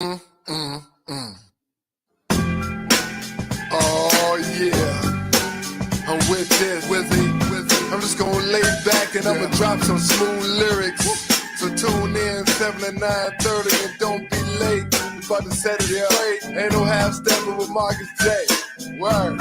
Mm, mm, mm. Oh yeah, I'm with this, I'm just gonna lay back and I'ma drop some smooth lyrics. So tune in 7 to 9:30 and don't be late. We about to set it straight. Ain't no half stepping with Marcus J. Word.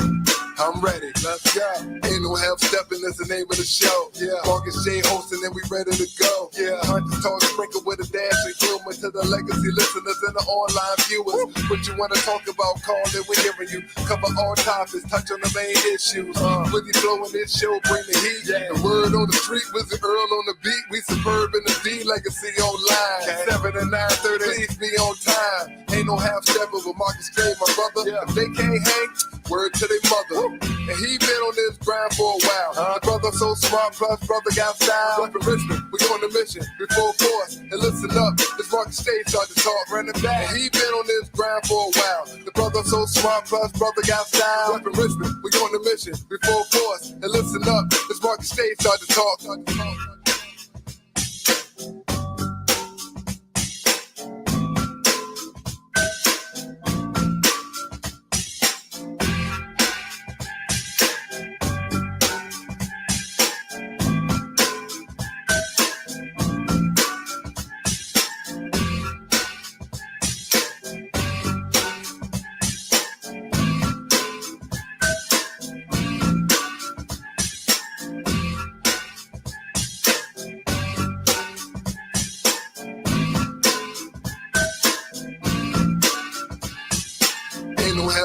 I'm ready, let's go. Ain't no half stepping, that's the name of the show. Yeah, Marcus J hosting and we ready to go. Yeah, Hunters talk sprinkle with a dash of humor to the legacy listeners and the online viewers. What you wanna talk about, call it, we hearing you. Cover all topics, touch on the main issues. With the flow in this show, bring the heat. The word on the street, Wizard Earl on the beat. We superb in the D, legacy online. 7 and 9:30, please be on time. Ain't no half stepping with Marcus J, my brother. If they can't hang, word to their mother. And he been on this grind for a while. The brother so smart, plus brother got style. Up in Richmond, we on the mission, before force. And listen up, this Marcus Stage start to talk, running back. And he been on this grind for a while. The brother so smart, plus brother got style. Up in Richmond, we on the mission, before force. And listen up, this Marcus Stage start to talk.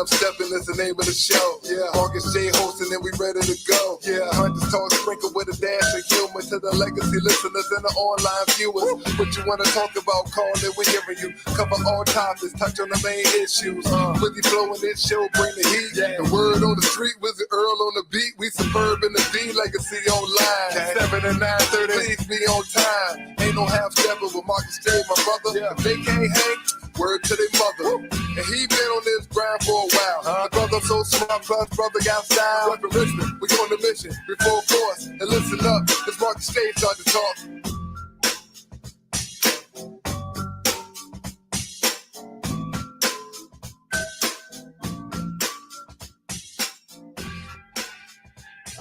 Steppin' is the name of the show. Yeah, Marcus J hosting and we ready to go. Yeah, Hunters talk sprinkle with a dash of humor to the legacy listeners and the online viewers. What you wanna talk about, call it, we hearing you. Cover all topics, touch on the main issues. With the flow in this show, bring the heat. The word on the street, Wizard Earl on the beat. We superb in the D, legacy online. 7 and 9:30, please be on time. Ain't no half stepping with Marcus J, my brother. If they can't hang, word to their mother. And he been on this grind for a while. The brother so smart, plus brother got style. Up in Richmond, we on the mission, before force. And listen up, this Marcus Stage start to talk.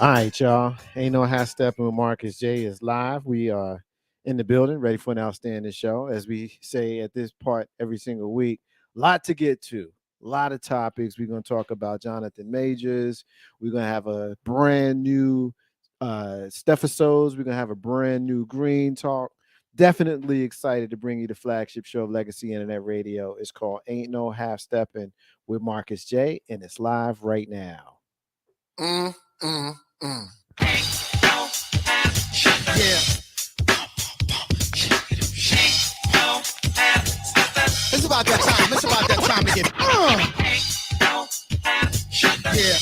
All right, y'all. Ain't no half stepping with Marcus J is live. We are in the building, ready for an outstanding show. As we say at this part every single week, a lot to get to, a lot of topics. We're going to talk about Jonathan Majors. We're going to have a brand new Stephisodes. We're going to have a brand new Green Talk. Definitely excited to bring you the flagship show of Legacy Internet Radio. It's called Ain't No Half Stepping with Marcus J, and it's live right now. Yeah. It's about that time. It's about that time to get. Yeah.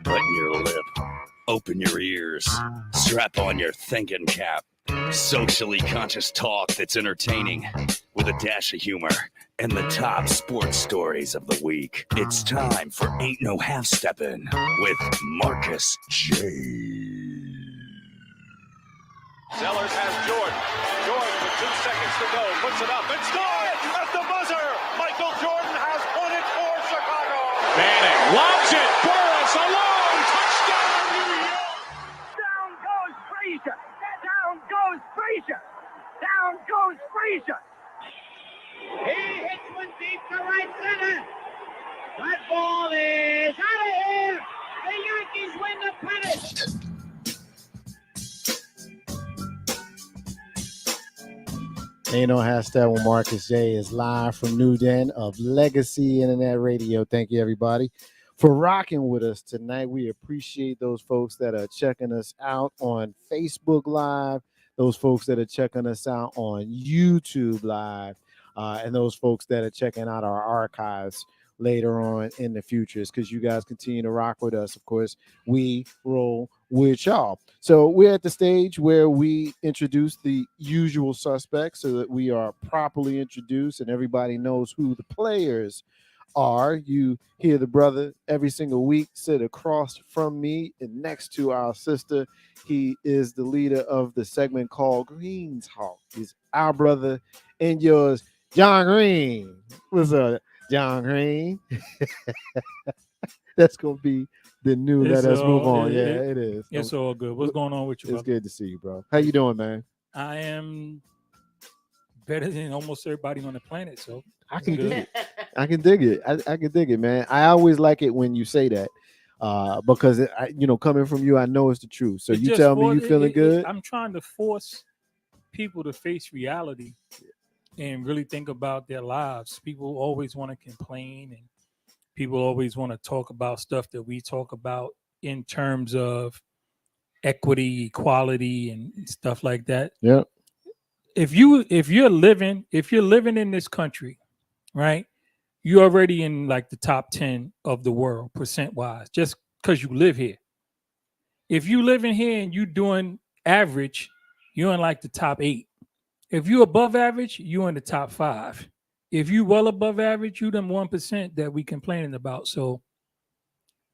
Button your lip, open your ears, strap on your thinking cap. Socially conscious talk that's entertaining with a dash of humor and the top sports stories of the week. It's time for Ain't No Half Steppin' with Marcus J. Sellers has Jordan. Jordan with 2 seconds to go. Puts it up and scores at the buzzer. Michael Jordan has won it for Chicago. Manning lobs it. Burris alone. Touchdown, New York. Down goes Frazier. Down goes Frazier. Down goes Frazier. He hits one deep to right center. That ball is out of here. The Yankees win the pennant. Ain't no hashtag when Marcus J is live from NewDen of Legacy Internet Radio. Thank you, everybody, for rocking with us tonight. We appreciate those folks that are checking us out on Facebook Live, those folks that are checking us out on YouTube Live, and those folks that are checking out our archives later on in the future. It's because you guys continue to rock with us. Of course, we roll with y'all. So we're at the stage where we introduce the usual suspects so that we are properly introduced and everybody knows who the players are. You hear the brother every single week sit across from me and next to our sister. He is the leader of the segment called Green's Hawk. He's our brother and yours, John Green. What's up, John Green? That's gonna be the new. Let us move on. It is. It's all good. What's going on with you, It's brother? good to see you, bro. How you doing, man? I am better than almost everybody on the planet, so I can good. dig it. I can dig it. I can dig it, man. I always like it when you say that, because coming from you, I know it's the truth. So It you just tell me for- you feeling good. I'm trying to force people to face reality and really think about their lives. People always want to complain, and people always want to talk about stuff that we talk about in terms of equity, equality, and stuff like that. Yeah. If you're living in this country, right? You're already in like the top 10 of the world percent wise, just because you live here. If you live in here and you doing average, you're in like the top 8. If you above average, you're in the top 5. If you well above average, you them 1% that we complaining about. So,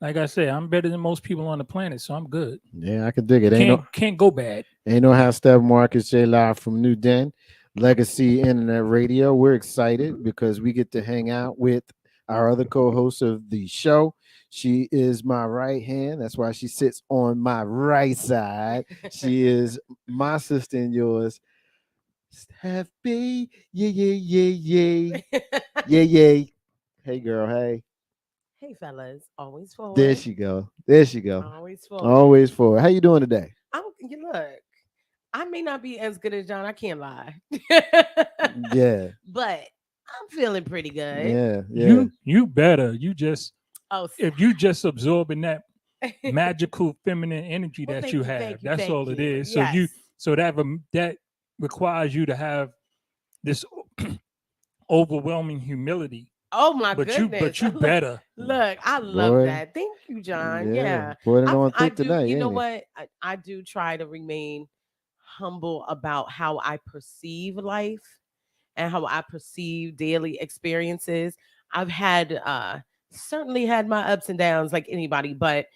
like I said, I'm better than most people on the planet, so I'm good. Yeah, I can dig it. Can't go bad. Ain't no half step. Marcus J live from NewDen, Legacy Internet Radio. We're excited because we get to hang out with our other co-host of the show. She is my right hand. That's why she sits on my right side. She is my sister and yours, Steffi. Yeah. Yeah. Hey, girl. Hey. Hey, fellas, always forward. There she go. There she go. Always forward. Always forward. How you doing today? You look. I may not be as good as John. I can't lie. Yeah. But I'm feeling pretty good. Yeah. You better. If you just absorbing that Oh, magical feminine energy Well, that thank you you, have. thank you, That's thank all it you. is. Yes. So that requires you to have this overwhelming humility. Oh my But goodness. you better. Look, I love Boy. that. Thank you, John. Yeah. Boy, didn't want I thick do, tonight. you know ain't what? I do try to remain humble about how I perceive life and how I perceive daily experiences. I've had certainly had my ups and downs like anybody, but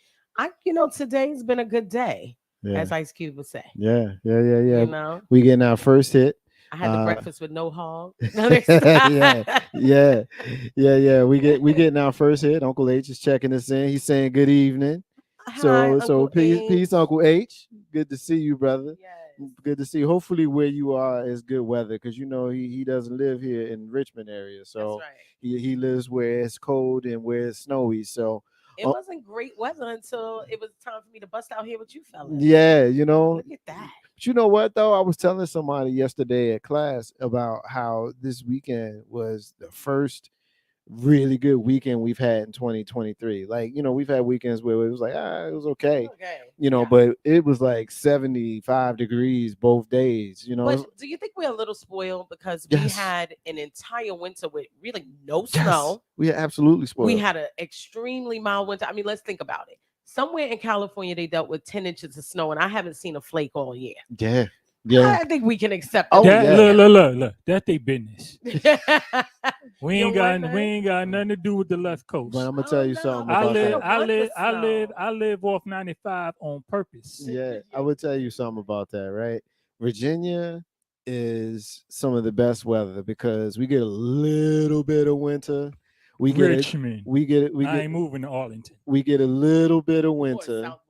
today's been a good day, it? as Ice Cube would say. Yeah. You know, We getting our first hit. I had the breakfast with no hog. Yeah. We getting our first hit. Uncle H is checking us in. He's saying good evening. Hi, So Uncle peace, H. Uncle H. Good to see you, brother. Yes. Good to see you. Hopefully where you are is good weather, because he doesn't live here in Richmond area. So That's right. he lives where it's cold and where it's snowy. So It wasn't great weather until it was time for me to bust out here with you fellas. yeah, Look at that. But you know what though? I was telling somebody yesterday at class about how this weekend was the first really good weekend we've had in 2023. Like, we've had weekends where it was like, it was okay. Yeah. But it was like 75 degrees both days, But do you think we're a little spoiled because we Yes. had an entire winter with really no Yes, snow? we are absolutely spoiled. We had an extremely mild winter. I mean, let's think about it. Somewhere in California, they dealt with 10 inches of snow, and I haven't seen a flake all year. Yeah. I think we can accept Oh, that. yeah. Look. That's their business. We You ain't don't got want nothing to do with the left coast. But I'm gonna tell you no, something I about live, that. I want live, the I live, snow. I live off 95 on purpose. Yeah, I would tell you something about that, right? Virginia is some of the best weather because we get a little bit of winter. We get Richmond. I ain't moving to Arlington. we get a little bit of Or winter. Southwest.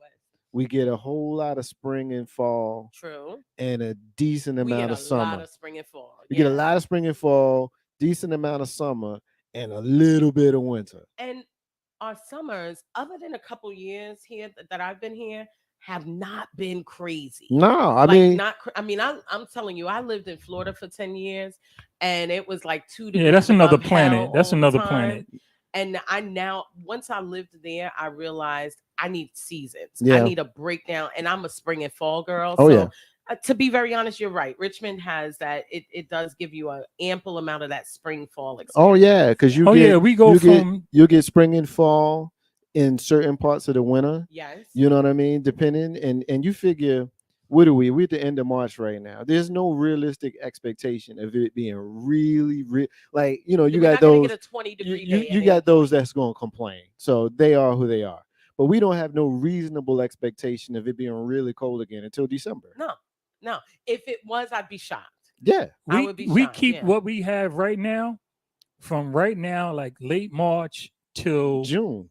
We get a whole lot of spring and fall True. and a decent We amount get of a summer. lot of spring and fall. We get a lot of spring and fall, decent amount of summer, and a little bit of winter. And our summers, other than a couple years here that I've been here, have not been crazy. No, I'm telling you, I lived in Florida for 10 years and it was like 2 degrees. Yeah, that's another above planet. hell That's all the another time. planet. And once I lived there, I realized I need seasons. Yeah. I need a breakdown, and I'm a spring and fall girl. Oh, so yeah. to be very honest, you're right. Richmond has that. It does give you an ample amount of that spring fall experience. Oh yeah, because we go you'll get spring and fall in certain parts of the winter. Yes. You know what I mean? Depending, and you figure what are we? We're at the end of March right now. There's no realistic expectation of it being really, like, you We're got not gonna those. get a 20-degree You day. got those that's gonna complain. So they are who they are. But we don't have no reasonable expectation of it being really cold again until December. No. If it was, I'd be shocked. Yeah. I would be we shocked, keep yeah. what we have right now, from right now, like late March till June.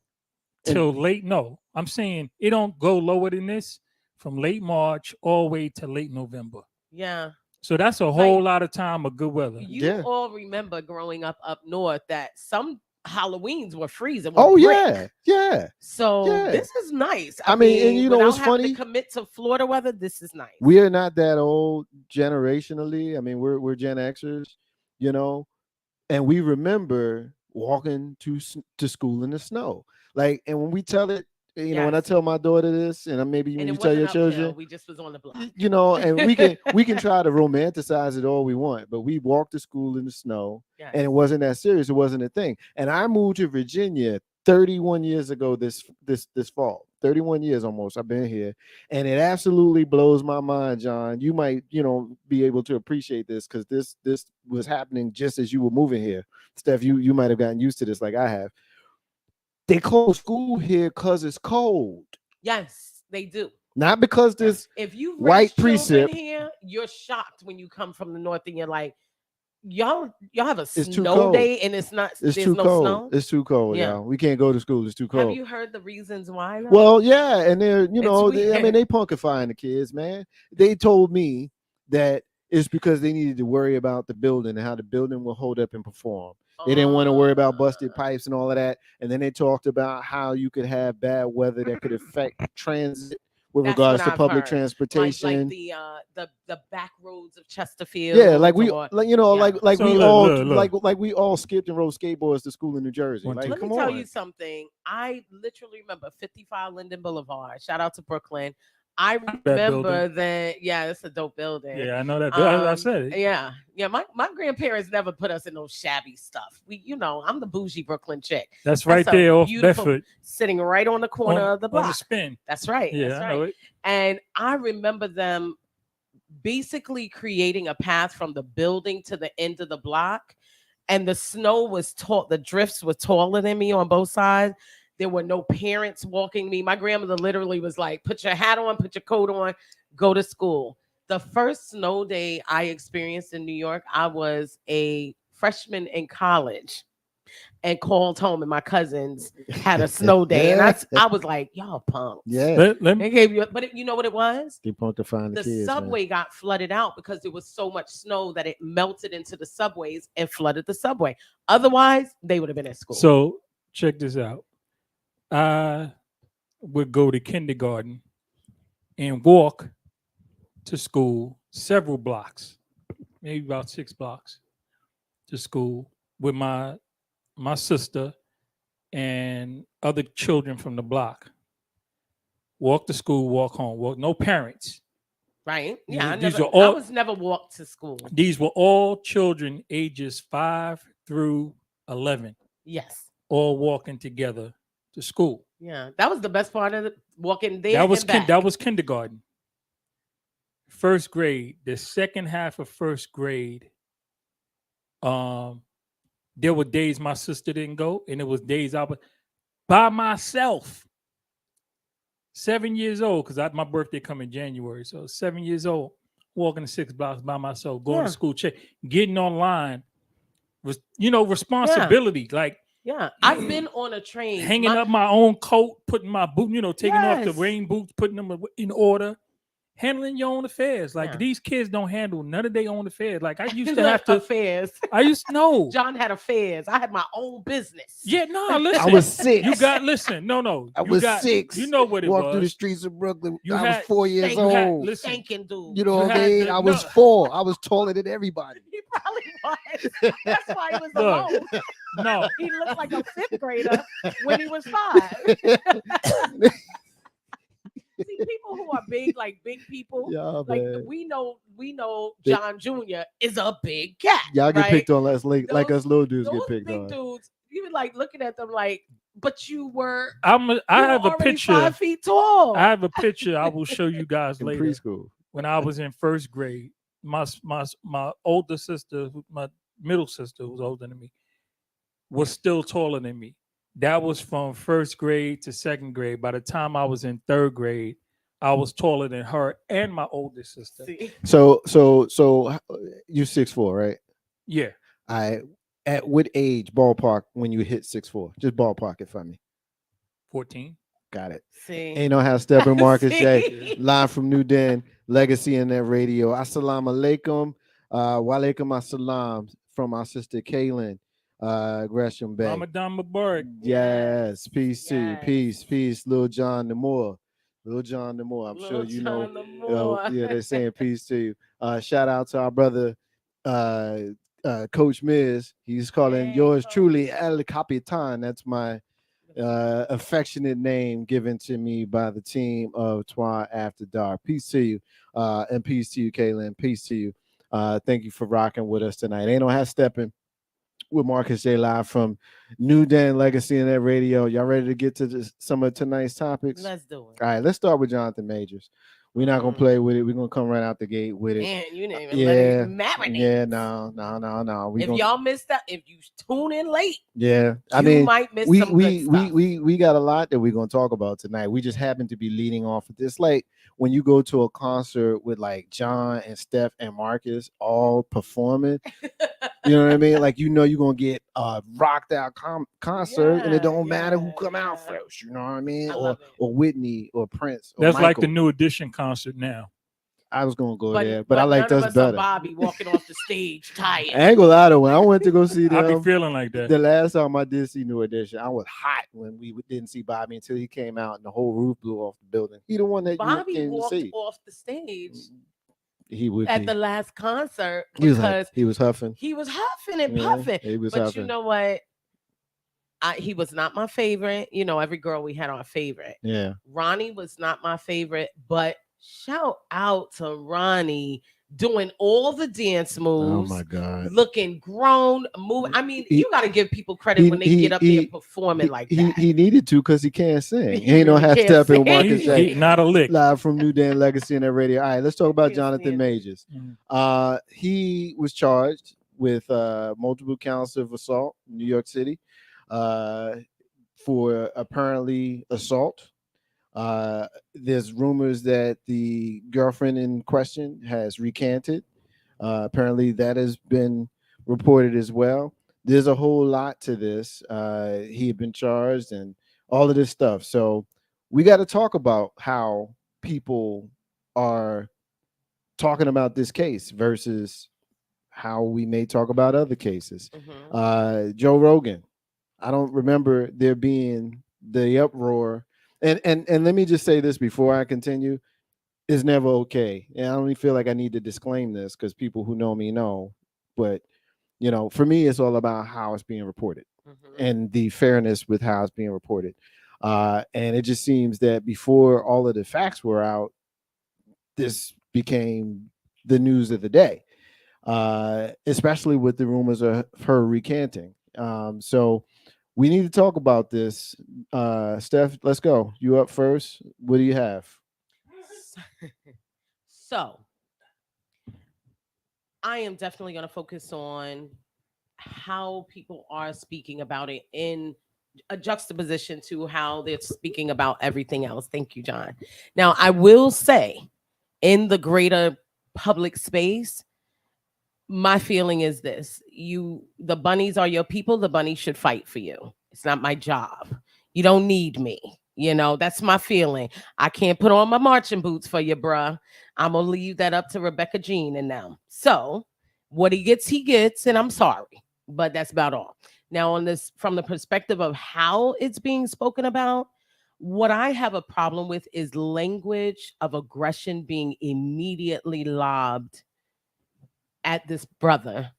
late. No, I'm saying it don't go lower than this from late March all the way to late November. Yeah. So that's a whole lot of time of good weather. You all remember growing up north that some Halloweens were freezing. Oh brick. yeah. So Yeah. this is nice. I mean, and you know without what's having funny? to commit to Florida weather, this is nice. We are not that old generationally. I mean, we're Gen Xers, and we remember walking to school in the snow. Like, and when we tell it, when I tell my daughter this, and maybe when you tell your children, we just was on the block. And we can try to romanticize it all we want, but we walked to school in the snow, and it wasn't that serious. It wasn't a thing. And I moved to Virginia 31 years ago this fall. 31 years almost I've been here, and it absolutely blows my mind, John. You might be able to appreciate this because this was happening just as you were moving here. Steph, you might have gotten used to this like I have. They close school here because it's cold. Yes, they do. Not because this if you white precept precept here, you're shocked when you come from the north and you're like, y'all have a It's too snow cold. day and it's not. It's there's too no cold. snow. It's too cold, y'all. We can't go to school. It's too cold. Have you heard the reasons why? Though? Well, yeah, and they're It's weird. they punkifying the kids, man. They told me that it's because they needed to worry about the building and how the building will hold up and perform. They didn't want to worry about busted pipes and all of that. And then they talked about how you could have bad weather that could affect transit with That's regards what to I've public heard. transportation. Like the back roads of Chesterfield. Yeah, like we, or- like So we look, all look. like we all skipped and rode skateboards to school in New Jersey. Like, Let come me tell on. you something. I literally remember 55 Linden Boulevard. Shout out to Brooklyn. I remember that. Yeah, it's a dope building. Yeah, I know that. I said it. Yeah. My grandparents never put us in no shabby stuff. I'm the bougie Brooklyn chick. That's right a there off beautiful- Bedford, sitting right on the corner of the block. on the spin. That's right. Yeah, that's I right. know it. And I remember them basically creating a path from the building to the end of the block. And the snow was tall. The drifts were taller than me on both sides. There were no parents walking me. My grandmother literally was like, put your hat on, put your coat on, go to school. The first snow day I experienced in New York, I was a freshman in college and called home, and my cousins had a snow day. And I was like, y'all punks. Yeah. They gave you, but you know what it was? They punkifying the kids. Subway got flooded out because there was so much snow that it melted into the subways and flooded the subway. Otherwise, they would have been at school. So check this out. I would go to kindergarten and walk to school several blocks, maybe about 6 blocks to school with my sister and other children from the block. Walk to school, walk home, no parents. Right? Yeah, I was never walked to school. These were all children ages 5 through 11. Yes. All walking together to school. Yeah, that was the best part of walking there. That was and back. that was kindergarten. First grade, the second half of first grade, there were days my sister didn't go, and it was days I was by myself. 7 years old, because my birthday come in January, so 7 years old, walking the 6 blocks by myself, going to school, getting online was responsibility. Like. Yeah, I've been on a train. Hanging up my own coat, putting my boot, taking off the rain boots, putting them in order, handling your own affairs. Like these kids don't handle none of their own affairs. Like I used to have to. Affairs. I used to know. John had affairs. I had my own business. Yeah, no, listen. I was 6. No. I was 6. You know what it Walked was. through the streets of Brooklyn. I was 4 years old. Thinking, dude. You know what I mean? I was 4. I was taller than everybody. He probably was. That's why he was alone. No. He looked like a 5th grader when he was 5. See, people who are big, like big people, man. we know John Jr. is a big cat. Y'all get picked on like us little dudes those get picked big on. Dudes, you were like looking at them like, but you were. I have a picture. 5 feet tall. I have a picture I will show you guys in later. preschool. when I was in first grade. My older sister, my middle sister, who's older than me, was still taller than me. That was from first grade to second grade. By the time I was in third grade, I was taller than her and my oldest sister. See? So you 6'4", right? Yeah, I at what age ballpark when you hit 6'4"? Just ballpark it for me. 14. Got it. See? Ain't no how Steppin, Marcus J. See? Live from NewDen, Legacy Internet Radio. Assalamu alaikum. Wa alaikum assalam from our sister Kaylin Gresham Bay. Ramadan Mubarak. Yes, peace to you. Yes. Peace, Lil John Namor. Lil John Namor. I'm sure Lil you know. John Namor. Yeah, they're saying peace to you. Shout out to our brother Coach Miz. He's calling Hey, yours Coach. truly El Capitan. That's my affectionate name given to me by the team of Twan After Dark. Peace to you. And peace to you, Kaylin. Peace to you. Thank you for rocking with us tonight. Ain't no half stepping with Marcus J live from NewDen Legacy Internet Radio. Y'all ready to get to some of tonight's topics? Let's do it. All right, let's start with Jonathan Majors. We're not gonna play with it. We're gonna come right out the gate with it. Man, you didn't even let it marinate. Yeah, no. If y'all missed that, if you tune in late, yeah, I you mean, might miss we some we, good we stuff. we got a lot that we're gonna talk about tonight. We just happen to be leading off of this. Like when you go to a concert with like John and Steph and Marcus all performing, you know what I mean? Like you're gonna get a rocked out concert, and it don't matter who come out first. You know what I mean? Or Whitney or Prince. Or That's Michael. like the New Edition concert now. I was gonna go there, but I like none of us us better. are Bobby walking off the stage tired. I ain't gonna lie though. When I went to go see I them, be feeling like that. the last time I did see New Edition, I was hot when we didn't see Bobby until he came out and the whole roof blew off the building. He the one that Bobby you came walked to see. off the stage He would at be. the last concert He was, because he was huffing. he was huffing and Yeah, puffing. he was but huffing. you know what? He was not my favorite. You know, every girl we had our favorite. Yeah. Ronnie was not my favorite, but shout out to Ronnie doing all the dance moves. Oh my God. Looking grown, moving. I mean, you got to give people credit when they get up there performing like that. He needed to because he can't sing. He He ain't no really half can't step in sing. Marcus J. Not a lick. Live from NewDen Legacy in that radio. All right, let's talk about Can't Jonathan stand it. Majors. He was charged with multiple counts of assault in New York City for apparently assault. There's rumors that the girlfriend in question has recanted. Apparently that has been reported as well. There's a whole lot to this. He had been charged and all of this stuff. So we got to talk about how people are talking about this case versus how we may talk about other cases. Joe Rogan, I don't remember there being the uproar. And let me just say this before I continue. It's never okay. And I don't even feel like I need to disclaim this because people who know me know. But, for me, it's all about how it's being reported and the fairness with how it's being reported. And it just seems that before all of the facts were out, this became the news of the day, especially with the rumors of her recanting. So we need to talk about this. Steph, let's go. You up first. What do you have? So, I am definitely going to focus on how people are speaking about it in a juxtaposition to how they're speaking about everything else. Thank you, John. Now, I will say, in the greater public space, my feeling is this: the bunnies are your people. The bunnies should fight for you. It's not my job. You don't need me. That's my feeling. I can't put on my marching boots for you, bruh. I'm going to leave that up to Rebecca Jean and them. So what he gets, and I'm sorry, but that's about all. Now on this, from the perspective of how it's being spoken about, what I have a problem with is language of aggression being immediately lobbed at this brother.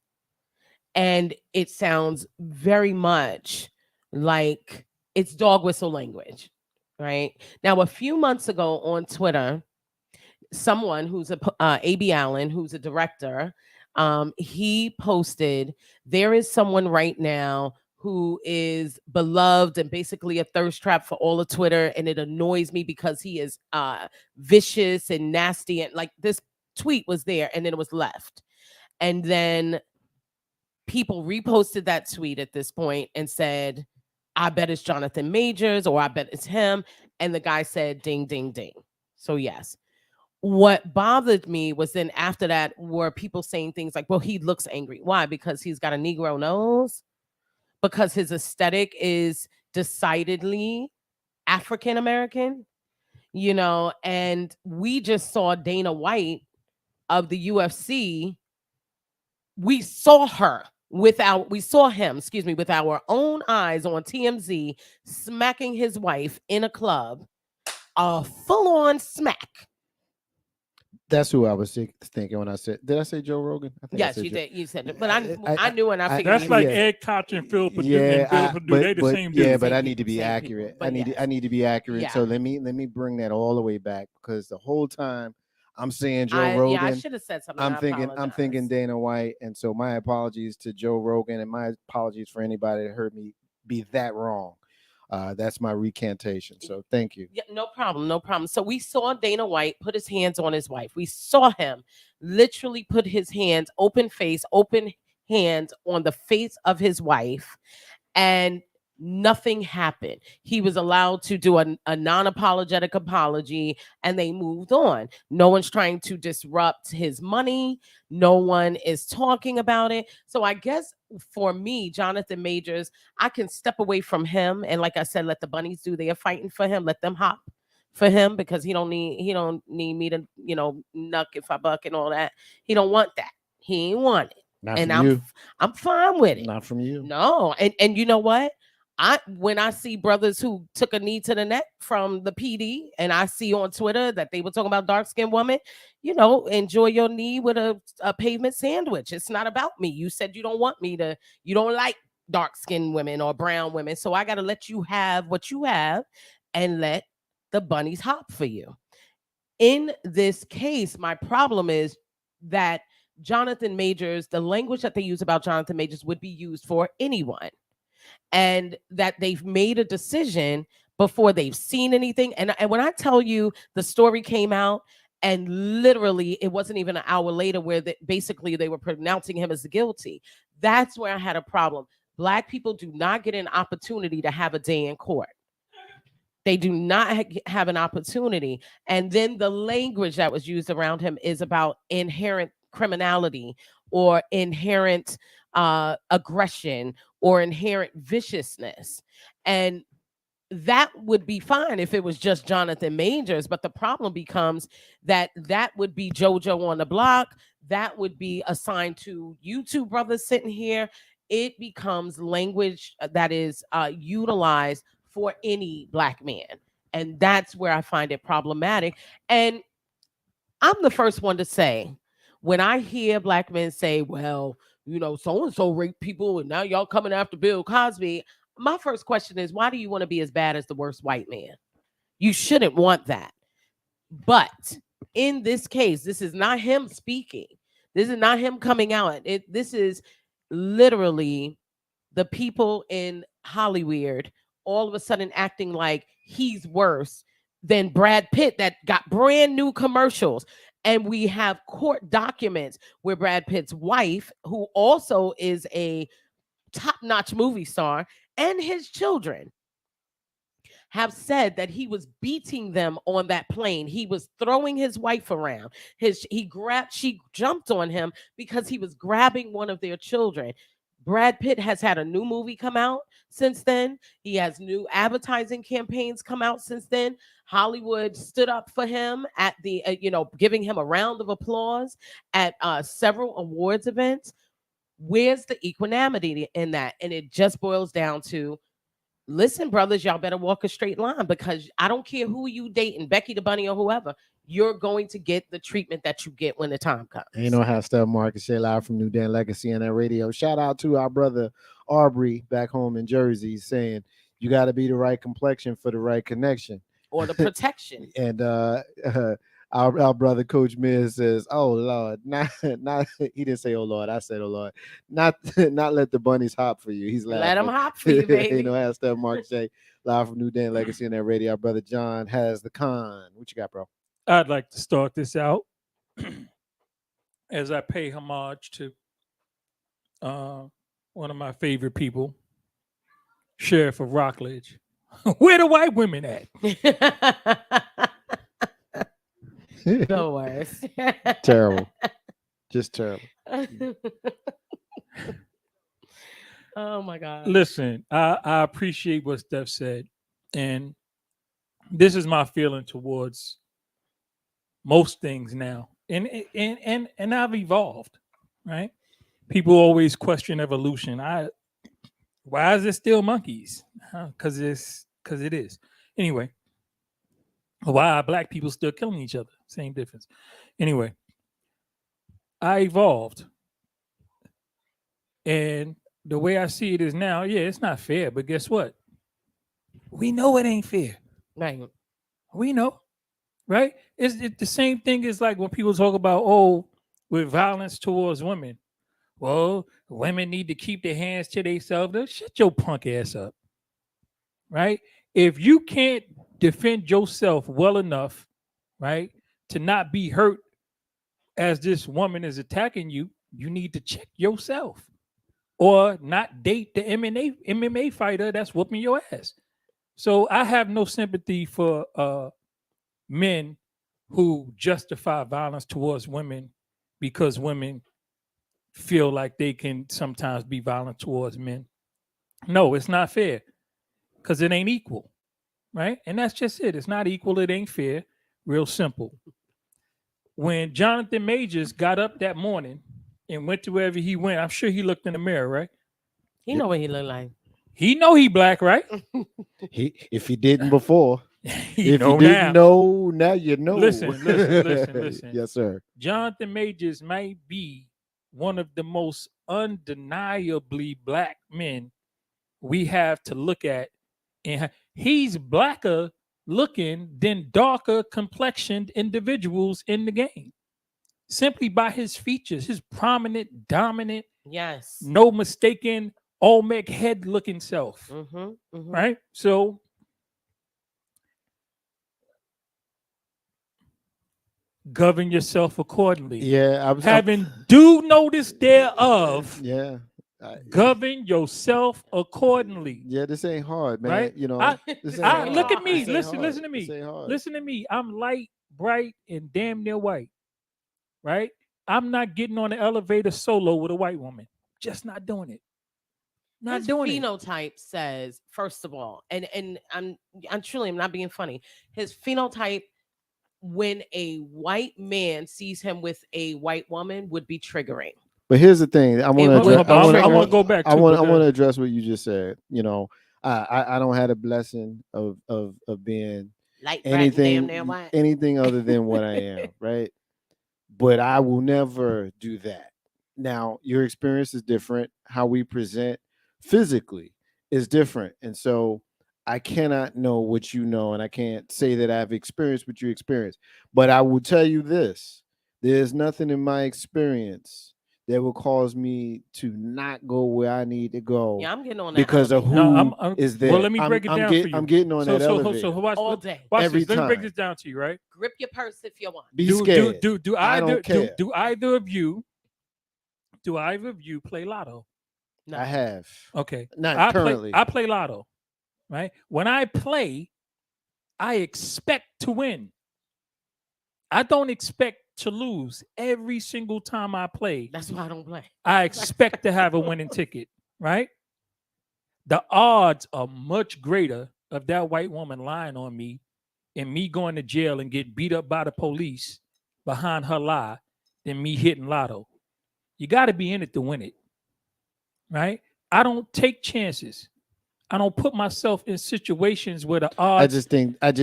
And it sounds very much like it's dog whistle language. Right now, a few months ago on Twitter, someone who's A.B. Allen, who's a director, he posted, there is someone right now who is beloved and basically a thirst trap for all of Twitter, and it annoys me because he is vicious and nasty, and like this tweet was there and then it was left, and then people reposted that tweet at this point and said, I bet it's Jonathan Majors or I bet it's him, and the guy said ding ding ding. So yes. What bothered me was then after that were people saying things like, well, he looks angry. Why? Because he's got a Negro nose? Because his aesthetic is decidedly African American, you know, and we just saw Dana White of the UFC. We saw him, with our own eyes on TMZ smacking his wife in a club, a full-on smack. That's who I was thinking when I said. Did I say Joe Rogan? I think I Yes, said you Joe. did. You said it, but I knew, and I figured That's like yeah. Ed Koch and Phil Perdue. Yeah, They the same dude. but I need to be accurate. People, I need to be accurate. Yeah. So let me bring that all the way back, because the whole time I'm saying Joe Rogan. Yeah, I should have said something. I'm thinking Dana White, and so my apologies to Joe Rogan, and my apologies for anybody that heard me be that wrong. That's my recantation. So thank you. Yeah, no problem. So we saw Dana White put his hands on his wife. We saw him literally put his hands, open hands on the face of his wife, and nothing happened. He was allowed to do a non-apologetic apology, and they moved on. No one's trying to disrupt his money. No one is talking about it. So I guess for me, Jonathan Majors, I can step away from him, and like I said, let the bunnies do their fighting for him. Let them hop for him, because he don't need me to, nuck if I buck and all that. He don't want that. He ain't want it. Not and from you. I'm fine with it. Not from you. No. And you know what? When I see brothers who took a knee to the neck from the PD, and I see on Twitter that they were talking about dark-skinned woman, enjoy your knee with a pavement sandwich. It's not about me. You said you don't want me to, you don't like dark-skinned women or brown women. So I got to let you have what you have and let the bunnies hop for you. In this case, my problem is that Jonathan Majors, the language that they use about Jonathan Majors would be used for anyone. And that they've made a decision before they've seen anything. And when I tell you the story came out, and literally it wasn't even an hour later where basically they were pronouncing him as guilty, that's where I had a problem. Black people do not get an opportunity to have a day in court. They do not have an opportunity. And then the language that was used around him is about inherent criminality or inherent aggression or inherent viciousness. And that would be fine if it was just Jonathan Majors, but the problem becomes that would be JoJo on the block. That would be assigned to you two brothers sitting here. It becomes language that is utilized for any Black man. And that's where I find it problematic. And I'm the first one to say, when I hear Black men say, well, so-and-so raped people and now y'all coming after Bill Cosby, my first question is, why do you want to be as bad as the worst white man? You shouldn't want that. But in this case, this is not him speaking. This is not him coming out. This is literally the people in Hollywood all of a sudden acting like he's worse than Brad Pitt that got brand new commercials. And we have court documents where Brad Pitt's wife, who also is a top-notch movie star, and his children have said that he was beating them on that plane. He was throwing his wife around. She jumped on him because he was grabbing one of their children. Brad Pitt has had a new movie come out since then. He has new advertising campaigns come out since then. Hollywood stood up for him at the, giving him a round of applause at several awards events. Where's the equanimity in that? And it just boils down to, listen, brothers, y'all better walk a straight line, because I don't care who you dating, Becky the Bunny or whoever, you're going to get the treatment that you get when the time comes. You know how stuff, Marcus Shea, live from NewDen Legacy and that radio. Shout out to our brother Aubrey back home in Jersey, saying you got to be the right complexion for the right connection or the protection. And Our brother Coach Miz says, "Oh Lord, not." He didn't say, "Oh Lord." I said, "Oh Lord." Not let the bunnies hop for you. He's laughing. Let them hop for you, baby. You know, hashtag Mark J. Live from New Dan Legacy and that radio. Our brother John has the con. What you got, bro? I'd like to start this out as I pay homage to one of my favorite people, Sheriff of Rockledge. Where the white women at? The worst. Terrible. Just terrible. Oh my God. Listen, I appreciate what Steph said. And this is my feeling towards most things now. And I've evolved, right? People always question evolution. Why is it still monkeys? Because it is. Anyway, why are black people still killing each other? Same difference. Anyway, I evolved. And the way I see it is now, yeah, it's not fair. But guess what? We know it ain't fair. Right. We know, right? It's the same thing as like when people talk about, with violence towards women. Well, women need to keep their hands to themselves. Shut your punk ass up, right? If you can't defend yourself well enough, right, to not be hurt as this woman is attacking you, you need to check yourself or not date the MMA fighter that's whooping your ass. So I have no sympathy for men who justify violence towards women because women feel like they can sometimes be violent towards men. No, it's not fair because it ain't equal, right? And that's just it. It's not equal. It ain't fair. Real simple. When Jonathan Majors got up that morning and went to wherever he went, I'm sure he looked in the mirror, right? He know what he look like. He know he black, right? If he didn't before, He if know you didn't now. know, now you know. Listen. Yes, sir. Jonathan Majors might be one of the most undeniably black men we have to look at. And he's blacker looking than darker complexioned individuals in the game. Simply by his features, his prominent, dominant, Yes. no mistaken, Olmec head looking self. Mm-hmm. Right? So govern yourself accordingly. Yeah, having due notice thereof. Yeah. Govern yourself accordingly. Yeah, this ain't hard, man. Right? You know, this ain't hard. Look at me. This ain't Listen hard. to me. This ain't hard. Listen to me. I'm light, bright, and damn near white. Right? I'm not getting on the elevator solo with a white woman. Just not doing it. Not His doing it. phenotype says, first of all, and I'm truly, I'm not being funny. His phenotype, when a white man sees him with a white woman, would be triggering. But here's the thing. I want to go back. I want to address what you just said. You know, I don't have a blessing of being like anything other than what I am, right? But I will never do that. Now, your experience is different. How we present physically is different, and so I cannot know what you know, and I can't say that I've experienced what you experienced. But I will tell you this: there's nothing in my experience that will cause me to not go where I need to go. Yeah, I'm getting on that because of who is there. Well, let me break it down for you. I'm getting on that elevator. So watch, all day. Watch every this. Let me break time. this down to you, right? Grip your purse if you want. Be scared. Do I don't care. Do either of you play lotto? No. I have. Okay. Not currently. I play lotto, right? When I play, I expect to win. I don't expect to lose every single time I play. That's why I don't play. I expect to have a winning ticket, right? The odds are much greater of that white woman lying on me and me going to jail and getting beat up by the police behind her lie than me hitting lotto. You got to be in it to win it, right? I don't take chances. I don't put myself in situations where the odds. I just think that's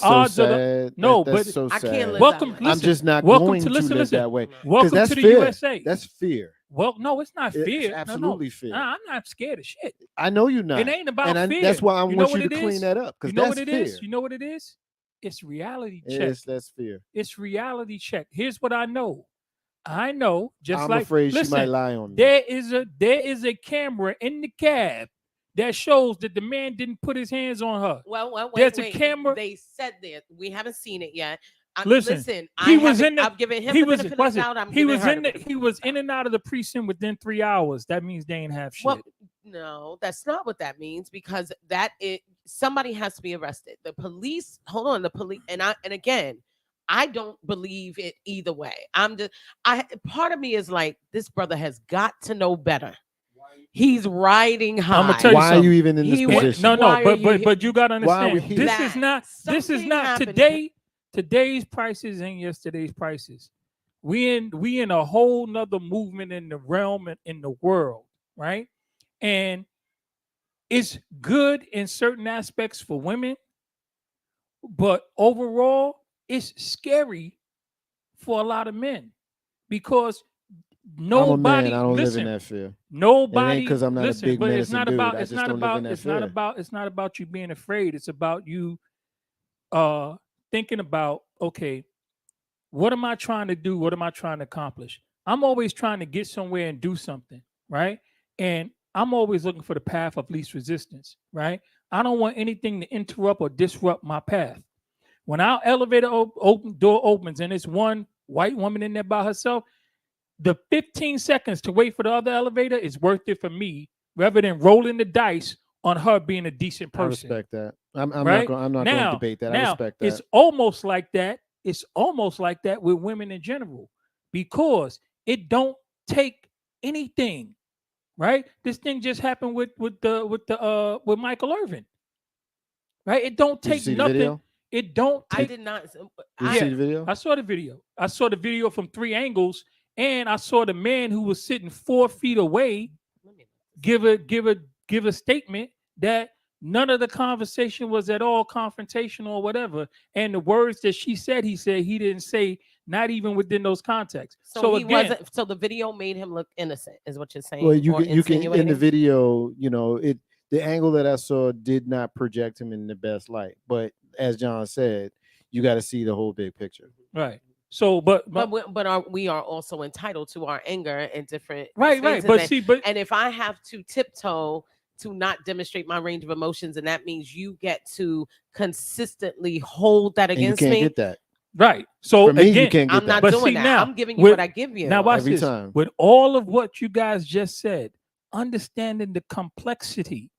so sad. That's so sad. I can't live welcome. that way. I'm just not going to live that way. Welcome that's to the fear. USA. That's fear. Well, no, it's not fear. It's absolutely fear. Nah, I'm not scared of shit. I know you're not. It ain't about fear. That's why I want you to it clean is? that up. You know that's what it fear. is? You know what it is? It's reality check. That's fear. It's reality check. Here's what I know. I know, just I'm like afraid listen, she might lie on me. there is a camera in the cab that shows that the man didn't put his hands on her. Well, There's wait. a camera. They said that we haven't seen it yet. Listen, he was in. I'm giving him the benefit of the doubt. I'm he giving was her in the the, he was in and out of the precinct within 3 hours. That means they ain't have shit. Well, no, that's not what that means, because somebody has to be arrested. The police, hold on, the police, and again, I don't believe it either way. Part of me is like, this brother has got to know better. He's riding high. I'm gonna tell you Why something. are you even in this position? No, but you gotta understand. here? This is not today. Today's prices ain't yesterday's prices. We in a whole nother movement in the realm and in the world, right? And it's good in certain aspects for women, but overall, it's scary for a lot of men because nobody. I'm a man. I don't listen, live in that fear. Nobody, because I'm not listen, a big but medicine dude. it's not about you being afraid. It's about you thinking about, okay, what am I trying to do? What am I trying to accomplish? I'm always trying to get somewhere and do something, right? And I'm always looking for the path of least resistance, right? I don't want anything to interrupt or disrupt my path. When our elevator door opens and it's one white woman in there by herself, the 15 seconds to wait for the other elevator is worth it for me, rather than rolling the dice on her being a decent person. I respect that. I'm right? not going to debate that. I respect that. It's almost like that. It's almost like that with women in general, because it don't take anything, right? This thing just happened with Michael Irvin, right? It don't take nothing. Video? It don't take. I did not. Did you see the video? I saw the video. I saw the video from 3 angles, and I saw the man who was sitting 4 feet away give a statement that none of the conversation was at all confrontational or whatever. And the words that she said, he didn't say, not even within those contexts. So he again, wasn't. So the video made him look innocent, is what you're saying. Well, you can in the video, the angle that I saw did not project him in the best light. But as John said, you got to see the whole big picture. Right. So, but we are also entitled to our anger in different right. And if I have to tiptoe to not demonstrate my range of emotions, and that means you get to consistently hold that against me. You can't get that. Right. So for me, again, you can't get I'm not that. doing that. I'm giving you what I give you. Now watch every this. Time. With all of what you guys just said, understanding the complexity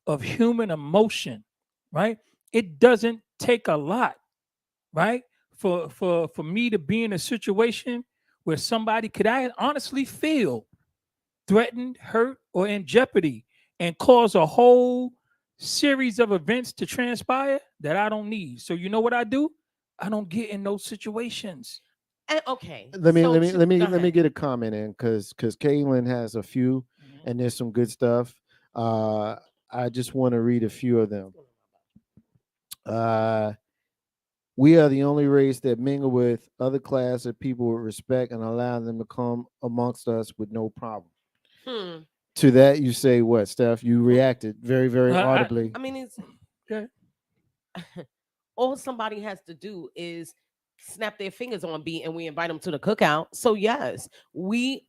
of human emotion, right? It doesn't take a lot, right? For me to be in a situation where somebody could I honestly feel threatened, hurt, or in jeopardy, and cause a whole series of events to transpire that I don't need. So you know what I do? I don't get in those situations. Okay. Let me get a comment in because Kaylin has a few, and there's some good stuff. I just want to read a few of them. We are the only race that mingle with other class of people with respect and allow them to come amongst us with no problem. To that, you say what, Steph? You reacted very, very audibly. I mean, it's all somebody has to do is snap their fingers on beat, and we invite them to the cookout. So yes, we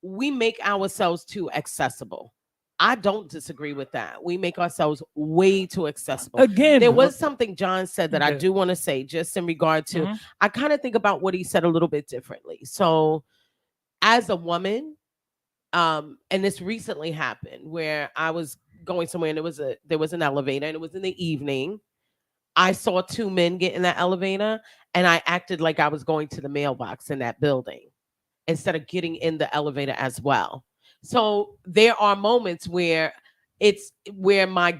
make ourselves too accessible. I don't disagree with that. We make ourselves way too accessible. Again, there was something John said that I do want to say, just in regard to, I kind of think about what he said a little bit differently. So as a woman, and this recently happened where I was going somewhere and there was an elevator and it was in the evening. I saw 2 men get in that elevator and I acted like I was going to the mailbox in that building instead of getting in the elevator as well. So there are moments where my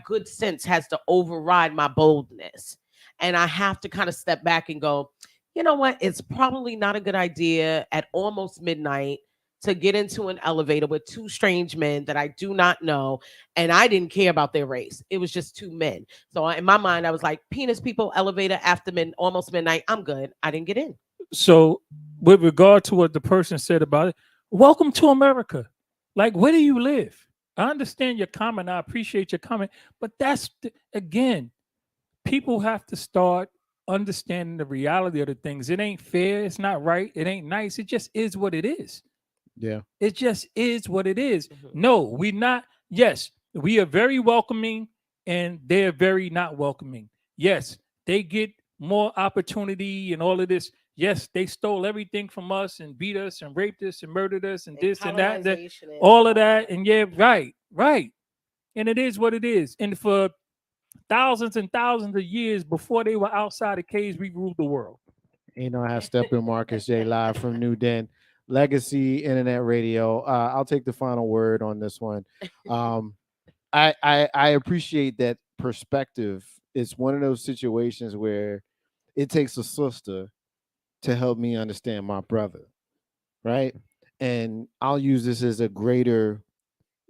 good sense has to override my boldness. And I have to kind of step back and go, you know what? It's probably not a good idea at almost midnight to get into an elevator with 2 strange men that I do not know. And I didn't care about their race. It was just 2 men. So in my mind, I was like, penis people, elevator after almost midnight. I'm good. I didn't get in. So with regard to what the person said about it, welcome to America. Like, where do you live? I understand your comment. I appreciate your comment. But that's, again, people have to start understanding the reality of the things. It ain't fair. It's not right. It ain't nice. It just is what it is. Yeah. It just is what it is. Mhm. No, we not. Yes, we are very welcoming, and they're very not welcoming. Yes, they get more opportunity and all of this. Yes, they stole everything from us and beat us and raped us and murdered us and this and that, Colonization and all of that. And yeah, right, right. And it is what it is. And for thousands and thousands of years before they were outside the cage, we ruled the world. You know, I have Steppin Marcus J live from NewDen Legacy Internet Radio. I'll take the final word on this one. I appreciate that perspective. It's one of those situations where it takes a sister to help me understand my brother, right? And I'll use this as a greater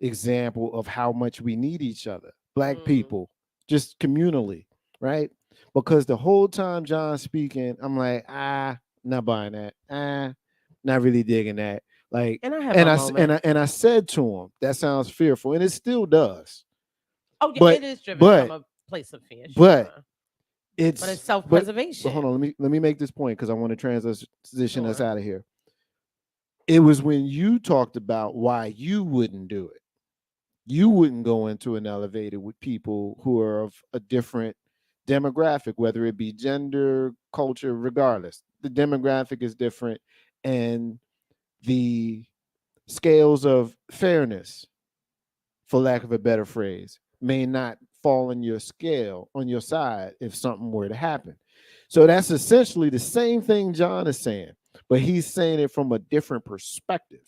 example of how much we need each other, Black people, just communally, right? Because the whole time John's speaking, I'm like, not buying that, not really digging that. Like, And I have and my I moment. and I said to him, that sounds fearful, and it still does. Oh, yeah, But it is driven but from a place of fear. but Sure. it's But it's but self-preservation. hold on, let me make this point because I want to transition us Sure. out of here. It was when you talked about why you wouldn't do it. You wouldn't go into an elevator with people who are of a different demographic, whether it be gender, culture, regardless. The demographic is different, and the scales of fairness, for lack of a better phrase, may not fall on your scale, on your side, if something were to happen. So that's essentially the same thing John is saying, but he's saying it from a different perspective.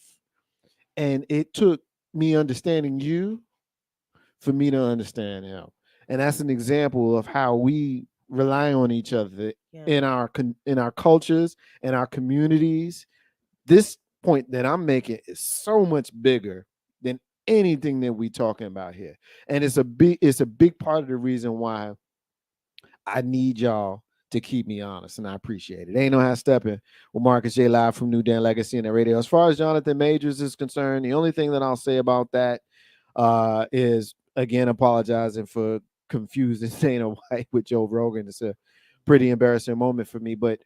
And it took me understanding you for me to understand him. And that's an example of how we rely on each other in Yeah. our cultures, in our communities. This point that I'm making is so much bigger than anything that we talking about here. And it's a big part of the reason why I need y'all to keep me honest, and I appreciate it. Ain't no half stepping with Marcus J live from NewDen Legacy and the radio. As far as Jonathan Majors is concerned, the only thing that I'll say about that is again apologizing for confusing Dana White with Joe Rogan. It's a pretty embarrassing moment for me, but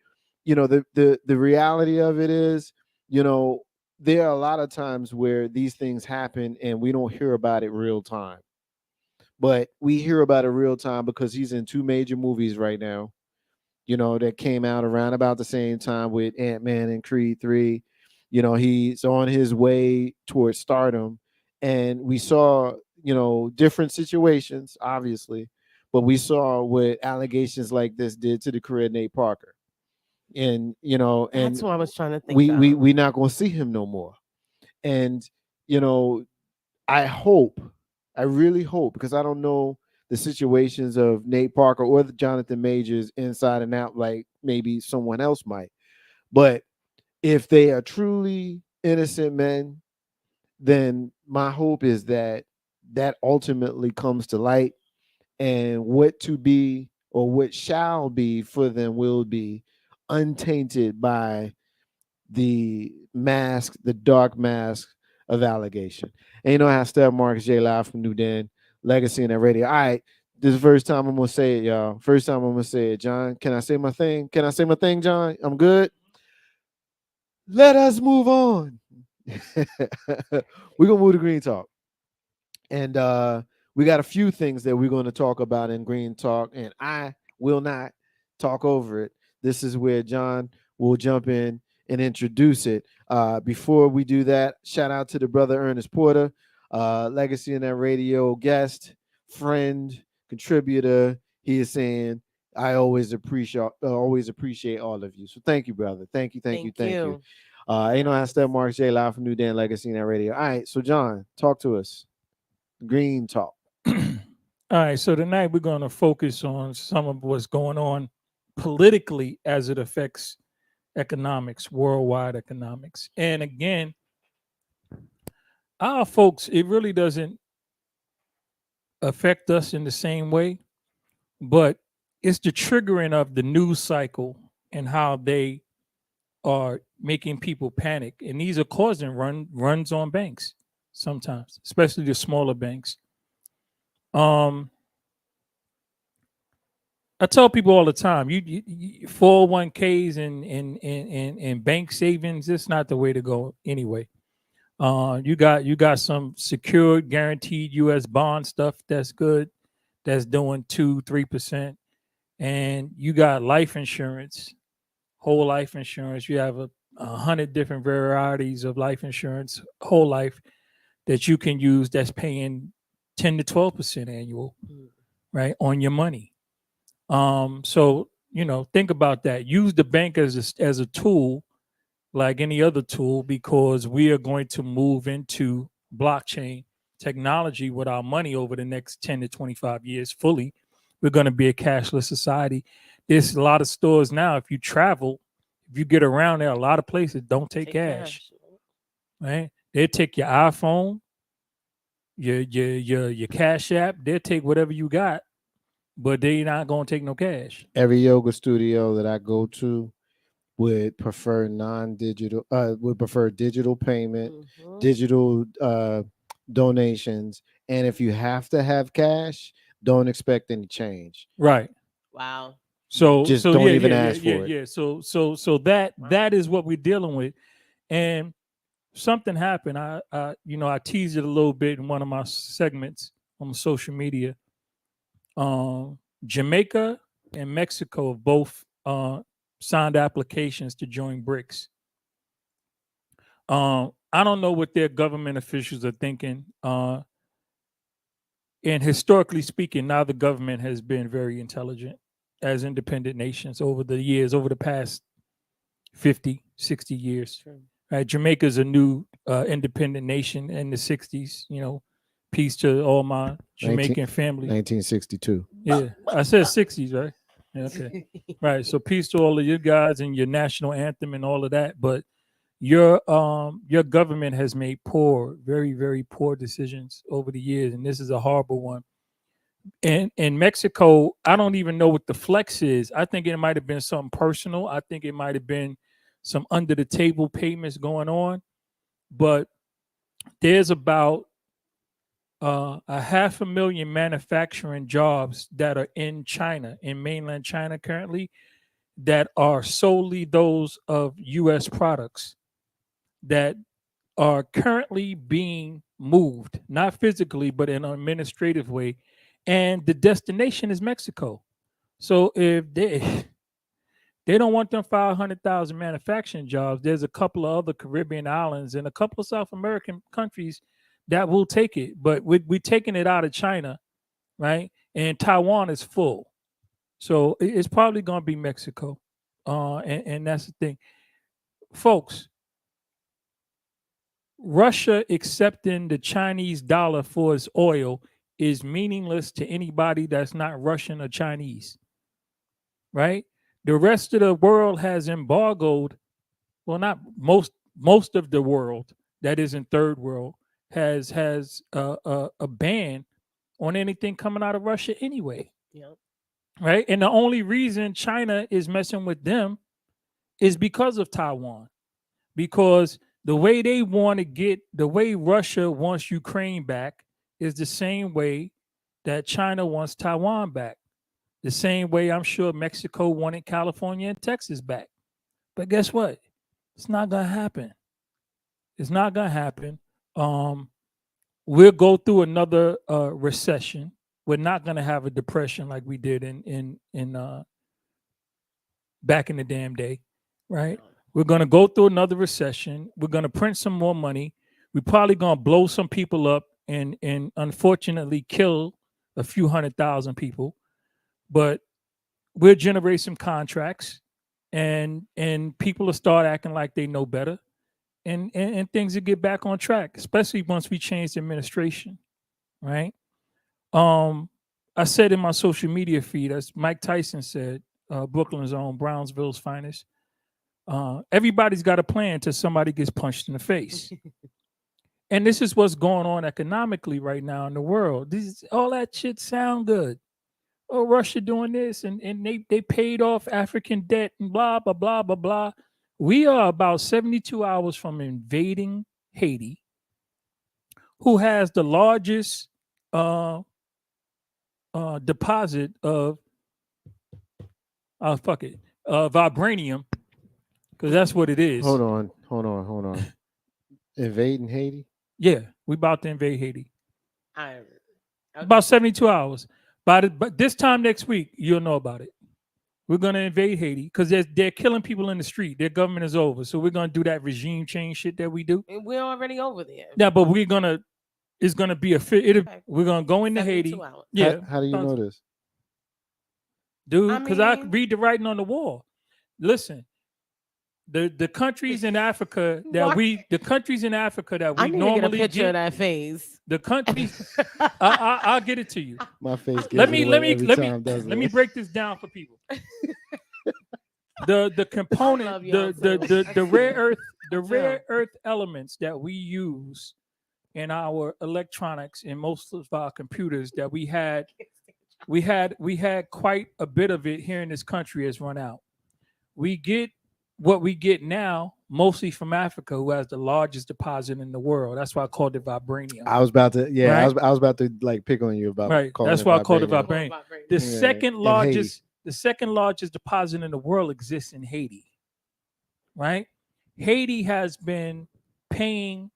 you know the reality of it is, you know, there are a lot of times where these things happen and we don't hear about it real time, but we hear about it real time because he's in two major movies right now, you know, that came out around about the same time with Ant-Man and Creed 3. You know, he's on his way towards stardom. And we saw, you know, different situations, obviously, but we saw what allegations like this did to the career of Nate Parker. And, you know, and That's what I was trying to think of. we not gonna see him no more. And, you know, I really hope, because I don't know the situations of Nate Parker or the Jonathan Majors inside and out like maybe someone else might. But if they are truly innocent men, then my hope is that that ultimately comes to light, and what to be or what shall be for them will be untainted by the dark mask of allegation. And you know how Steph Marcus J live from NewDen Legacy and that radio. All right, this is the first time I'm gonna say it, y'all. First time I'm gonna say it, John. Can I say my thing? Can I say my thing, John? I'm good. Let us move on. We're gonna move to Green Talk. And we got a few things that we're going to talk about in Green Talk, and I will not talk over it. This is where John will jump in and introduce it. Before we do that, shout out to the brother Ernest Porter, Legacy in that radio guest, friend, contributor. He is saying, I always appreciate all of you. So thank you, brother. Thank you. Ain't no how Steph Mark J live from NewDen Legacy in that radio. All right, so John, talk to us. Green Talk. All right, so tonight we're going to focus on some of what's going on politically as it affects economics, worldwide economics. And again, our folks, it really doesn't affect us in the same way, but it's the triggering of the news cycle and how they are making people panic. And these are causing runs on banks sometimes, especially the smaller banks. I tell people all the time, you 401ks and bank savings, it's not the way to go anyway. You got some secured, guaranteed U.S. bond stuff that's good, that's doing 2-3%, and you got life insurance, whole life insurance. You have a 100 different varieties of life insurance, whole life, that you can use that's paying 10 to 12% annual, right, on your money. So think about that. Use the bank as a tool, like any other tool, because we are going to move into blockchain technology with our money over the next 10 to 25 years fully. We're going to be a cashless society. There's a lot of stores now. If you travel, if you get around there, a lot of places don't take cash. Right? They take your iPhone, your Cash App. They'll take whatever you got, but they not gonna take no cash. Every yoga studio that I go to would prefer non-digital, would prefer digital payment, digital donations, and if you have to have cash, don't expect any change. Right. Wow. So just so don't yeah, even yeah, ask yeah, for it. yeah. So that is what we're dealing with, and something happened. I teased it a little bit in one of my segments on social media. Jamaica and Mexico have both signed applications to join BRICS. I don't know what their government officials are thinking. And historically speaking, now the government has been very intelligent as independent nations over the years, over the past 50, 60 years. True. Right? Jamaica's a new independent nation in the 60s. Peace to all my Jamaican family. 1962. Yeah, I said 60s, right? Yeah, okay. Right. So peace to all of you guys and your national anthem and all of that. But your government has made poor, very, very poor decisions over the years, and this is a horrible one. And in Mexico, I don't even know what the flex is. I think it might have been something personal. I think it might have been some under the table payments going on. But there's about 500,000 manufacturing jobs that are in China, in mainland China currently, that are solely those of U.S. products that are currently being moved, not physically, but in an administrative way. And the destination is Mexico. So if they don't want them 500,000 manufacturing jobs, there's a couple of other Caribbean islands and a couple of South American countries that will take it. But we're taking it out of China, right? And Taiwan is full. So it's probably going to be Mexico. And that's the thing. Folks, Russia accepting the Chinese dollar for its oil is meaningless to anybody that's not Russian or Chinese, right? The rest of the world has embargoed, well, not most of the world that is in third world has a ban on anything coming out of Russia anyway. Yep. Right? And the only reason China is messing with them is because of Taiwan. Because the way the way Russia wants Ukraine back is the same way that China wants Taiwan back. The same way I'm sure Mexico wanted California and Texas back. But guess what? It's not gonna happen. It's not gonna happen. We'll go through another recession. We're not gonna have a depression like we did in back in the damn day, right? We're gonna go through another recession. We're gonna print some more money. We're probably gonna blow some people up and unfortunately kill a few 100,000 people. But we'll generate some contracts, and people will start acting like they know better, and things will get back on track, especially once we change the administration, right? I said in my social media feed, as Mike Tyson said, Brooklyn's own, Brownsville's finest, everybody's got a plan till somebody gets punched in the face. And this is what's going on economically right now in the world. All that shit sound good. Oh, Russia doing this, and they paid off African debt and blah, blah, blah, blah, blah. We are about 72 hours from invading Haiti, who has the largest deposit of fuck it. Vibranium, because that's what it is. Hold on. Invading Haiti? Yeah, we about to invade Haiti. Okay. About 72 hours. But this time next week, you'll know about it. We're gonna invade Haiti because they're killing people in the street. Their government is over, so we're gonna do that regime change shit that we do. And we're already over there. Yeah, but it's gonna be we're gonna go into 72 Haiti. hours. Yeah, How do you know this? dude? Because I mean- read the writing on the wall. Listen, the countries in Africa that we I need to normally get a picture get, of that face. the countries. I'll get it to you. My face gives Let it me away every time, doesn't let me it? break this down for people. The component, love y'all the rare earth elements that we use in our electronics and most of our computers that we had quite a bit of it here in this country has run out. We get what we get now mostly from Africa, who has the largest deposit in the world. That's why I called it vibranium. I was about to, yeah, Right? I was about to like pick on you about Right. calling That's it why I called it vibranium. vibranium. The Yeah, second in largest, the second largest deposit in the world exists in Haiti. Right? Haiti has been paying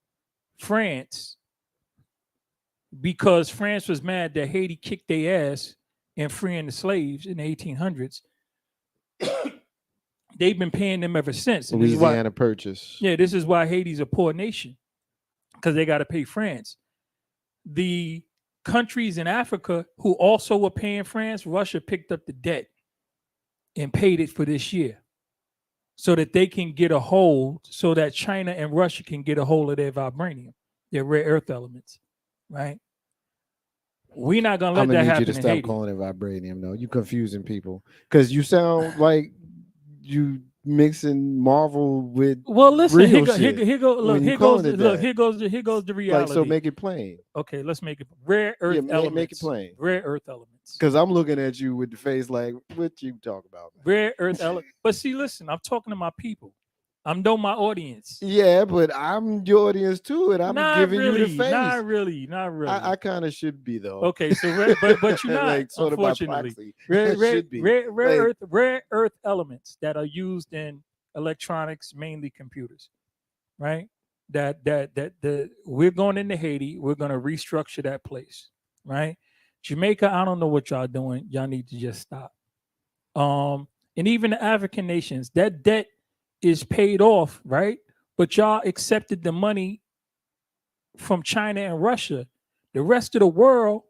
France because France was mad that Haiti kicked their ass in freeing the slaves in the 1800s. They've been paying them ever since. And this is why- Louisiana Purchase. yeah, this is why Haiti's a poor nation, because they got to pay France. The countries in Africa who also were paying France, Russia picked up the debt and paid it for this year so that they can get a hold, so that China and Russia can get a hold of their vibranium, their rare earth elements, right? We're not going to let I'm that gonna need happen you to in stop Haiti. calling it vibranium. No, you confusing people because you sound like you mixing Marvel with Well, listen, real here shit go, look, when you here calling goes, it look, that. here goes the reality. Like, so make it plain. Okay, let's make it rare earth Yeah, elements. make it plain. Rare earth elements. Because I'm looking at you with the face like, what you talk about? Man? Rare earth elements. But see, listen, I'm talking to my people. I'm know my audience. Yeah, but I'm your audience too, and I'm Not giving really, you the face. not really. I kind of should be though. Okay, so but you're not. like, sort of by unfortunately, proxy. rare, I rare, should be. rare, Like- rare earth elements that are used in electronics, mainly computers, right? We're going into Haiti. We're going to restructure that place, right? Jamaica, I don't know what y'all doing. Y'all need to just stop. And even the African nations, that debt is paid off, right? But y'all accepted the money from China and Russia. The rest of the world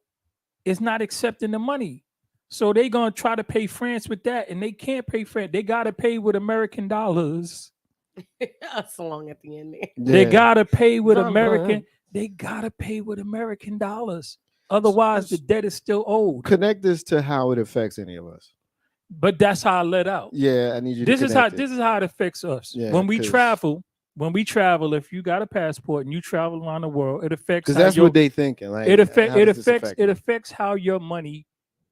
is not accepting the money. So they're going to try to pay France with that, and they can't pay France. They got to pay with American dollars. A song at the end there. They Yeah. got to pay with Dun, American. dun. They got to pay with American dollars. Otherwise, the debt is still owed. Connect this to how it affects any of us. But that's how I let out. Yeah, I need you. This to is how connect it affects us. Yeah, when we 'cause- travel, if you got a passport and you travel around the world, it affects because how that's what they thinking. Like, it how affects does this affect them? how your money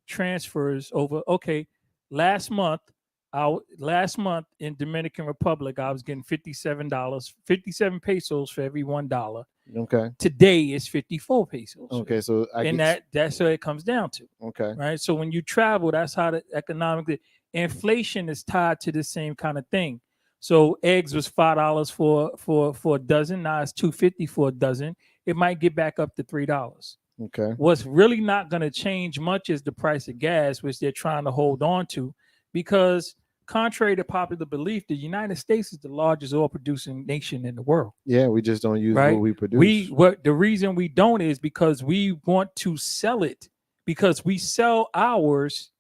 transfers over. Okay, last month in Dominican Republic, I was getting $57, 57 pesos for every $1. Okay. Today is 54 pesos. Okay. So And that's what it comes down to. Okay. Right. So when you travel, that's how the economically inflation is tied to the same kind of thing. So eggs was $5 for a dozen. Now it's $2.50 for a dozen. It might get back up to $3. Okay. What's really not going to change much is the price of gas, which they're trying to hold on to, because contrary to popular belief, the United States is the largest oil producing nation in the world. Yeah, we just don't use Right? what we produce. The reason we don't is because we want to sell it, because we sell ours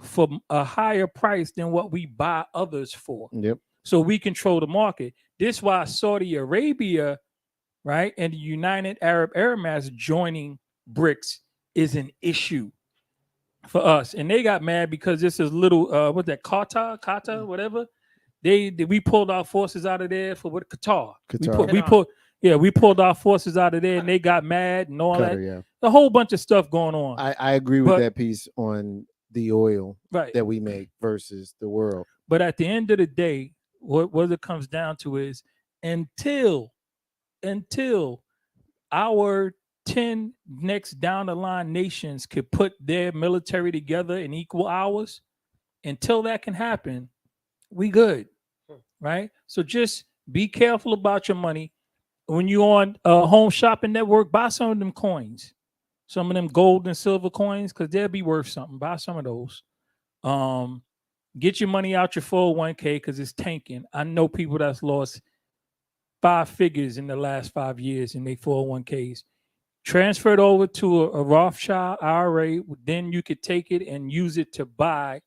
for a higher price than what we buy others for. Yep. So we control the market. This is why Saudi Arabia, right, and the United Arab Emirates joining BRICS is an issue for us. And they got mad because this is little what's that, Qatar, whatever. We pulled our forces out of there for what, Qatar. We pulled our forces out of there, and they got mad and all that. Yeah. A whole bunch of stuff going on. I agree with that piece on the oil Right. that we make versus the world. But at the end of the day, what it comes down to is until our 10 next down the line nations could put their military together in equal hours, Until that can happen, we good, right? So just be careful about your money. When you're on Home Shopping Network, buy some of them coins, some of them gold and silver coins, because they'll be worth something. Buy some of those. Get your money out your 401k because it's tanking. I know people that's lost 5 figures in the last 5 years in their 401ks. Transfer it over to a Rothschild IRA. Then you could take it and use it to buy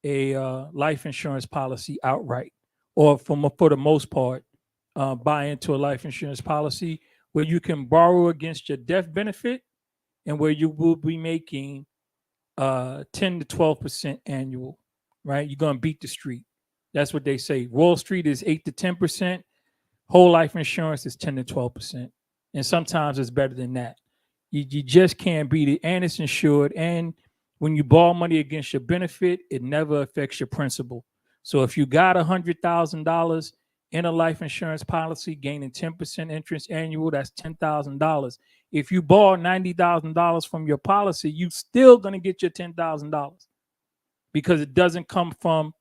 a life insurance policy outright, or for the most part, buy into a life insurance policy where you can borrow against your death benefit and where you will be making 10 to 12% annual, right? You're going to beat the street. That's what they say. Wall Street is 8 to 10%. Whole life insurance is 10 to 12%. And sometimes it's better than that. You just can't beat it. And it's insured. And when you borrow money against your benefit, it never affects your principal. So if you got $100,000 in a life insurance policy gaining 10% interest annual, that's $10,000. If you borrow $90,000 from your policy, you still going to get your $10,000 because it doesn't come from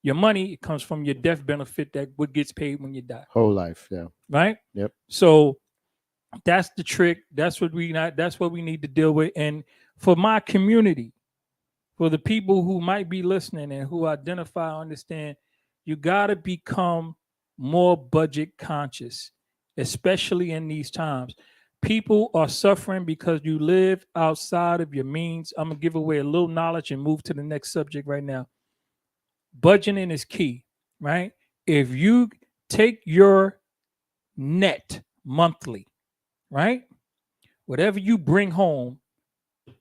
your money. It comes from your death benefit that what gets paid when you die. Whole life, yeah. Right? Yep. So that's the trick. That's what we need to deal with. And for my community, for the people who might be listening and who identify, understand, you got to become more budget conscious, especially in these times. People are suffering because you live outside of your means. I'm going to give away a little knowledge and move to the next subject right now. Budgeting is key, right? If you take your net monthly, right? Whatever you bring home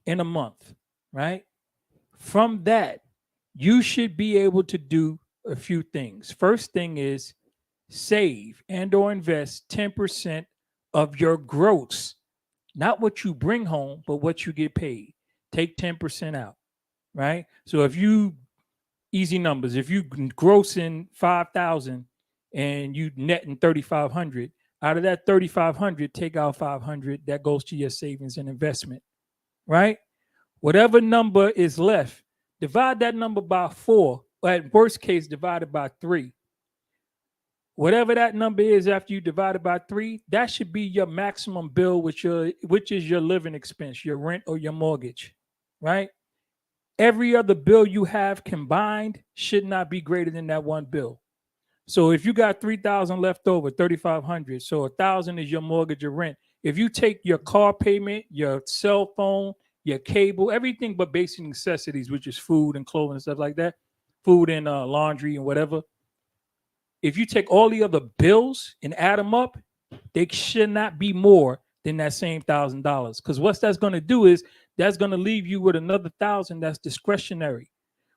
in a month, right? From that, you should be able to do a few things. First thing is save and or invest 10% of your gross, not what you bring home, but what you get paid. Take 10% out, right? So if you, easy numbers, if you gross in 5,000 and you net in 3,500, out of that 3,500, take out 500, that goes to your savings and investment, right? Whatever number is left, divide that number by 4, or at worst case, divide it by 3. Whatever that number is after you divide it by 3, that should be your maximum bill, which is your living expense, your rent or your mortgage, right? Every other bill you have combined should not be greater than that one bill. So if you got 3,000 left over, 3,500, so 1,000 is your mortgage or rent. If you take your car payment, your cell phone, your cable, everything but basic necessities, which is food and clothing and stuff like that, food and laundry and whatever. If you take all the other bills and add them up, they should not be more than that same $1,000. Because what that's going to do is that's going to leave you with another 1,000 that's discretionary,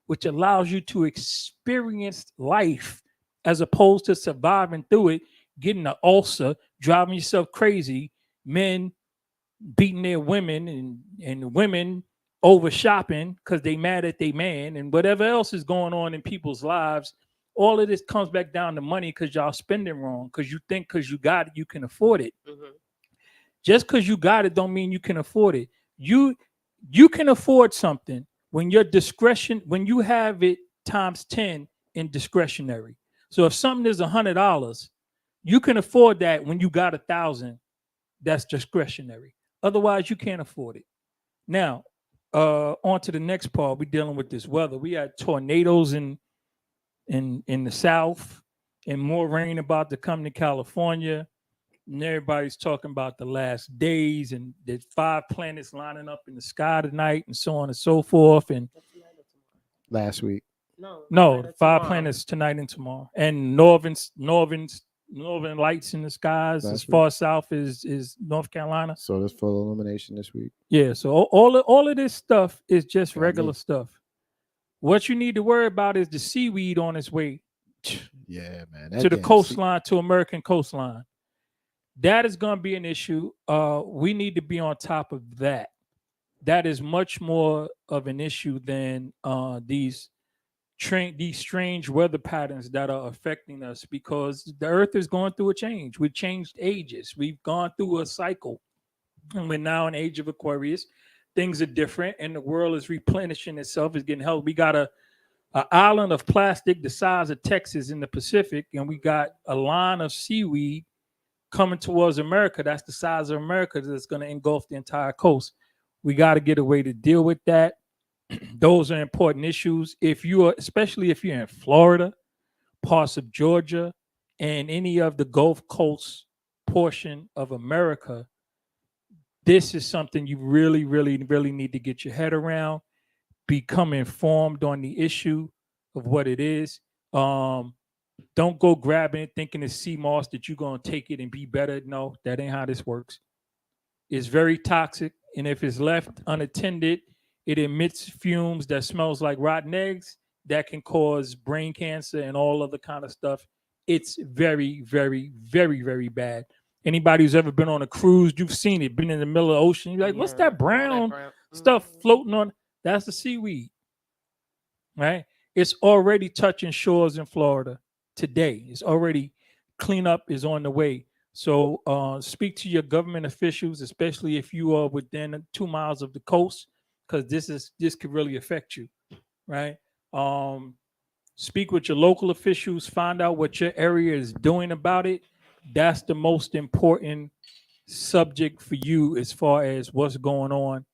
which allows you to experience life as opposed to surviving through it, getting an ulcer, driving yourself crazy, men beating their women and women over shopping because they mad at their man and whatever else is going on in people's lives. All of this comes back down to money because y'all spending wrong because you think because you got it, you can afford it. Mm-hmm. Just because you got it don't mean you can afford it. You can afford something when your discretion, when you have it times 10 in discretionary. So if something is $100, you can afford that when you got 1,000. That's discretionary. Otherwise, you can't afford it. Now, on to the next part. We're dealing with this weather. We had tornadoes in the South and more rain about to come to California. And everybody's talking about the last days and there's 5 planets lining up in the sky tonight and so on and so forth. And last week. No, 5 planets tonight and tomorrow. And northern lights in the skies as far south as North Carolina. So there's full illumination this week. Yeah, so all of this stuff is just regular stuff. What you need to worry about is the seaweed on its way yeah, man, to the coastline, to American coastline. That is going to be an issue. We need to be on top of that. That is much more of an issue than these strange weather patterns that are affecting us because the earth is going through a change. We've changed ages. We've gone through a cycle and we're now in age of Aquarius. Things are different and the world is replenishing itself. It's getting healthy. We got to an island of plastic the size of Texas in the Pacific, and we got a line of seaweed coming towards America. That's the size of America that's going to engulf the entire coast. We got to get a way to deal with that. Those are important issues. If you are, especially if you're in Florida, parts of Georgia, and any of the Gulf Coast portion of America, this is something you really, really, really need to get your head around. Become informed on the issue of what it is. Don't go grabbing it thinking it's sea moss that you're going to take it and be better. No, that ain't how this works. It's very toxic, and if it's left unattended, it emits fumes that smells like rotten eggs that can cause brain cancer and all other kind of stuff. It's very, very, very, very bad. Anybody who's ever been on a cruise, you've seen it, been in the middle of the ocean. You're like, what's that brown stuff floating on? That's the seaweed, right? It's already touching shores in Florida today. It's already cleanup is on the way. So speak to your government officials, especially if you are within 2 miles of the coast, because this could really affect you, right? Speak with your local officials, find out what your area is doing about it. That's the most important subject for you as far as what's going on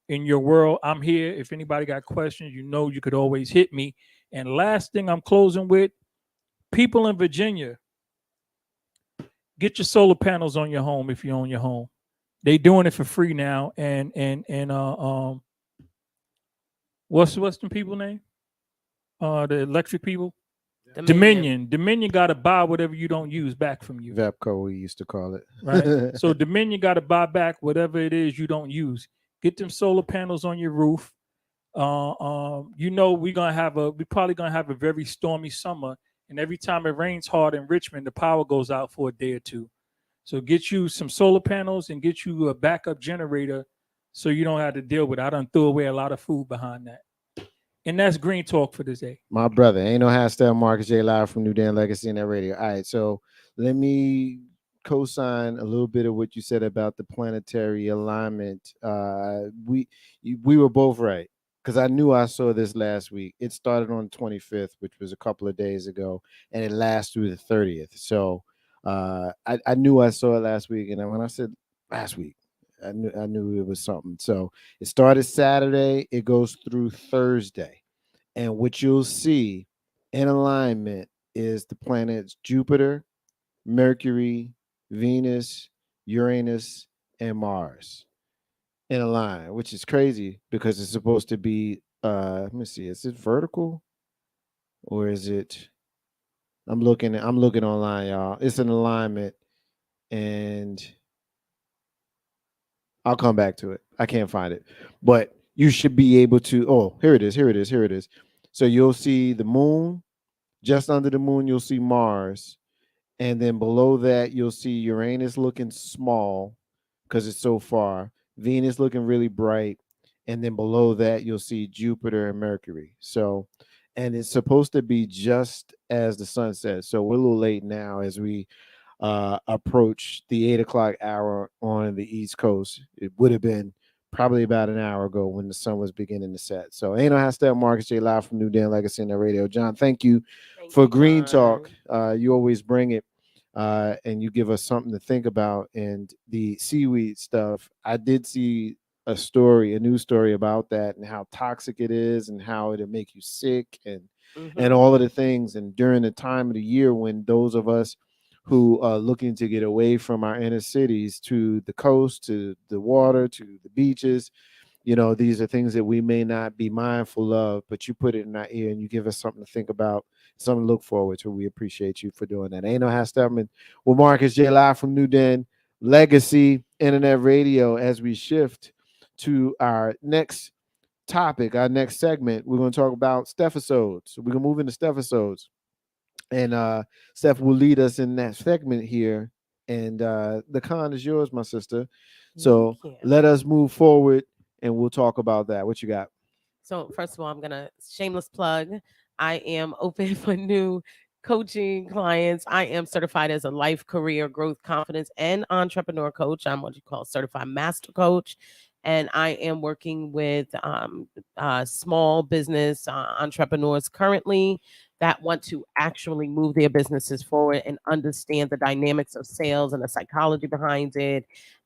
in your world. I'm here. If anybody got questions, you could always hit me. And last thing I'm closing with, people in Virginia, get your solar panels on your home if you own your home. They doing it for free now. And what's the people name? The electric people? Dominion got to buy whatever you don't use back from you. VEPCO, we used to call it. Right. So Dominion got to buy back whatever it is you don't use. Get them solar panels on your roof. We're probably gonna have a very stormy summer, and every time it rains hard in Richmond, the power goes out for a day or two. So get you some solar panels and get you a backup generator so you don't have to deal with it. I done threw away a lot of food behind that. And that's Green Talk for this day. My brother, ain't no hashtag Marcus J live from NewDen Legacy in that radio. All right, so let me co-sign a little bit of what you said about the planetary alignment. We were both right, because I knew I saw this last week. It started on the 25th, which was a couple of days ago, and it lasts through the 30th. So I knew I saw it last week, and when I said last week, I knew it was something. So it started Saturday, it goes through Thursday. And what you'll see in alignment is the planets Jupiter, Mercury, Venus, Uranus, and Mars in a line, which is crazy because it's supposed to be, let me see, is it vertical or is it, I'm looking online, y'all. It's an alignment, and I'll come back to it. I can't find it, but you should be able to. Oh, here it is. So you'll see the moon. Just under the moon, you'll see Mars. And then below that, you'll see Uranus looking small because it's so far. Venus looking really bright. And then below that, you'll see Jupiter and Mercury. So, and it's supposed to be just as the sun sets. So we're a little late now as we approach the 8 o'clock hour on the East Coast. It would have been probably about an hour ago when the sun was beginning to set. So ain't no hashtag Marcus J live from NewDen Legacy in the radio. John, thank you for Green Talk. You always bring it and you give us something to think about. And the seaweed stuff, I did see a news story about that and how toxic it is and how it'll make you sick and all of the things. And during the time of the year when those of us who are looking to get away from our inner cities to the coast, to the water, to the beaches, these are things that we may not be mindful of, but you put it in our ear and you give us something to think about, something to look forward to. We appreciate you for doing that. Ain't no Steppin with Marcus J live from NewDen Legacy Internet Radio. As we shift to our next topic, our next segment, we're going to talk about Stephisodes. So we're going to move into Stephisodes. And Steph will lead us in that segment here. And the con is yours, my sister. So let us move forward and we'll talk about that. What you got? So first of all, I'm going to shameless plug. I am open for new coaching clients. I am certified as a life, career, growth, confidence, and entrepreneur coach. I'm what you call certified master coach. and I am working with small business entrepreneurs currently that want to actually move their businesses forward and understand the dynamics of sales and the psychology behind it,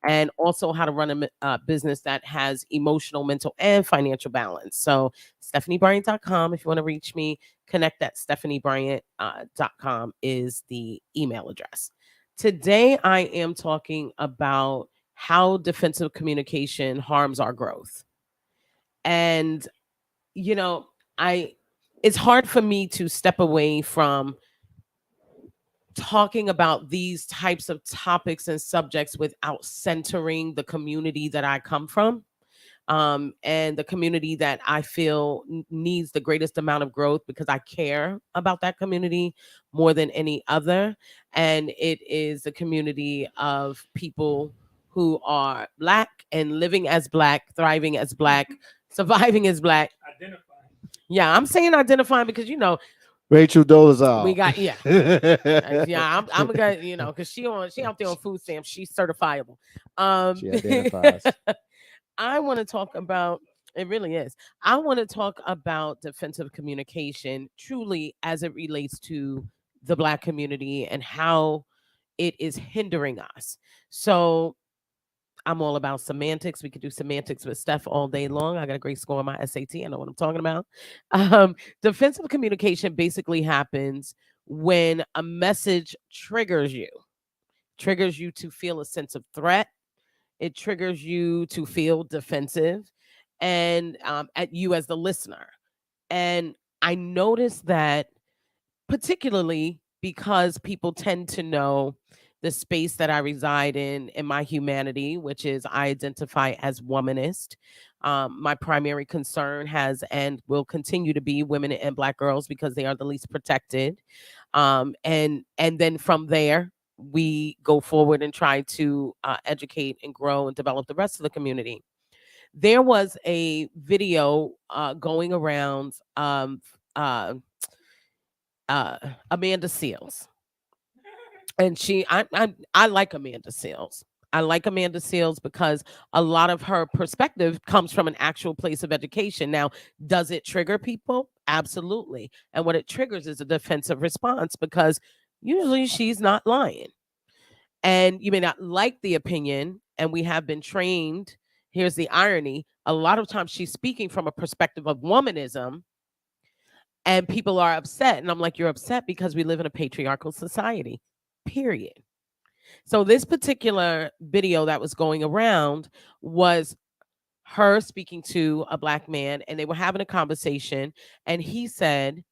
and also how to run a business that has emotional, mental, and financial balance. So StephanieBryant.com if you want to reach me. Connect at StephanieBryant.com is the email address. Today, I am talking about how defensive communication harms our growth. And, you know, it's hard for me to step away from talking about these types of topics and subjects without centering the community that I come from, and the community that I feel needs the greatest amount of growth, because I care about that community more than any other. And it is the community of people who are Black and living as Black, thriving as Black, surviving as Black. Identifying. Yeah, I'm saying identifying because, Rachel Dolezal. we got, yeah, I'm gonna, because she out there on food stamps, she's certifiable. She identifies. I want to talk about, it really is. I want to talk about defensive communication truly as it relates to the Black community and how it is hindering us. So I'm all about semantics. We could do semantics with Steph all day long. I got a great score on my SAT. I know what I'm talking about. Defensive communication basically happens when a message triggers you to feel a sense of threat. It triggers you to feel defensive, and at you as the listener. And I noticed that particularly because people tend to know the space that I reside in my humanity, which is I identify as womanist. My primary concern has and will continue to be women and Black girls because they are the least protected. And then from there, we go forward and try to educate and grow and develop the rest of the community. There was a video going around Amanda Seales. And I like Amanda Seales. I like Amanda Seales because a lot of her perspective comes from an actual place of education. Now, does it trigger people? Absolutely. And what it triggers is a defensive response, because usually she's not lying. And you may not like the opinion, and we have been trained. Here's the irony. A lot of times she's speaking from a perspective of womanism, and people are upset. And I'm like, you're upset because we live in a patriarchal society, period. So this particular video that was going around was her speaking to a Black man, and they were having a conversation. And he said,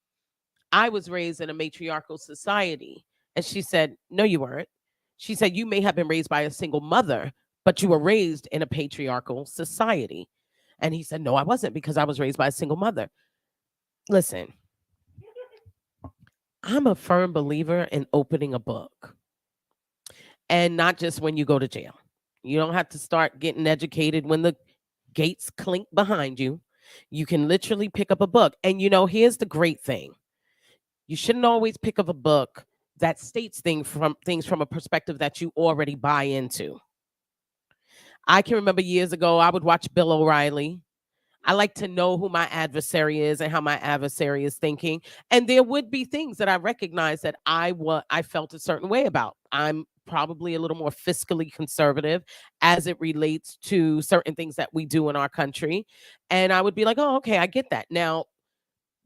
I was raised in a matriarchal society. And she said, no, you weren't. She said, you may have been raised by a single mother, but you were raised in a patriarchal society. And he said, no, I wasn't, because I was raised by a single mother. Listen, I'm a firm believer in opening a book. And not just when you go to jail. You don't have to start getting educated when the gates clink behind you. You can literally pick up a book. And here's the great thing. You shouldn't always pick up a book that states things from a perspective that you already buy into. I can remember years ago, I would watch Bill O'Reilly. I like to know who my adversary is and how my adversary is thinking. And there would be things that I recognize that I felt a certain way about. I'm probably a little more fiscally conservative as it relates to certain things that we do in our country. And I would be like, oh, okay, I get that. Now,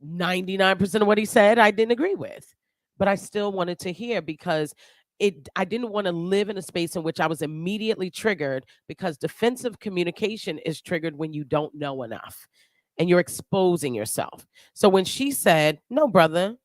99% of what he said, I didn't agree with, but I still wanted to hear, because I didn't want to live in a space in which I was immediately triggered, because defensive communication is triggered when you don't know enough and you're exposing yourself. So when she said, no, brother,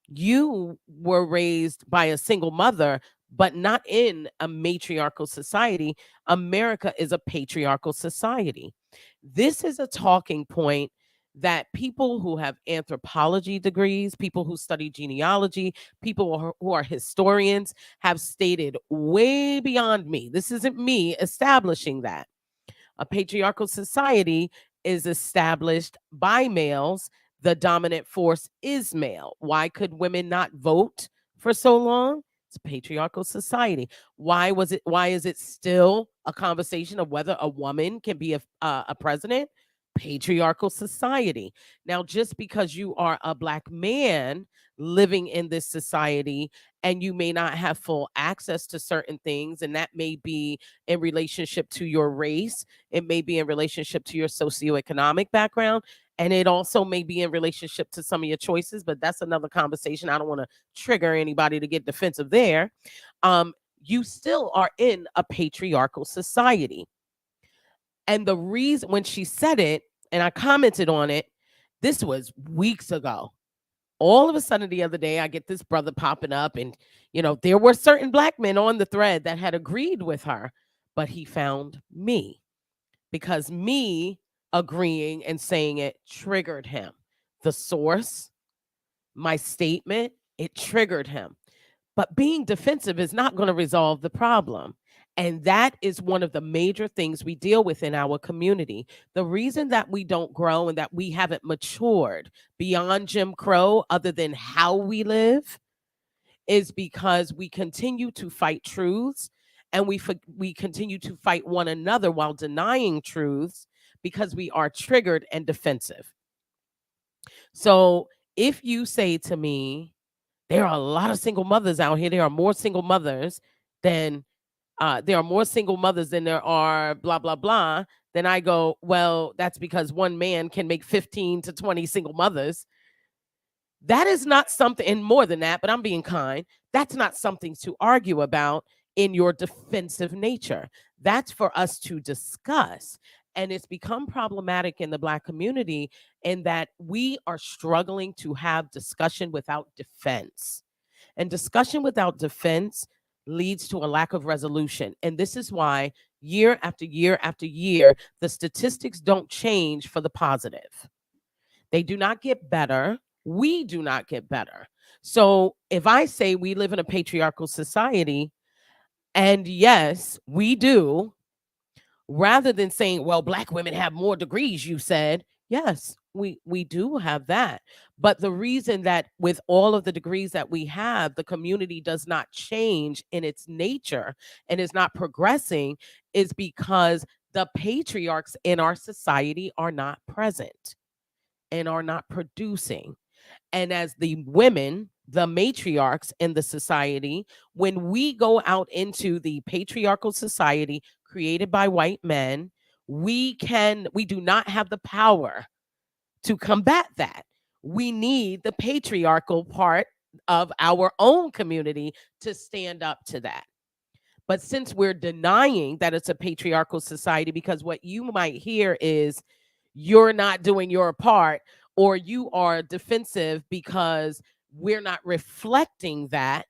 you were raised by a single mother, but not in a matriarchal society. America is a patriarchal society. This is a talking point that people who have anthropology degrees, people who study genealogy, people who are historians have stated way beyond me. This isn't me establishing that. A patriarchal society is established by males. The dominant force is male. Why could women not vote for so long? It's a patriarchal society. Why is it still a conversation of whether a woman can be a president? Patriarchal society. Now, just because you are a Black man living in this society and you may not have full access to certain things, and that may be in relationship to your race, it may be in relationship to your socioeconomic background, and it also may be in relationship to some of your choices, but that's another conversation. I don't want to trigger anybody to get defensive there. You still are in a patriarchal society. And the reason, when she said it, and I commented on it, this was weeks ago. All of a sudden the other day, I get this brother popping up, and there were certain Black men on the thread that had agreed with her, but he found me, because me agreeing and saying it triggered him. The source, my statement, it triggered him. But being defensive is not going to resolve the problem. And that is one of the major things we deal with in our community. The reason that we don't grow and that we haven't matured beyond Jim Crow, other than how we live, is because we continue to fight truths, and we continue to fight one another while denying truths, because we are triggered and defensive. So if you say to me, there are a lot of single mothers out here, there are more single mothers than there are blah, blah, blah, then I go, well, that's because one man can make 15 to 20 single mothers. That is not something, and more than that, but I'm being kind, that's not something to argue about in your defensive nature. That's for us to discuss. And it's become problematic in the Black community in that we are struggling to have discussion without defense. And discussion without defense leads to a lack of resolution. And this is why year after year after year, the statistics don't change for the positive. They do not get better. We do not get better. So if I say we live in a patriarchal society, and yes, we do, rather than saying, well, Black women have more degrees, you said, yes, we do have that. But the reason that with all of the degrees that we have, the community does not change in its nature and is not progressing is because the patriarchs in our society are not present and are not producing. And as the women, the matriarchs in the society, when we go out into the patriarchal society created by white men, we do not have the power to combat that. We need the patriarchal part of our own community to stand up to that. But since we're denying that it's a patriarchal society, because what you might hear is you're not doing your part, or you are defensive because we're not reflecting that,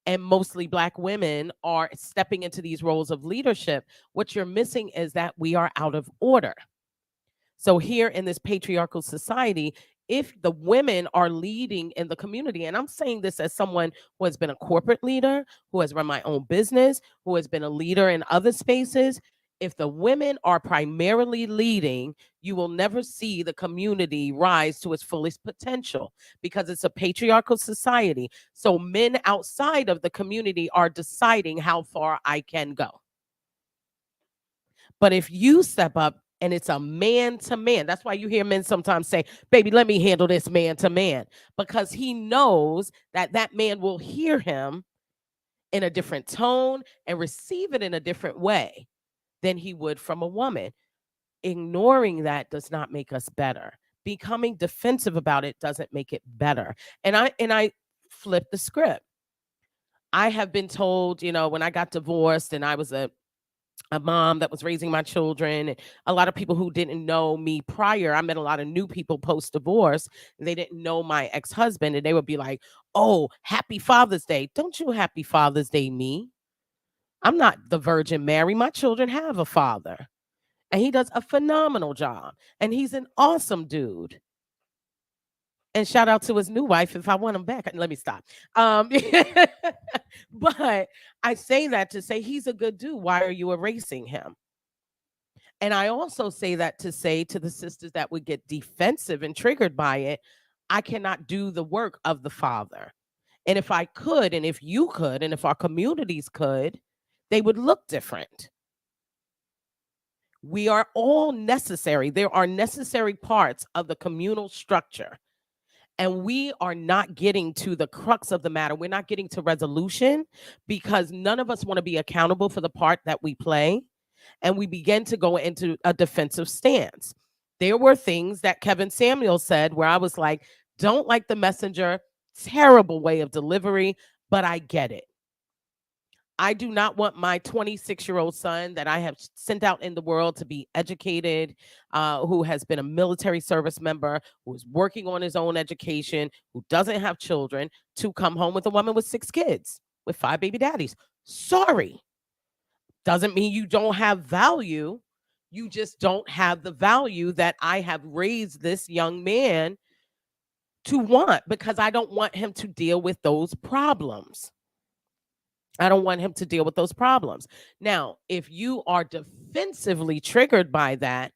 and mostly Black women are stepping into these roles of leadership, what you're missing is that we are out of order. So here in this patriarchal society, if the women are leading in the community, and I'm saying this as someone who has been a corporate leader, who has run my own business, who has been a leader in other spaces, if the women are primarily leading, you will never see the community rise to its fullest potential, because it's a patriarchal society. So men outside of the community are deciding how far I can go. But if you step up and it's a man to man, that's why you hear men sometimes say, baby, let me handle this man to man, because he knows that that man will hear him in a different tone and receive it in a different way than he would from a woman. Ignoring that does not make us better. Becoming defensive about it doesn't make it better. And I flip the script. I have been told, when I got divorced and I was a mom that was raising my children, and a lot of people who didn't know me prior, I met a lot of new people post-divorce. They didn't know my ex-husband, and they would be like, oh, happy Father's Day. Don't you happy Father's Day me. I'm not the Virgin Mary. My children have a father, and he does a phenomenal job, and he's an awesome dude. And shout out to his new wife if I want him back. Let me stop. But I say that to say he's a good dude. Why are you erasing him? And I also say that to say to the sisters that would get defensive and triggered by it, I cannot do the work of the father. And if I could, and if you could, and if our communities could, they would look different. We are all necessary. There are necessary parts of the communal structure. And we are not getting to the crux of the matter. We're not getting to resolution because none of us want to be accountable for the part that we play. And we begin to go into a defensive stance. There were things that Kevin Samuel said where I was like, don't like the messenger, terrible way of delivery, but I get it. I do not want my 26-year-old son that I have sent out in the world to be educated, who has been a military service member, who is working on his own education, who doesn't have children, to come home with a woman with 6 kids, with 5 baby daddies. Sorry. Doesn't mean you don't have value. You just don't have the value that I have raised this young man to want, because I don't want him to deal with those problems. I don't want him to deal with those problems. Now, if you are defensively triggered by that,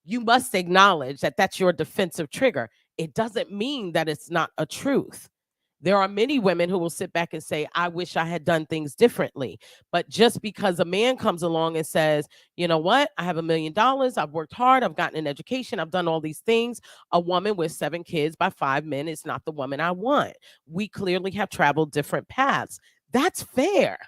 you must acknowledge that that's your defensive trigger. It doesn't mean that it's not a truth. There are many women who will sit back and say, I wish I had done things differently. But just because a man comes along and says, you know what, I have $1 million, I've worked hard, I've gotten an education, I've done all these things. A woman with 7 kids by 5 men is not the woman I want. We clearly have traveled different paths. That's fair.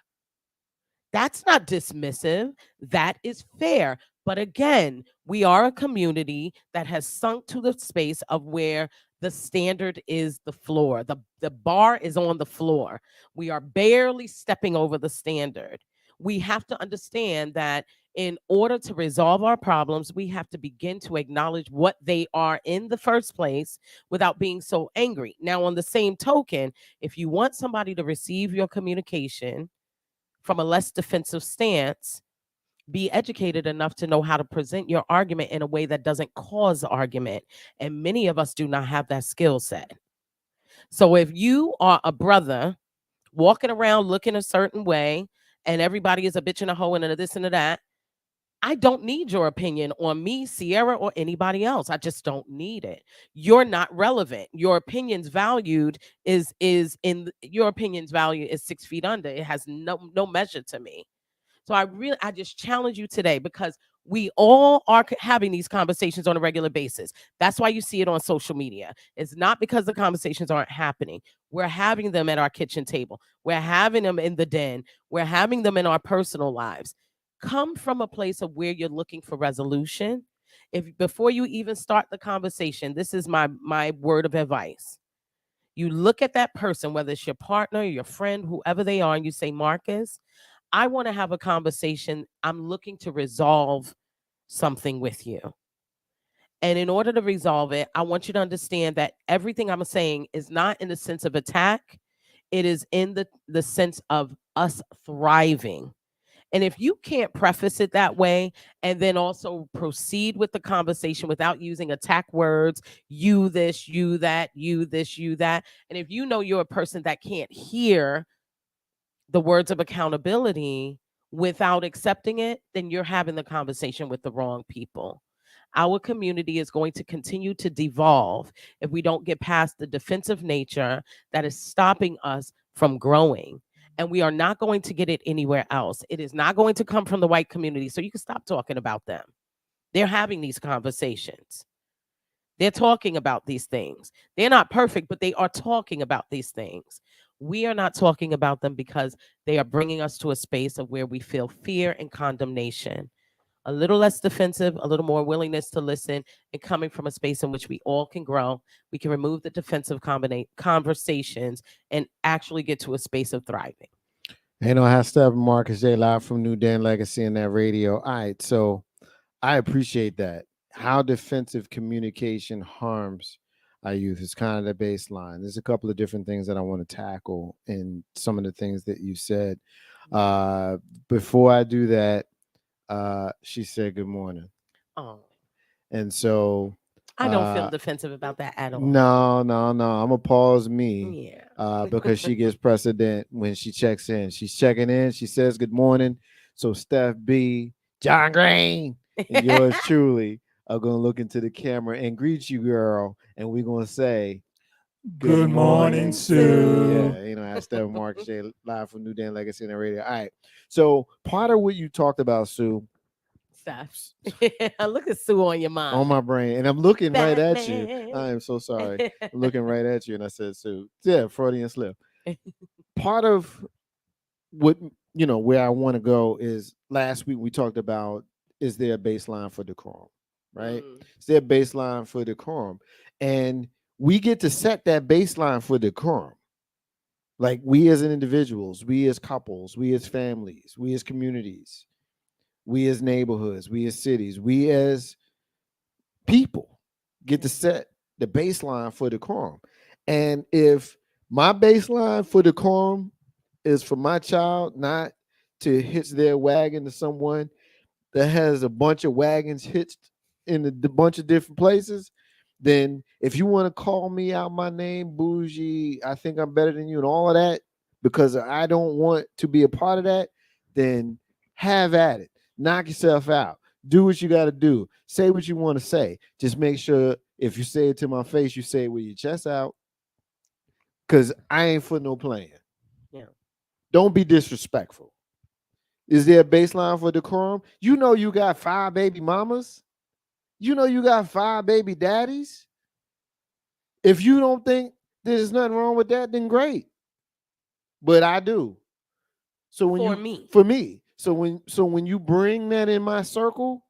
That's not dismissive. That is fair. But again, we are a community that has sunk to the space of where the standard is the floor. The bar is on the floor. We are barely stepping over the standard. We have to understand that in order to resolve our problems, we have to begin to acknowledge what they are in the first place without being so angry. Now, on the same token, if you want somebody to receive your communication from a less defensive stance, be educated enough to know how to present your argument in a way that doesn't cause argument. And many of us do not have that skill set. So if you are a brother walking around looking a certain way and everybody is a bitch and a hoe and a this and a that, I don't need your opinion on me, Sierra, or anybody else. I just don't need it. You're not relevant. Your opinion's valued is 6 feet under. It has no measure to me. So I just challenge you today, because we all are having these conversations on a regular basis. That's why you see it on social media. It's not because the conversations aren't happening. We're having them at our kitchen table. We're having them in the den. We're having them in our personal lives. Come from a place of where you're looking for resolution. If before you even start the conversation, this is my word of advice. You look at that person, whether it's your partner, your friend, whoever they are, and you say, Marcus, I want to have a conversation. I'm looking to resolve something with you. And in order to resolve it, I want you to understand that everything I'm saying is not in the sense of attack. It is in the sense of us thriving. And if you can't preface it that way and then also proceed with the conversation without using attack words, you this, you that, you this, you that. And if you know you're a person that can't hear the words of accountability without accepting it, then you're having the conversation with the wrong people. Our community is going to continue to devolve if we don't get past the defensive nature that is stopping us from growing. And we are not going to get it anywhere else. It is not going to come from the white community. So you can stop talking about them. They're having these conversations. They're talking about these things. They're not perfect, but they are talking about these things. We are not talking about them because they are bringing us to a space of where we feel fear and condemnation. A little less defensive, a little more willingness to listen, and coming from a space in which we all can grow. We can remove the defensive conversations and actually get to a space of thriving. Hey, no, hi, Steppin, Marcus J, live from NewDen Legacy in that radio. All right, so I appreciate that. How defensive communication harms our youth is kind of the baseline. There's a couple of different things that I want to tackle in some of the things that you said. Before I do that, she said good morning. Oh. And so I don't feel defensive about that at all. No. I'm gonna pause me. Yeah. Because she gets precedent when she checks in. She's checking in. She says good morning. So Steph B, John Green, and yours truly are gonna look into the camera and greet you, girl. And we're gonna say good morning, Sue. Yeah, High Step Marcus J live from NewDen Legacy and Radio. All right. So part of what you talked about, Sue, Steps. Look at Sue on your mind. on my brain, and I'm looking right at you. Batman. I am so sorry. I'm looking right at you, and I said Sue. Yeah, Freudian slip. Part of what where I want to go is last week we talked about, is there a baseline for decorum, right? Is there a baseline for decorum? And we get to set that baseline for decorum. Like we as individuals, we as couples, we as families, we as communities, we as neighborhoods, we as cities, we as people get to set the baseline for decorum. And if my baseline for decorum is for my child not to hitch their wagon to someone that has a bunch of wagons hitched in a bunch of different places, then if you want to call me out my name, bougie, I think I'm better than you and all of that, because I don't want to be a part of that, then have at it. Knock yourself out. Do what you got to do. Say what you want to say. Just make sure if you say it to my face, you say it with your chest out, because I ain't for no playing. Yeah. Don't be disrespectful. Is there a baseline for decorum? You know you got 5 baby mamas. You know you got 5 baby daddies. If you don't think there's nothing wrong with that, then great. But I do. So when for me. So when you bring that in my circle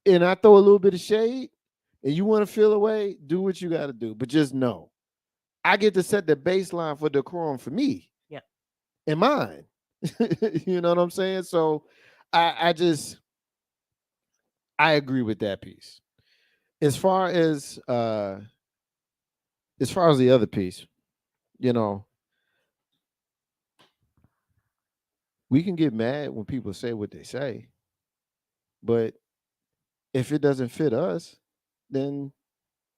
and I throw a little bit of shade and you want to feel away, do what you got to do. But just know, I get to set the baseline for decorum for me. Yeah. And mine. You know what I'm saying? So I agree with that piece. As far as the other piece, we can get mad when people say what they say, but if it doesn't fit us, then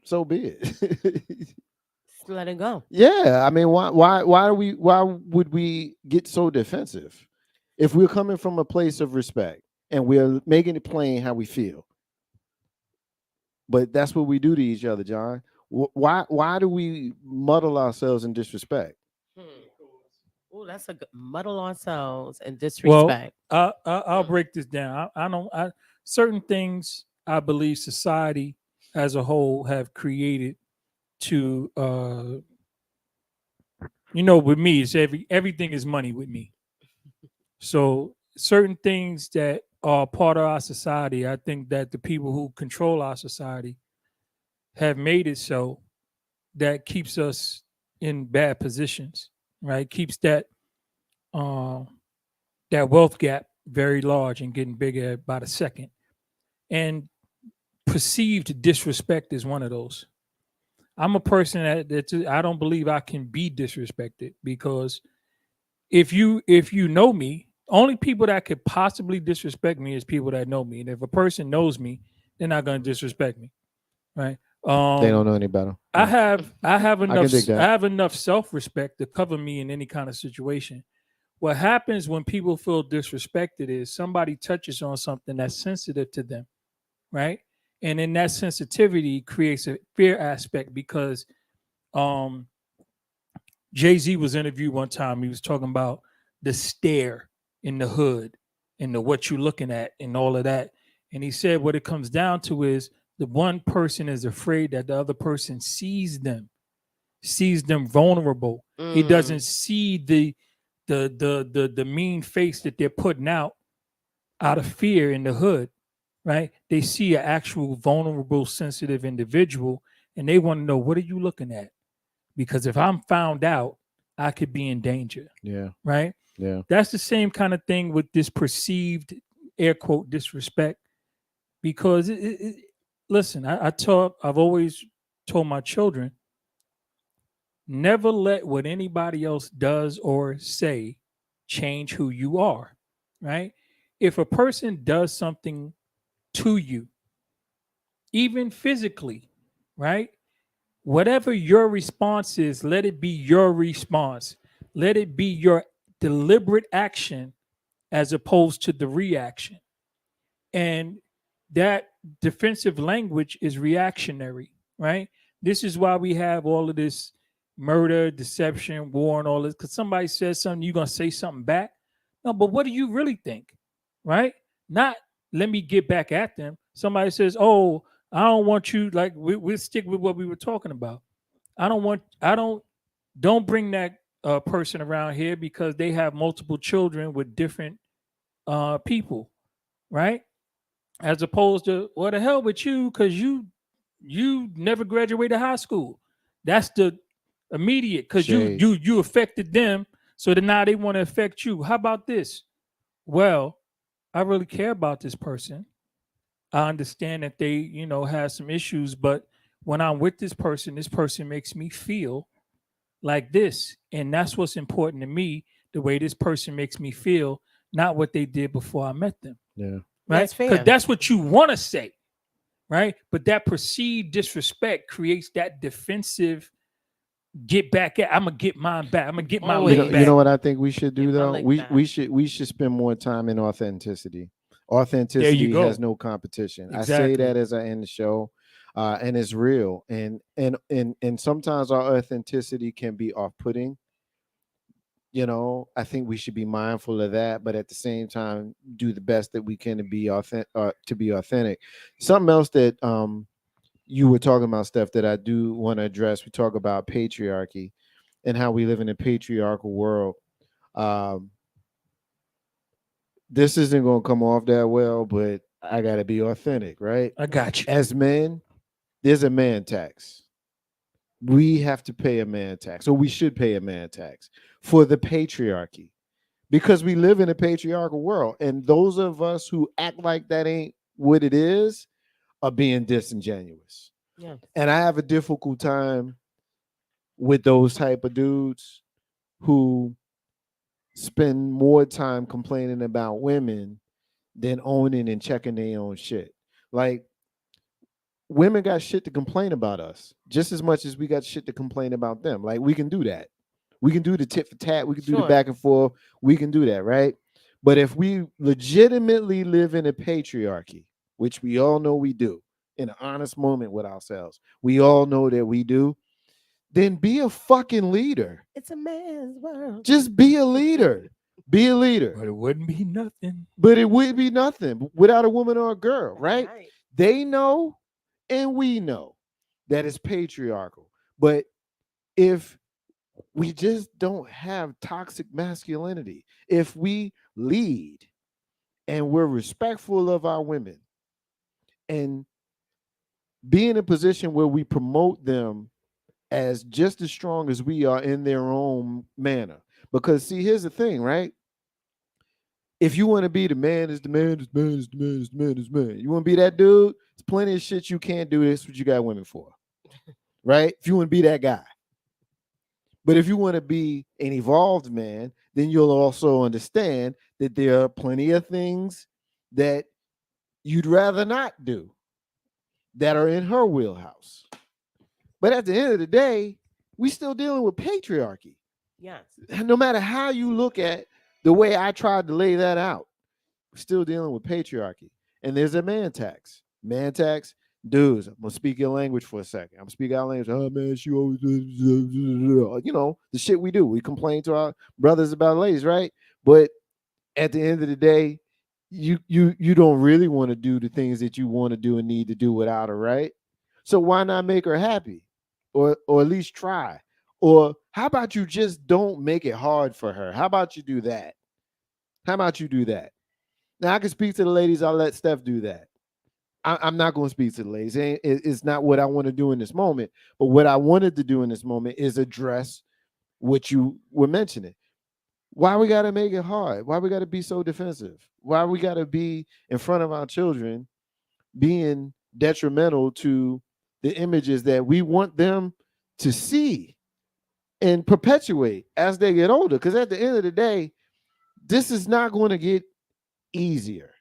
so be it. Just let it go. Yeah, I mean, why would we get so defensive if we're coming from a place of respect and we're making it plain how we feel? But that's what we do to each other, John. Why do we muddle ourselves in disrespect? Oh, that's a good muddle ourselves and disrespect. Well, I'll break this down. Certain things I believe society as a whole have created to, with me, it's everything is money with me. So certain things that are part of our society, I think that the people who control our society have made it so that keeps us in bad positions, right? Keeps that wealth gap very large and getting bigger by the second. And perceived disrespect is one of those. I'm a person that I don't believe I can be disrespected, because if you know me, only people that could possibly disrespect me is people that know me. And if a person knows me, they're not going to disrespect me, right? They don't know any better. I have enough self-respect to cover me in any kind of situation. What happens when people feel disrespected is somebody touches on something that's sensitive to them, right? And in that sensitivity creates a fear aspect, because Jay-Z was interviewed one time. He was talking about the stare in the hood and the what you're looking at and all of that. And he said what it comes down to is the one person is afraid that the other person sees them vulnerable. He doesn't see the mean face that they're putting out of fear in the hood, right? They see an actual vulnerable, sensitive individual, and they want to know, what are you looking at? Because if I'm found out, I could be in danger. Yeah. Right? Yeah. That's the same kind of thing with this perceived, air quote, disrespect. Because listen, I've always told my children, never let what anybody else does or say change who you are, right? If a person does something to you, even physically, right? Whatever your response is, let it be your response. Let it be your deliberate action as opposed to the reaction. And that defensive language is reactionary, right? This is why we have all of this murder, deception, war, and all this. Because somebody says something, you're gonna say something back. No, but what do you really think, right? Not let me get back at them. Somebody says, "Oh, I don't want you." Like we'll stick with what we were talking about. Don't bring that person around here because they have multiple children with different people, right? As opposed to, what the hell with you, because you never graduated high school. That's the immediate, because Shade. you affected them, so that now they want to affect you. How about this? Well, I really care about this person. I understand that they, have some issues, but when I'm with this person makes me feel like this. And that's what's important to me, the way this person makes me feel, not what they did before I met them. Yeah. Right? That's fair. Because that's what you want to say. Right? But that perceived disrespect creates that defensive get back at. I'm gonna get mine back. I'm gonna get my Always. leg back. You know what I think we should do Get my though? leg We back. we should spend more time in authenticity. There Authenticity you go. has no competition. I Exactly. say that as I end the show, and it's real. And sometimes our authenticity can be off-putting. I think we should be mindful of that, but at the same time, do the best that we can to be authentic. Something else that you were talking about, Steph, that I do want to address. We talk about patriarchy and how we live in a patriarchal world. Um, this isn't going to come off that well, but I got to be authentic, right? I got you. As men, there's a man tax. We have to pay a man tax, or we should pay a man tax for the patriarchy, because we live in a patriarchal world. And those of us who act like that ain't what it is are being disingenuous. Yeah. And I have a difficult time with those type of dudes who spend more time complaining about women than owning and checking their own shit. Like, women got shit to complain about us just as much as we got shit to complain about them. Like, we can do that. We can do the tit for tat. We can do the Sure. back and forth. We can do that, right? But if we legitimately live in a patriarchy, which we all know we do, in an honest moment with ourselves, we all know that we do, then be a fucking leader. It's a man's world. Just be a leader. Be a leader. But it wouldn't be nothing. But it would be nothing without a woman or a girl, right? They know and we know that it's patriarchal. But if we just don't have toxic masculinity, if we lead and we're respectful of our women and be in a position where we promote them as just as strong as we are in their own manner. Because see, here's the thing, right? If you want to be the man is the man, is the man, is the man, is the man, is the man. You want to be that dude, there's plenty of shit you can't do. That's what you got women for. Right? If you want to be that guy. But if you want to be an evolved man, then you'll also understand that there are plenty of things that you'd rather not do that are in her wheelhouse. But at the end of the day, we still dealing with patriarchy. Yes. No matter how you look at the way I tried to lay that out, we're still dealing with patriarchy. And there's a man tax. Man tax, dudes, I'm going to speak your language for a second. I'm going to speak our language. Oh, man, she always, the shit we do. We complain to our brothers about ladies, right? But at the end of the day, you don't really want to do the things that you want to do and need to do without her, right? So why not make her happy? Or at least try. Or how about you just don't make it hard for her? How about you do that? How about you do that? Now, I can speak to the ladies. I'll let Steph do that. I'm not going to speak to the ladies. It's not what I want to do in this moment. But what I wanted to do in this moment is address what you were mentioning. Why we got to make it hard? Why we got to be so defensive? Why we got to be in front of our children being detrimental to the images that we want them to see and perpetuate as they get older? Because at the end of the day, this is not going to get easier.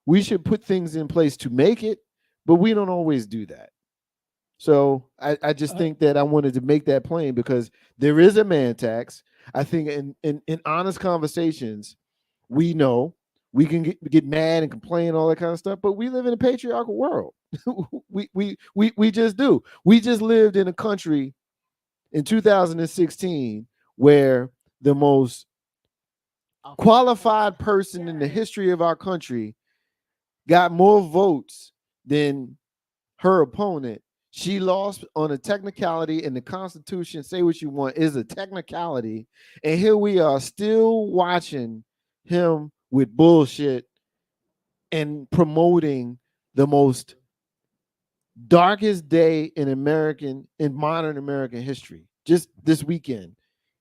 We should put things in place to make it, but we don't always do that. So I just think that I wanted to make that plain, because there is a man tax. I think in honest conversations, we know we can get mad and complain and all that kind of stuff, but we live in a patriarchal world. we just do. We just lived in a country in 2016 where the most qualified person in the history of our country got more votes than her opponent. She lost on a technicality, and the Constitution, say what you want, is a technicality. And here we are still watching him with bullshit and promoting the most darkest day in modern American history. Just this weekend,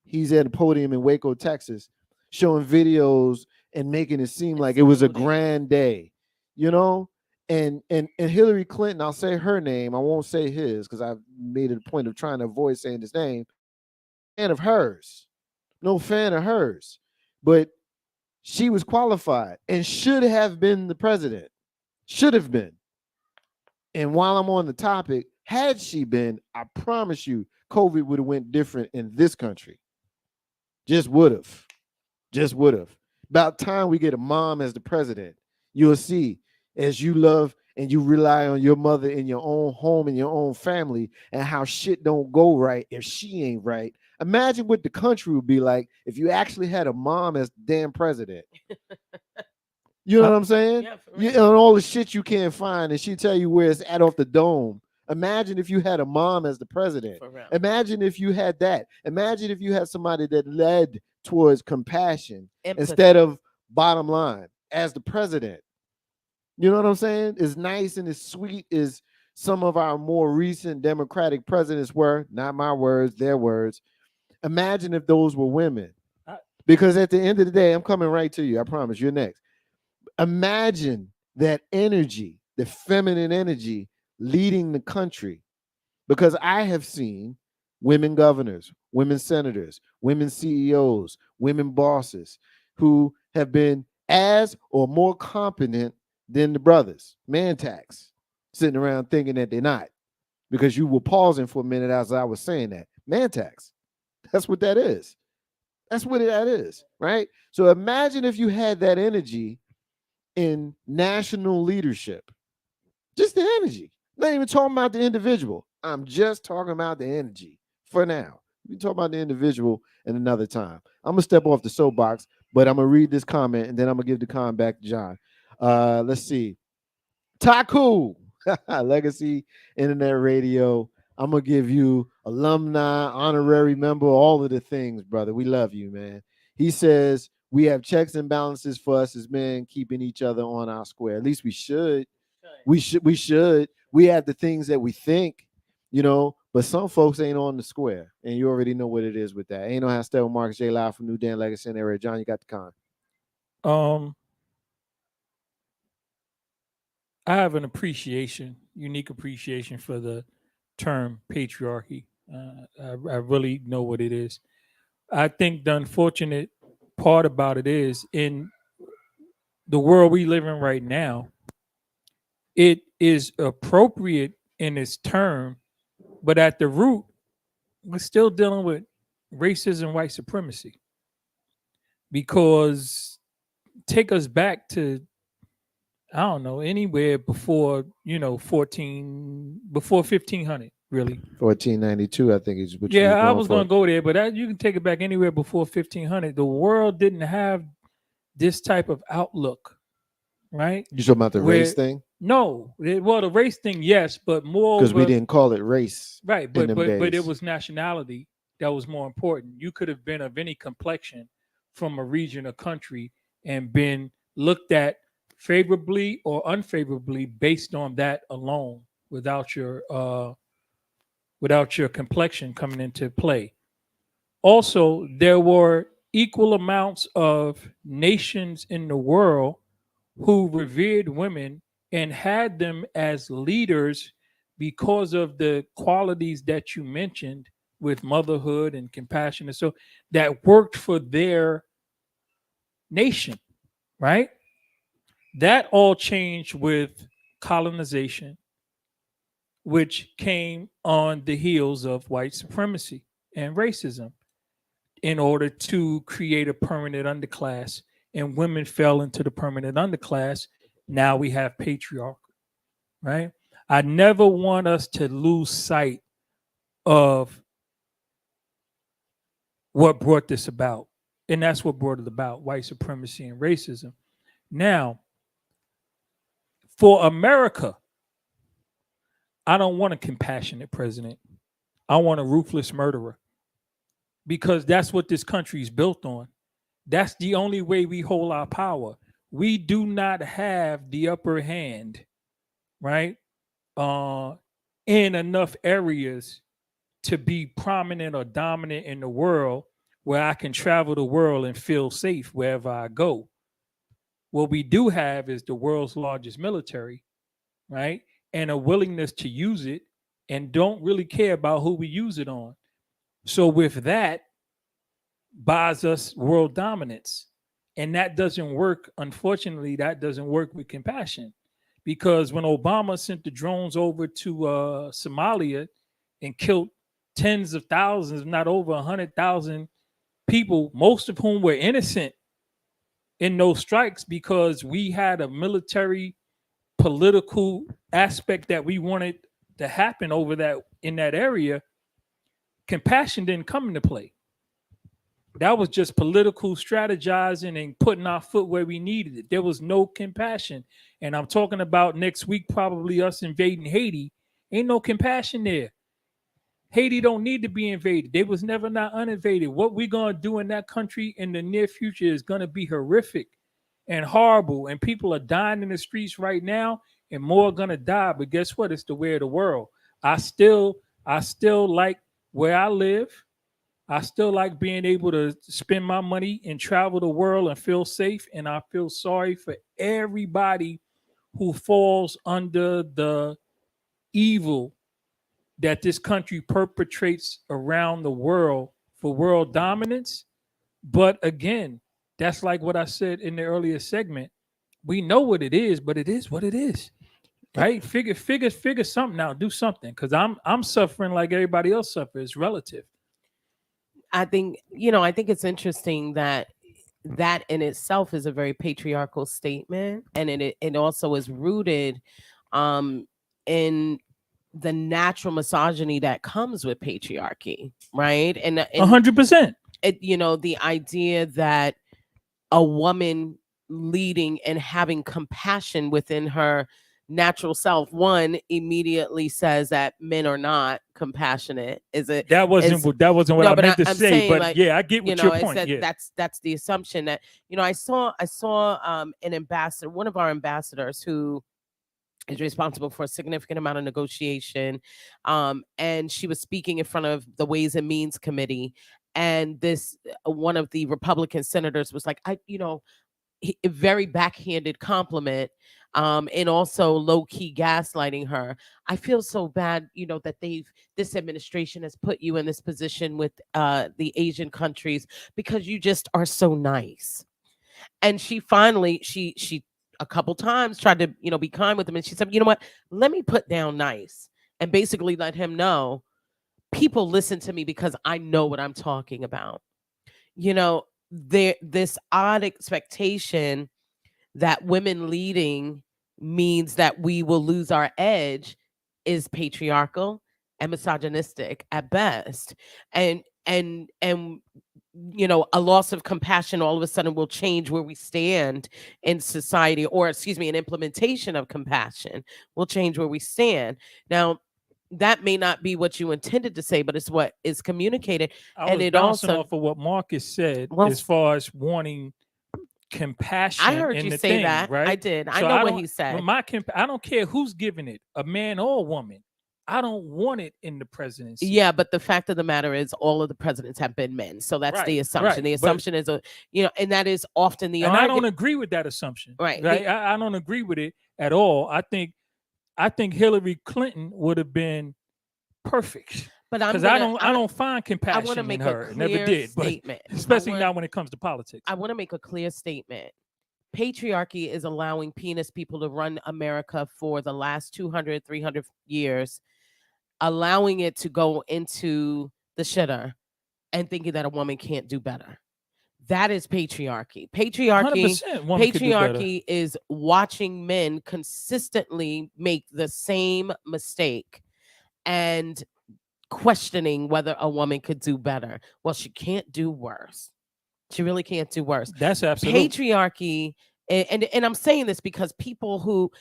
he's at a podium in Waco, Texas, showing videos and making it seem like it was a grand day, you know. And Hillary Clinton, I'll say her name, I won't say his because I've made it a point of trying to avoid saying his name. Fan of hers, no fan of hers, but she was qualified and should have been the president. Should have been. And while I'm on the topic, had she been, I promise you, COVID would have went different in this country. Just would have. Just would have. About time we get a mom as the president. You'll see, as you love and you rely on your mother in your own home and your own family, and how shit don't go right if she ain't right. Imagine what the country would be like if you actually had a mom as the damn president. You know what I'm saying? Yeah, and all the shit you can't find, and she tell you where it's at off the dome. Imagine if you had a mom as the president. Imagine if you had that. Imagine if you had somebody that led towards compassion instead of bottom line as the president. You know what I'm saying? As nice and as sweet as some of our more recent Democratic presidents were, not my words, their words. Imagine if those were women. Because at the end of the day, I'm coming right to you. I promise. You're next. Imagine that energy, the feminine energy leading the country, because I have seen women governors, women senators, women CEOs, women bosses who have been as or more competent than the brothers, man tax, sitting around thinking that they're not, because you were pausing for a minute as I was saying that. Man tax, that's what that is. That's what that is, right? So imagine if you had that energy in national leadership. Just the energy. Not even talking about the individual. I'm just talking about the energy for now. We talk about the individual in another time. I'm gonna step off the soapbox, but I'm gonna read this comment and then I'm gonna give the comment back to John. Let's see. Taku, Legacy Internet Radio. I'm gonna give you alumni, honorary member, all of the things, brother. We love you, man. He says we have checks and balances for us as men, keeping each other on our square. At least we should. We should. We have the things that we think, you know, but some folks ain't on the square, and you already know what it is with that. Ain't no how Steppin, Marcus J. Live from NewDen, Legacy Internet Radio. John, you got the con. I have an unique appreciation for the term patriarchy. I really know what it is. I think the unfortunate part about it is, in the world we live in right now, it is appropriate in its term, but at the root, we're still dealing with racism, white supremacy. Because take us back to, I don't know, anywhere before, before 1500, really. 1492, I think is what. Yeah, I was going to go there, but you can take it back anywhere before 1500. The world didn't have this type of outlook, right? You talking about the race thing? No, well, the race thing, yes, but more because we didn't call it race, right? But it was nationality that was more important. You could have been of any complexion from a region or country and been looked at favorably or unfavorably based on that alone, without your complexion coming into play. Also, there were equal amounts of nations in the world who revered women and had them as leaders because of the qualities that you mentioned with motherhood and compassion, and so that worked for their nation, right? That all changed with colonization, which came on the heels of white supremacy and racism in order to create a permanent underclass, and women fell into the permanent underclass. Now we have patriarchy, right? I never want us to lose sight of what brought this about. And that's what brought it about, white supremacy and racism. Now, for America, I don't want a compassionate president. I want a ruthless murderer, because that's what this country is built on. That's the only way we hold our power. We do not have the upper hand, right? In enough areas to be prominent or dominant in the world where I can travel the world and feel safe wherever I go. What we do have is the world's largest military, right? And a willingness to use it, and don't really care about who we use it on. So with that, buys us world dominance. And that doesn't work. Unfortunately, that doesn't work with compassion. Because when Obama sent the drones over to Somalia and killed tens of thousands, if not over 100,000 people, most of whom were innocent in those strikes, because we had a military political aspect that we wanted to happen over that in that area, compassion didn't come into play. That was just political strategizing and putting our foot where we needed it. There was no compassion. And I'm talking about next week, probably us invading Haiti. Ain't no compassion there. Haiti don't need to be invaded. They was never not uninvaded. What we're going to do in that country in the near future is going to be horrific and horrible. And people are dying in the streets right now, and more are going to die. But guess what? It's the way of the world. I still like where I live. I still like being able to spend my money and travel the world and feel safe. And I feel sorry for everybody who falls under the evil that this country perpetrates around the world for world dominance. But again, that's like what I said in the earlier segment. We know what it is, but it is what it is. Right? Figure something out. Do something. Because I'm suffering like everybody else suffers. It's relative. I think it's interesting that in itself is a very patriarchal statement, and it also is rooted in the natural misogyny that comes with patriarchy, right? And 100%. The idea that a woman leading and having compassion within her natural self, one immediately says that men are not compassionate. That wasn't what I meant to say, saying, but like, yeah, I get what your point. That, yeah. That's the assumption that I saw an ambassador, one of our ambassadors, who is responsible for a significant amount of negotiation, and she was speaking in front of the Ways and Means Committee, and this one of the Republican senators was like, a very backhanded compliment, and also low-key gaslighting her. I feel so bad, that this administration has put you in this position with the Asian countries because you just are so nice. And she finally, she a couple times tried to, be kind with him. And she said, you know what, let me put down nice, and basically let him know people listen to me because I know what I'm talking about. This odd expectation that women leading means that we will lose our edge is patriarchal and misogynistic at best. And a loss of compassion all of a sudden will change where we stand in society, or an implementation of compassion will change where we stand. Now, that may not be what you intended to say, but it's what is communicated. And it also off of what Marcus said, as far as wanting compassion. I heard you say that. Right? I did. I know what he said. I don't care who's giving it, a man or a woman. I don't want it in the presidency. Yeah, but the fact of the matter is, all of the presidents have been men. So that's the assumption. Right. The assumption is and that is often the argument. I don't agree with that assumption. Right. I don't agree with it at all. I think Hillary Clinton would have been perfect. But because I don't find compassion in her. Never did. Statement. But especially not when it comes to politics. I want to make a clear statement. Patriarchy is allowing penis people to run America for the last 200, 300 years, allowing it to go into the shitter and thinking that a woman can't do better. That is patriarchy. Patriarchy is watching men consistently make the same mistake and questioning whether a woman could do better. Well, she can't do worse. She really can't do worse. That's absolute. Patriarchy, and I'm saying this because people who,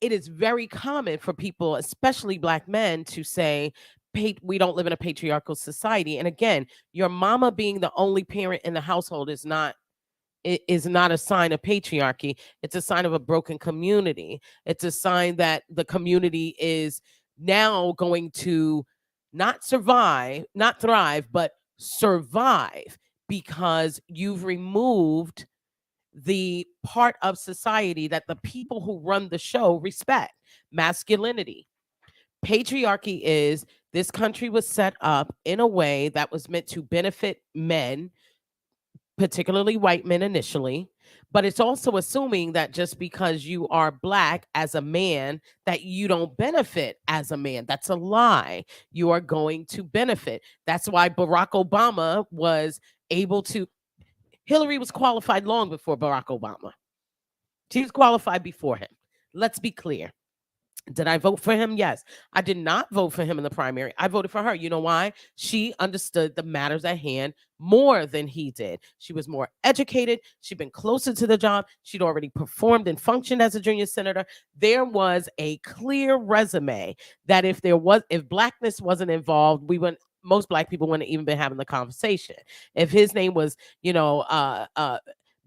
it is very common for people, especially Black men, to say, we don't live in a patriarchal society. And again, your mama being the only parent in the household is not a sign of patriarchy. It's a sign of a broken community. It's a sign that the community is now going to not thrive, but survive, because you've removed the part of society that the people who run the show respect: masculinity. Patriarchy is, this country was set up in a way that was meant to benefit men, particularly white men initially, but it's also assuming that just because you are Black as a man, that you don't benefit as a man. That's a lie. You are going to benefit. That's why Barack Obama was able to, Hillary was qualified long before Barack Obama. She was qualified before him. Let's be clear. Did I vote for him? Yes. I did not vote for him in the primary. I voted for her. You know why? She understood the matters at hand more than he did. She was more educated. She'd been closer to the job. She'd already performed and functioned as a junior senator. There was a clear resume that if Blackness wasn't involved, most Black people wouldn't even been having the conversation. If his name was,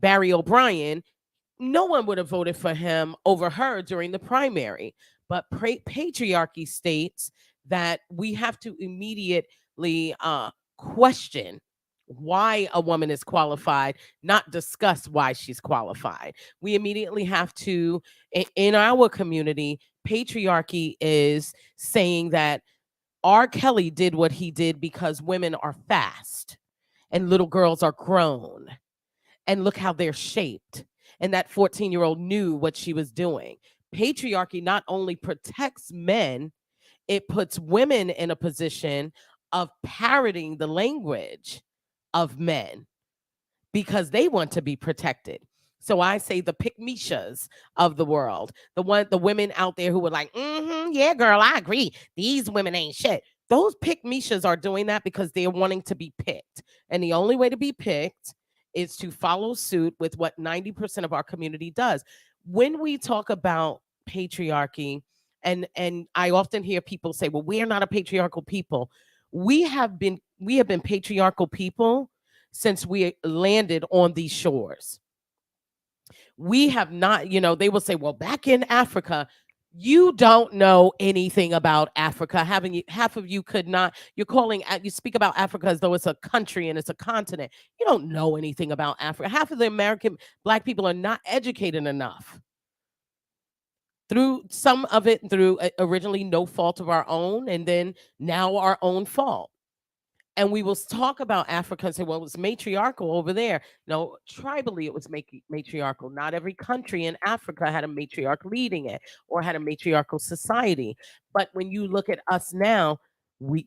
Barry O'Brien, no one would have voted for him over her during the primary. But patriarchy states that we have to immediately question why a woman is qualified, not discuss why she's qualified. We immediately have to, in our community, patriarchy is saying that R. Kelly did what he did because women are fast and little girls are grown. And look how they're shaped. And that 14-year-old knew what she was doing. Patriarchy not only protects men, it puts women in a position of parroting the language of men because they want to be protected. So I say the pick-me-shas of the world, the women out there who were like, yeah, girl, I agree. These women ain't shit. Those pick-me-shas are doing that because they're wanting to be picked. And the only way to be picked is to follow suit with what 90% of our community does. When we talk about patriarchy, and I often hear people say, well, we are not a patriarchal people. We have been patriarchal people since we landed on these shores. We have not, they will say, well, back in Africa, you don't know anything about Africa. Half of you could not, you speak about Africa as though it's a country and it's a continent. You don't know anything about Africa. Half of the American Black people are not educated enough. Through some of it, through originally no fault of our own, and then now our own fault. And we will talk about Africa and say, well, it was matriarchal over there. No, tribally, it was matriarchal. Not every country in Africa had a matriarch leading it or had a matriarchal society. But when you look at us now, we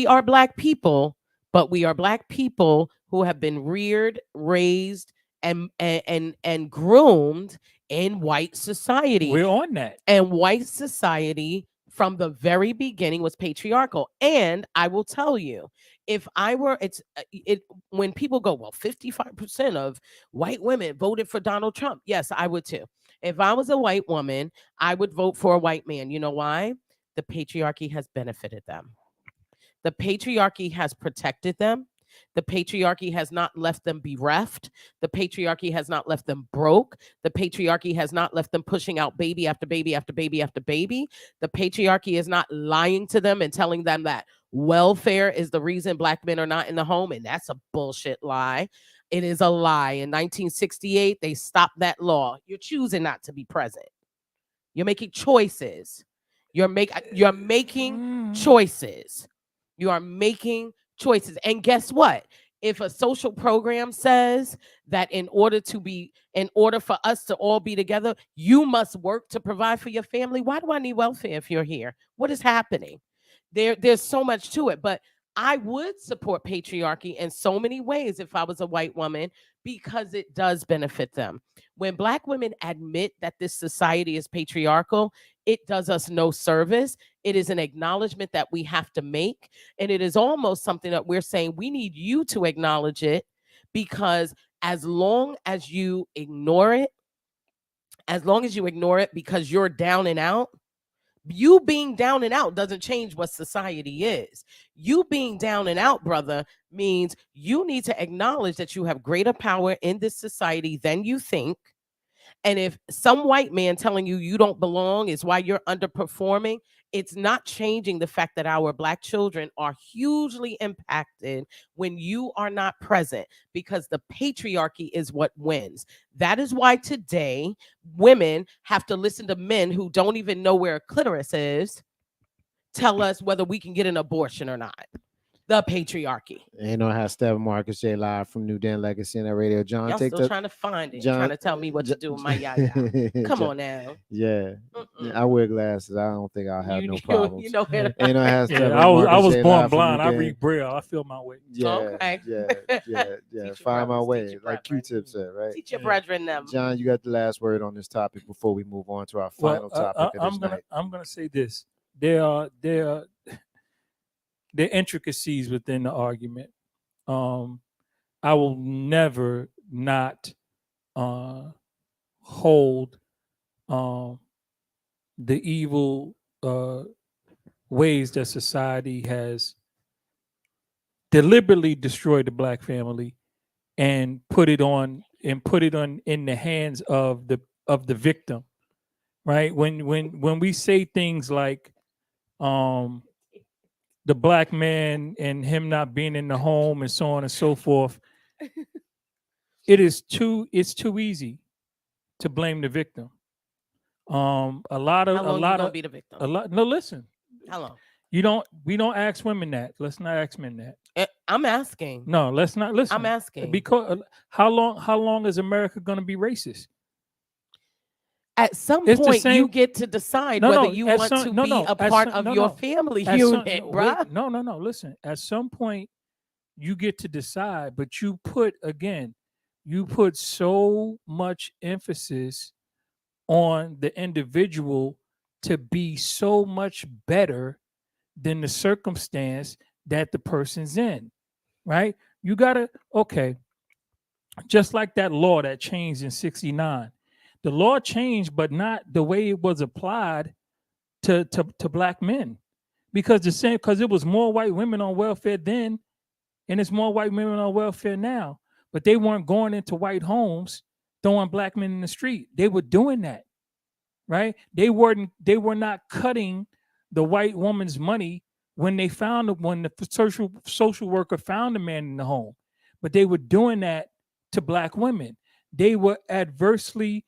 are Black people, but we are Black people who have been reared, raised, and groomed in white society. We're on that. And white society from the very beginning was patriarchal. And I will tell you, if I were, when people go, well, 55% of white women voted for Donald Trump. Yes, I would too. If I was a white woman, I would vote for a white man. You know why? The patriarchy has benefited them. The patriarchy has protected them. The patriarchy has not left them bereft. The patriarchy has not left them broke. The patriarchy has not left them pushing out baby after baby after baby after baby. The patriarchy is not lying to them and telling them that welfare is the reason Black men are not in the home. And that's a bullshit lie. It is a lie. In 1968, they stopped that law. You're choosing not to be present. You're making choices. You're making choices. You are making choices. And guess what? If a social program says that in order for us to all be together, you must work to provide for your family, why do I need welfare if you're here? What is happening? There's so much to it. But I would support patriarchy in so many ways if I was a white woman, because it does benefit them. When Black women admit that this society is patriarchal, it does us no service. It is an acknowledgement that we have to make. And it is almost something that we're saying we need you to acknowledge it, because as long as you ignore it, because you're down and out, you being down and out doesn't change what society is. You being down and out, brother, means you need to acknowledge that you have greater power in this society than you think. And if some white man telling you you don't belong is why you're underperforming, it's not changing the fact that our Black children are hugely impacted when you are not present, because the patriarchy is what wins. That is why today women have to listen to men who don't even know where a clitoris is tell us whether we can get an abortion or not. The patriarchy. Ain't no how Steppin, Marcus J live from NewDen Legacy in that radio. John, Y'all take still trying to find it, trying to tell me what to do with my yaya. Come on now. Yeah, I wear glasses. I don't think I'll have no problems. You know where Ain't no how Steppin, I was Marcus J born live from blind. I NewDen. read Braille. I feel my way. Yeah, Okay. yeah. Find my way, like Q-Tip said, right? Teach your brethren them. John, you got the last word on this topic before we move on to our final topic of this night. I'm gonna say this. There are intricacies within the argument. I will never not hold the evil ways that society has deliberately destroyed the Black family and put it on in the hands of the victim, right? When we say things like the Black man and him not being in the home and so on and so forth, it's too easy to blame the victim. No, listen. How long? We don't ask women that. Let's not ask men that. I'm asking. No, let's not listen. I'm asking. Because how long is America going to be racist? At some point, you get to decide whether you want to be a part of your family unit, bruh. No. Listen, at some point, you get to decide, but you put so much emphasis on the individual to be so much better than the circumstance that the person's in, right? You gotta, just like that law that changed in '69. The law changed, but not the way it was applied to Black men, because it was more white women on welfare then, and it's more white women on welfare now. But they weren't going into white homes throwing Black men in the street. They were doing that, right? They were not cutting the white woman's money when the social worker found a man in the home, but they were doing that to Black women. They were adversely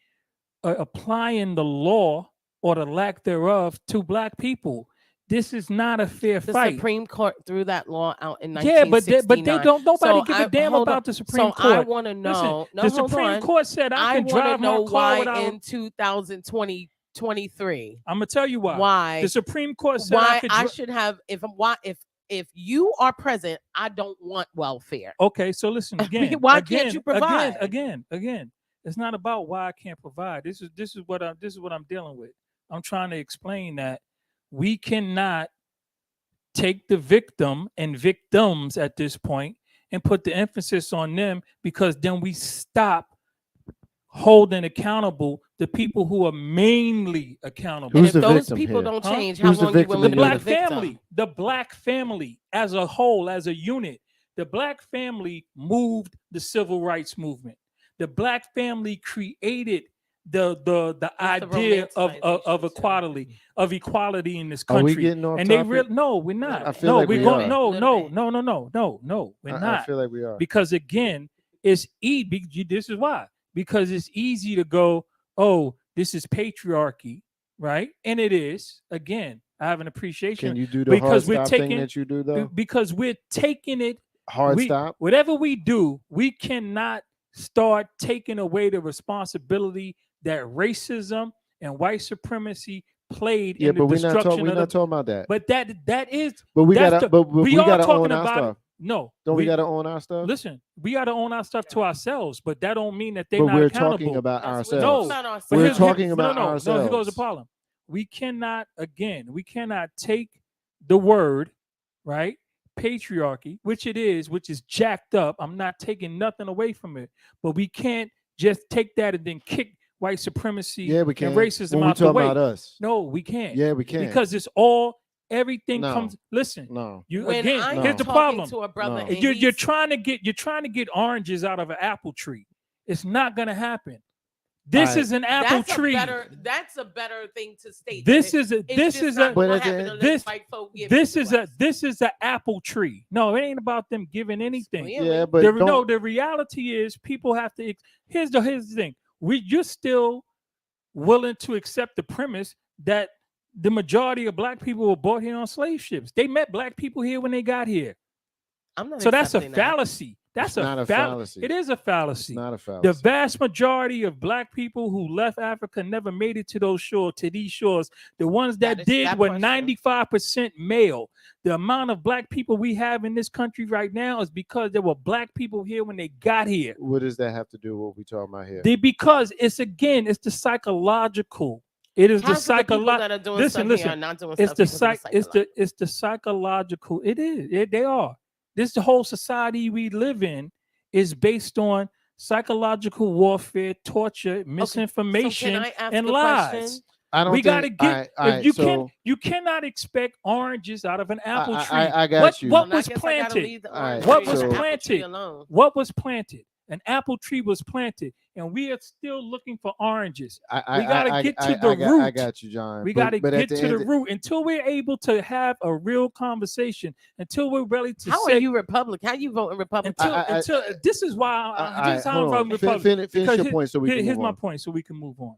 applying the law or the lack thereof to Black people. This is not a fair fight. The Supreme Court threw that law out in 1969. but they don't. Nobody give a damn about the Supreme Court. I want to know. Listen, the Supreme Court said I can drive my car without. In 2023. I'm gonna tell you why. Why the Supreme Court said I should have if you are present, I don't want welfare. Okay, so listen again. Why can't you provide? Again. It's not about why I can't provide. This is what I'm dealing with. I'm trying to explain that we cannot take the victim and victims at this point and put the emphasis on them, because then we stop holding accountable the people who are mainly accountable. Who's and if those people don't change, how long you willing to be the family? The Black family as a whole, as a unit. The Black family moved the civil rights movement. The Black family created the idea of equality in this country. Are we getting off and topic? No, we're not. I feel like we are. No, we're not. I feel like we are. Because again, it's easy. This is why. Because it's easy to go, oh, this is patriarchy, right? And it is. Again, I have an appreciation. Can you do the hard stop thing that you do though? Because we're taking it hard stop. Whatever we do, we cannot start taking away the responsibility that racism and white supremacy played in the destruction. We're not talking about that. But that is. But we gotta own our stuff. No, we gotta own our stuff. Listen, we gotta own our stuff to ourselves, but that don't mean that they're not accountable. We're talking about ourselves. No, we're talking about ourselves. No, here goes the problem. we cannot take the word, right? Patriarchy, which is jacked up. I'm not taking nothing away from it, but we can't just take that and then kick white supremacy Yeah, we can. and racism When we out the talk way. about us. No, we can't. Yeah, we can. Because it's everything No. comes. Listen, No. you When again. I'm Here's the talking problem. to a brother, No. and You're he's- trying to get oranges out of an apple tree. It's not gonna happen. This Alright. is an apple tree. That's a better thing to state. This than is a it's this just is not a But gonna at the happen end- unless this white folk give this it is to a us. this is an apple tree. No, it ain't about them giving anything. Really? Yeah, but The reality is people have to. Here's the thing. You're still willing to accept the premise that the majority of black people were brought here on slave ships. They met black people here when they got here. I'm not So that's a accepting that. fallacy. That's It's not a fallacy. It is a fallacy. It's not a The fallacy. vast majority of black people who left Africa never made it to these shores. The ones that That is did that were question. 95% male. The amount of black people we have in this country right now is because there were black people here when they got here. What does that have to do with what we talking about here? Because it's the psychological. It is Half the of the people that psychological. are doing Listen, stuff listen. here are not doing It's stuff the because of psych. It's the psychological. It is. They are. This the whole society we live in is based on psychological warfare, torture, misinformation, So can I ask and a lies. question? I don't We got to think- get. all right, You cannot expect oranges out of an apple tree. I got you. What And I was guess I gotta planted? leave the All right, orange What tree was and the apple tree planted? alone. What was planted? An apple tree was planted, and we are still looking for oranges. We gotta get to the root. I got you, John. We But- got to but at get to the end- root until we're able to have a real conversation. Until we're ready to How say. are you Republican? How you voting Republican? Until this is why this is how I'm hold on. voting Republican. Finish Because your point so we can here's move my on. point, so we can move on.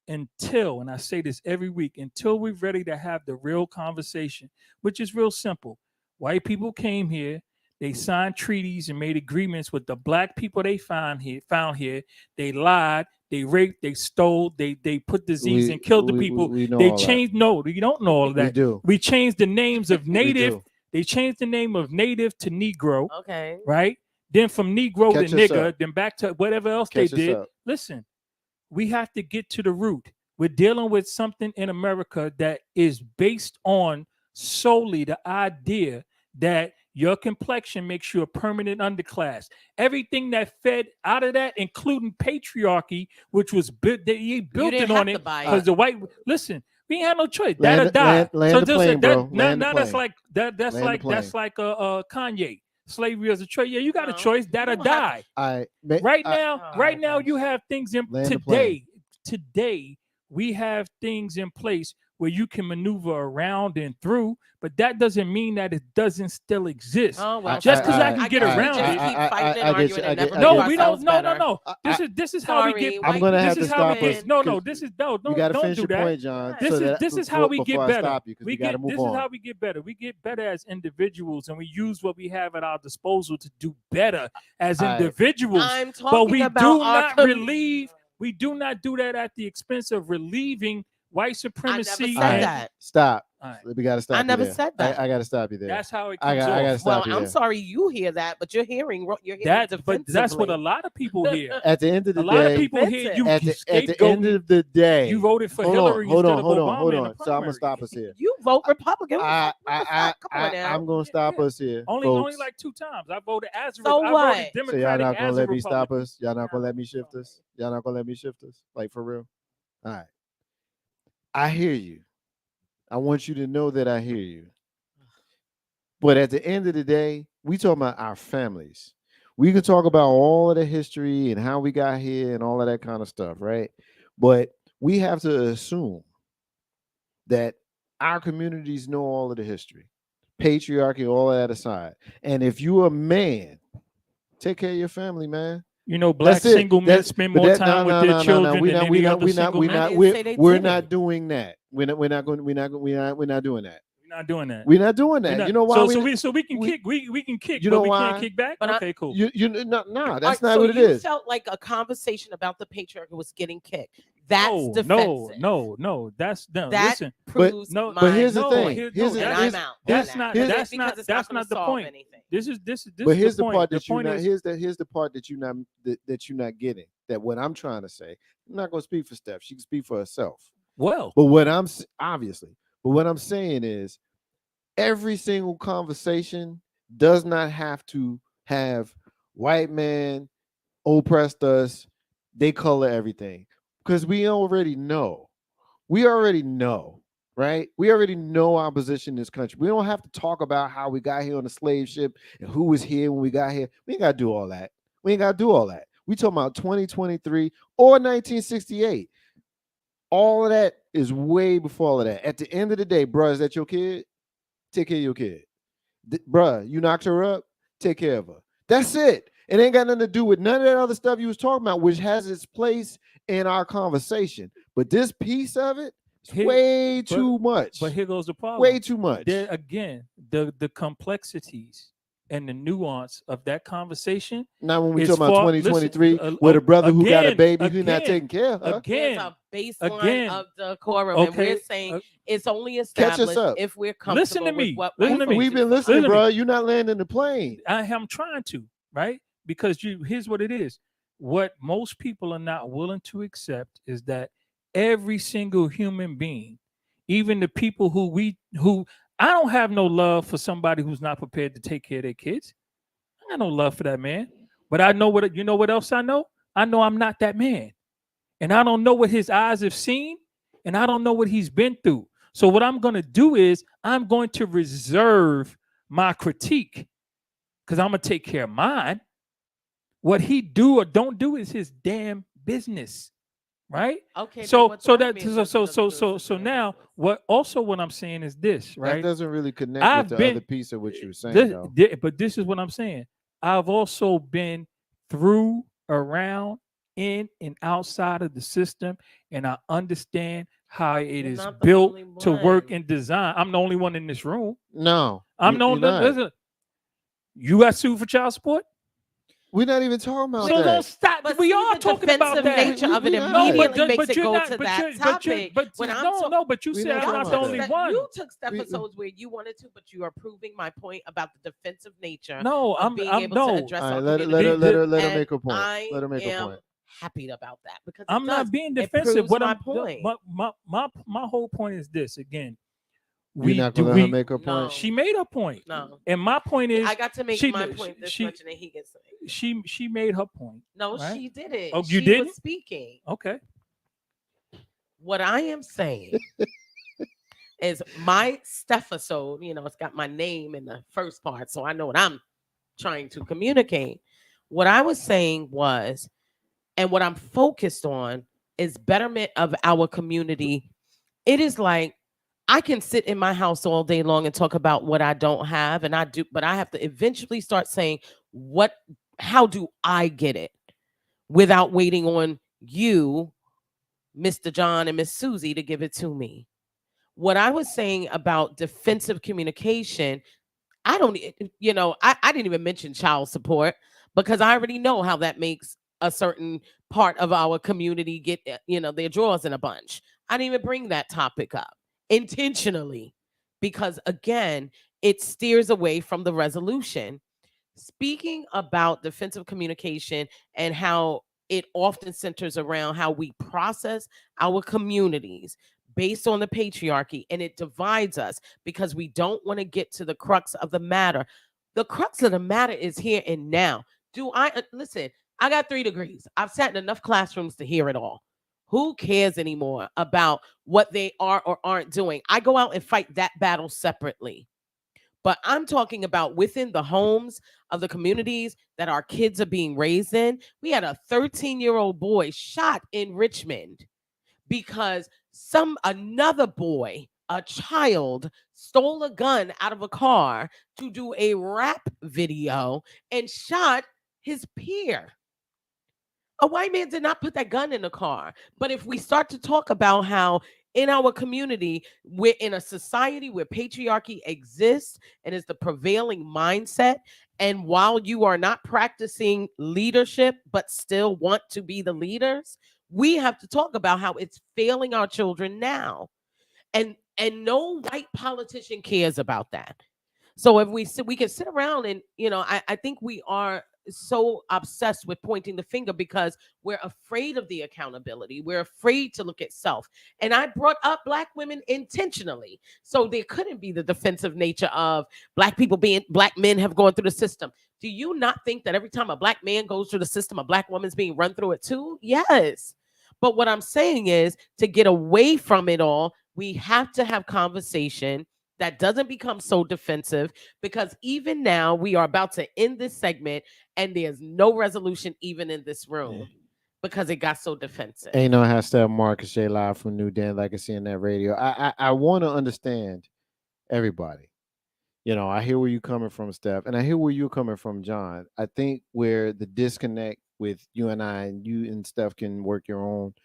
Until, and I say this every week, until we're ready to have the real conversation, which is real simple. White people came here, they signed treaties and made agreements with the black people they found here. They lied, they raped, they stole, they put disease and killed the people. We know They all that. changed. No, you don't know all of that. We do. We changed the names of We native. do. They changed the name of native to Negro, Okay. right? Then from Negro Catch to us nigger, up. then back to whatever else Catch they us did. up. Listen, we have to get to the root. We're dealing with something in America that is based on solely the idea that your complexion makes you a permanent underclass. Everything that fed out of that, including patriarchy, which was built, he built didn't it on have it to buy because it. the white. Listen, we ain't had no choice. Land That'll the- die. land the plane, bro. Land the now that's plane. like that. That's Land the like that's plane. like Kanye. Slavery as a choice. Yeah, you got a No, choice. you That'll don't have die. Right now, you have things in Land the plane. today we have things in place where you can maneuver around and through, but that doesn't mean that it doesn't still exist. Oh well. Just 'cause I can guess get we around just it. keep I fighting get and you, arguing I and get- never I No, get we you. don't. No, no, better. no. This is how we Sorry, get. white I'm gonna people have This to is how we stop get. us. No, this is no. You got to Don't finish do your that. point, John. This so is that this is how we get before I better. stop you, 'cause we got to move This on. is how we get better. We get better as individuals, and we use what we have at our disposal to do better as All right. individuals. I'm But talking we about do our not relieve. We do not do that at the expense of relieving white supremacy. said Alright, that. Stop. All right. We got to stop. I you never there. said that. I got to stop you there. That's how it I comes got- I off. gotta stop Well, you I'm there. sorry you hear that, but you're hearing But that's what a lot of people hear. At the end of the A lot of day, people hear you at the end scapegoating. of the day, You voted for hold Hillary on, hold instead on, of hold Obama on, hold in on. the So I'm gonna primary. stop us here. You vote Republican. I'm gonna stop us here. Only folks. like 2 times. I voted as a So I what? voted So y'all Democratic not gonna as a let me stop Republican. us? Y'all not gonna let me shift us? Y'all not gonna let me shift us? Like for real? All right. I hear you. I want you to know that I hear you. But at the end of the day, we talking about our families. We can talk about all of the history and how we got here and all of that kind of stuff, right? But we have to assume that our communities know all of the history, patriarchy, all of that aside. And if you're a man, take care of your family, man. You know, black That's it. single men That's- spend but more that- time no, with their no, no, children no. than any other single man. I didn't say they We're didn't. not doing that. We're not doing that. We're not doing that. We're not doing that. We're not- You know why? So we can we- kick. We can kick. You but know we why? can't kick back. But Okay, cool. No, that's Alright, not so what it you is. felt like a conversation about the patriarchy was getting kicked. That's no, defensive. no. That's no. That listen, proves no, my but here's the no, thing. here- Here's no, the- and here's- I'm out. that's on not- that. that's Because not- it's that's gonna not the solve point. anything. This is But here's the the point. part The that you're point not. is, Here's the part that you're not getting. That what I'm trying to say. I'm not gonna speak for Steph. She can speak for herself. Well, But what I'm obviously, but what I'm saying is every single conversation does not have to have white man oppressed us, they color everything. Because we already know. We already know, right? We already know our position in this country. We don't have to talk about how we got here on the slave ship and who was here when we got here. We ain't got to do all that. We ain't got to do all that. We talking about 2023 or 1968. All of that is way before all of that. At the end of the day, bruh, is that your kid? Take care of your kid. Bruh, you knocked her up? Take care of her. That's it. It ain't got nothing to do with none of that other stuff you was talking about, which has its place in our conversation. But this piece of it is way too much. But here goes the problem. Way too much. There again, the complexities and the nuance of that conversation. Now, when we talk about 2023, with a brother who got a baby who's not taking care of her. There's a baseline of decorum, and we're saying it's only established if we're comfortable with what we've been listening, bro. You're not landing the plane. I am trying to, right? Because here's what it is. What most people are not willing to accept is that every single human being, even the people who I don't have no love for somebody who's not prepared to take care of their kids. I got no love for that man. But I know what else I know? I know I'm not that man. And I don't know what his eyes have seen, and I don't know what he's been through. So what I'm going to do is I'm going to reserve my critique because I'm going to take care of mine. What he do or don't do is his damn business. Right? Okay. So now what I'm saying is this, right? That doesn't really connect with the other piece of what you were saying, but this is what I'm saying. I've also been through, around, in, and outside of the system, and I understand how it is built to work and design. I'm the only one in this room. No, I'm the only. Listen, you got sued for child support? We're not even talking about so that. Don't stop. But we are talking about that. The nature of it immediately makes it go to that topic. But you said I'm not the only one. You took episodes where you wanted to, but you are proving my point about the defensive nature. No, I'm being able to address. All right, let her make a point. Let her make a point. Happy about that because I'm not being defensive. What my point. My whole point is this again. You're not gonna let her make her point. No. She made her point. No, and my point is I got to make my point this much, and then he gets. She made her point. No, right? she didn't. Oh, she didn't? was speaking. Okay. What I am saying is my Stephasode. It's got my name in the first part, so I know what I'm trying to communicate. What I was saying was, and what I'm focused on is betterment of our community. It is like I can sit in my house all day long and talk about what I don't have, and I do, but I have to eventually start saying, how do I get it without waiting on you, Mr. John and Miss Susie, to give it to me? What I was saying about defensive communication, I didn't even mention child support because I already know how that makes a certain part of our community get, their drawers in a bunch. I didn't even bring that topic up intentionally because, again, it steers away from the resolution. Speaking about defensive communication and how it often centers around how we process our communities based on the patriarchy, and it divides us because we don't want to get to the crux of the matter. The crux of the matter is here and now. Listen, I got 3 degrees. I've sat in enough classrooms to hear it all. Who cares anymore about what they are or aren't doing? I go out and fight that battle separately. But I'm talking about within the homes of the communities that our kids are being raised in. We had a 13-year-old boy shot in Richmond because another boy, a child, stole a gun out of a car to do a rap video and shot his peer. A white man did not put that gun in the car. But if we start to talk about how in our community, we're in a society where patriarchy exists and is the prevailing mindset, and while you are not practicing leadership but still want to be the leaders, we have to talk about how it's failing our children now. And no white politician cares about that. So if we can sit around and, I think we are so obsessed with pointing the finger because we're afraid of the accountability. We're afraid to look at self. And I brought up Black women intentionally. So there couldn't be the defensive nature of Black men have gone through the system. Do you not think that every time a Black man goes through the system, a Black woman's being run through it too? Yes. But what I'm saying is, to get away from it all, we have to have conversation that doesn't become so defensive, because even now we are about to end this segment and there's no resolution even in this room because it got so defensive. Ain't no hashtag Marcus J live from NewDen Legacy in that radio. I want to understand everybody. You know, I hear where you're coming from, Steph, and I hear where you're coming from, John. I think where the disconnect with you and I, and you and Steph can work your own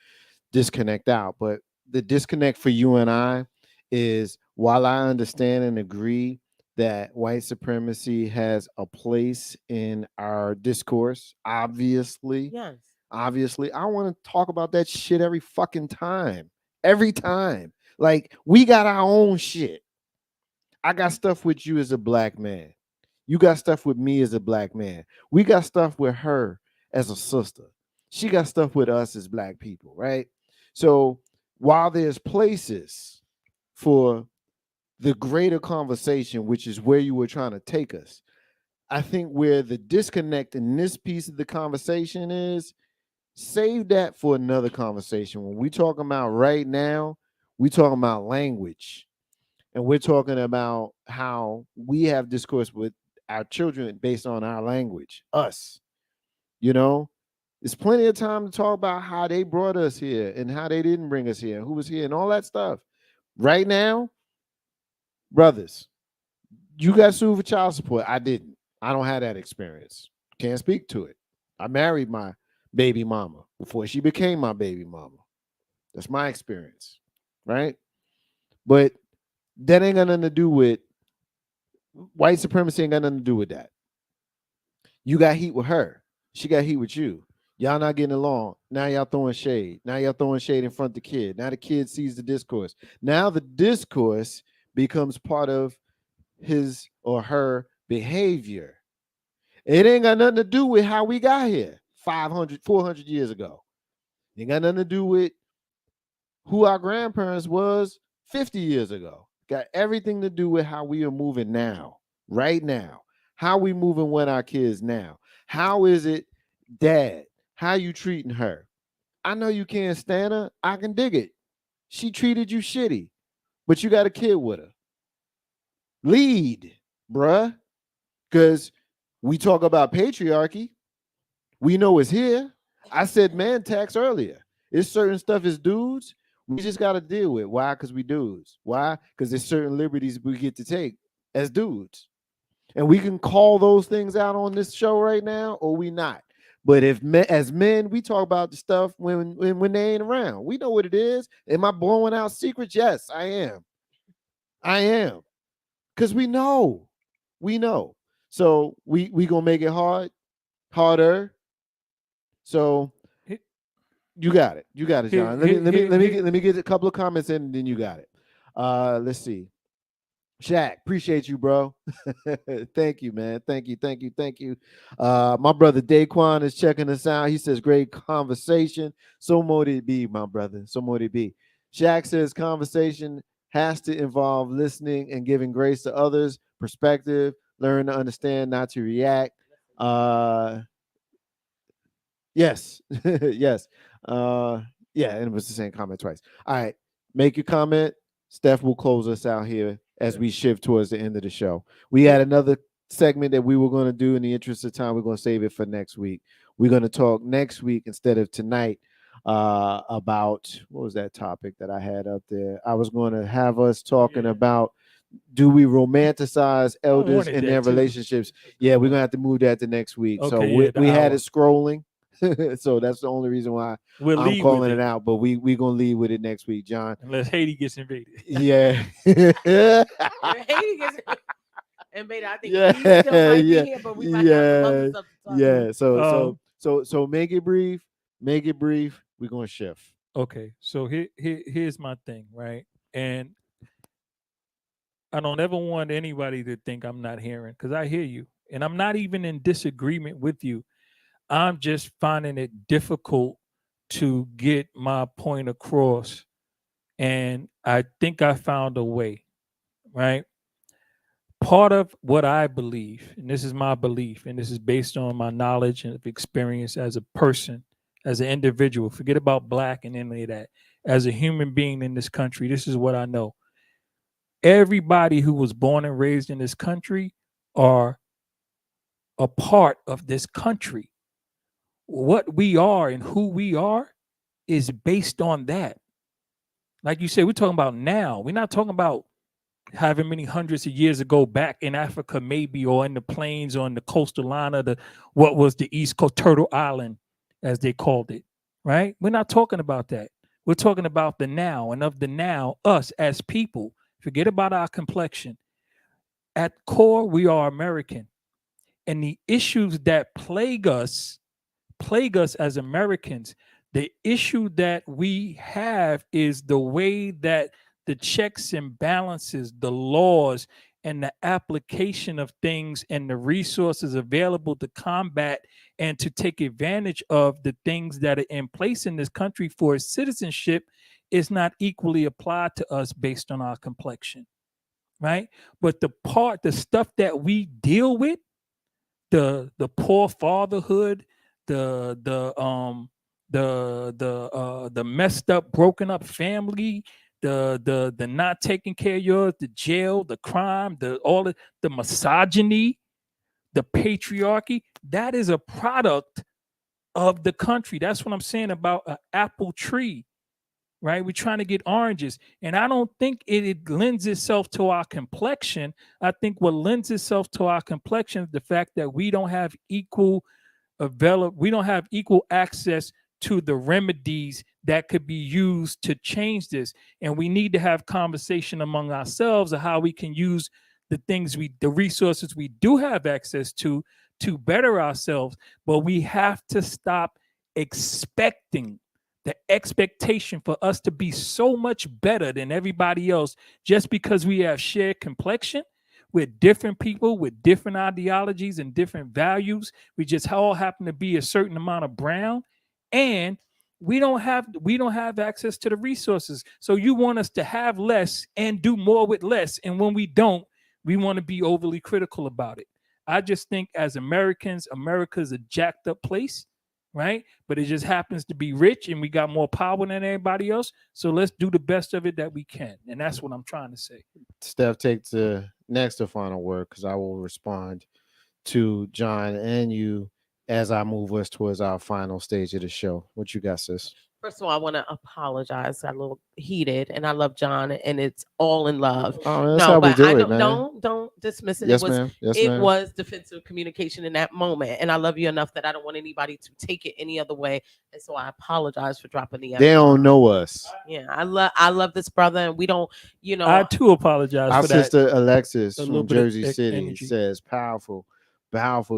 disconnect out, but the disconnect for you and I is, while I understand and agree that white supremacy has a place in our discourse, obviously, Yes. I want to talk about that shit every fucking time. Every time. Like, we got our own shit. I got stuff with you as a Black man. You got stuff with me as a Black man. We got stuff with her as a sister. She got stuff with us as Black people, right? So while there's places for the greater conversation, which is where you were trying to take us, I think where the disconnect in this piece of the conversation is, save that for another conversation. When we talking about right now, we talking about language. And we're talking about how we have discourse with our children based on our language, us. You know, there's plenty of time to talk about how they brought us here and how they didn't bring us here, who was here, and all that stuff. Right now, brothers, you got sued for child support. I didn't. I don't have that experience. Can't speak to it. I married my baby mama before she became my baby mama. That's my experience, right? But that ain't got nothing to do with white supremacy. Ain't got nothing to do with that. You got heat with her. She got heat with you. Y'all not getting along. Now y'all throwing shade. Now y'all throwing shade in front of the kid. Now the kid sees the discourse. Now the discourse becomes part of his or her behavior. It ain't got nothing to do with how we got here 500, 400 years ago. It ain't got nothing to do with who our grandparents was 50 years ago. Got everything to do with how we are moving now, right now. How we moving with our kids now. How is it, Dad? How you treating her? I know you can't stand her. I can dig it. She treated you shitty, but you got a kid with her. Lead, bruh. Because we talk about patriarchy. We know it's here. I said man tax earlier. It's certain stuff as dudes we just got to deal with. Why? Because we dudes. Why? Because there's certain liberties we get to take as dudes. And we can call those things out on this show right now, or we not. But if as men, we talk about the stuff when they ain't around. We know what it is. Am I blowing out secrets? Yes, I am. I am. Because we know. We know. So we gonna make it harder. So you got it. You got it, John. Let me get a couple of comments in, and then you got it. Let's see. Shaq, appreciate you, bro. Thank you, man. Thank you. My brother Daquan is checking us out. He says, great conversation. So mote it be, my brother. So mote it be. Shaq says conversation has to involve listening and giving grace to others, perspective, learn to understand, not to react. Yes. Yes. Yeah, and it was the same comment twice. All right. Make your comment. Steph will close us out here as we shift towards the end of the show. We had another segment that we were going to do. In the interest of time, we're going to save it for next week. We're going to talk next week instead of tonight about, what was that topic that I had up there? I was going to have us talking about, do we romanticize elders in their relationships? Yeah, we're going to have to move that to next week. Okay, so we had it scrolling. So that's the only reason why I'm calling it out. But we're going to leave with it next week, John. Unless Haiti gets invaded. Yeah. Haiti gets invaded. I think he still might be here, but we might have some other stuff to talk about. So make it brief. Make it brief. We're going to shift. Okay. So here's my thing, right? And I don't ever want anybody to think I'm not hearing, because I hear you. and I'm not even in disagreement with you. I'm just finding it difficult to get my point across. And I think I found a way, right? Part of what I believe, and this is my belief, and this is based on my knowledge and experience as a person, as an individual, forget about black and any of that. As a human being in this country, this is what I know. Everybody who was born and raised in this country are a part of this country. What we are and who we are is based on that. Like you said, we're talking about now. We're not talking about however many hundreds of years ago back in Africa, maybe, or in the plains or in the coastal line of what was the East Coast, Turtle Island, as they called it, right? We're not talking about that. We're talking about the now, and of the now, us as people. Forget about our complexion. At core, we are American. And the issues that plague us as Americans, the issue that we have is the way that the checks and balances, the laws, and the application of things and the resources available to combat and to take advantage of the things that are in place in this country for citizenship is not equally applied to us based on our complexion, right? But the stuff that we deal with, the poor fatherhood, the messed up, broken up family, the not taking care of yours, the jail, the crime, the misogyny, the patriarchy, that is a product of the country. That's what I'm saying about an apple tree, right? We're trying to get oranges. And I don't think it lends itself to our complexion. I think what lends itself to our complexion is the fact that we don't have equal access to the remedies that could be used to change this. And we need to have conversation among ourselves of how we can use the resources we do have access to better ourselves. But we have to stop expecting the expectation for us to be so much better than everybody else just because we have shared complexion with different people with different ideologies and different values. We just all happen to be a certain amount of brown, and we don't have access to the resources. So you want us to have less and do more with less, and when we don't, we want to be overly critical about it. I just think as Americans, America's a jacked up place, right? But it just happens to be rich and we got more power than everybody else. So let's do the best of it that we can. And that's what I'm trying to say. Steph, take the next to final word, because I will respond to John and you as I move us towards our final stage of the show. What you got, sis? First of all, I want to apologize. I got a little heated, and I love John, and it's all in love. Oh, that's how we do it, man. Don't dismiss it. Yes, it was, ma'am. Yes, it ma'am. was defensive communication in that moment, and I love you enough that I don't want anybody to take it any other way. And so I apologize for dropping the. They don't know us. Yeah, I love this brother, and we don't. I too apologize. Our for sister that. Alexis A little from bit of Jersey City energy. says powerful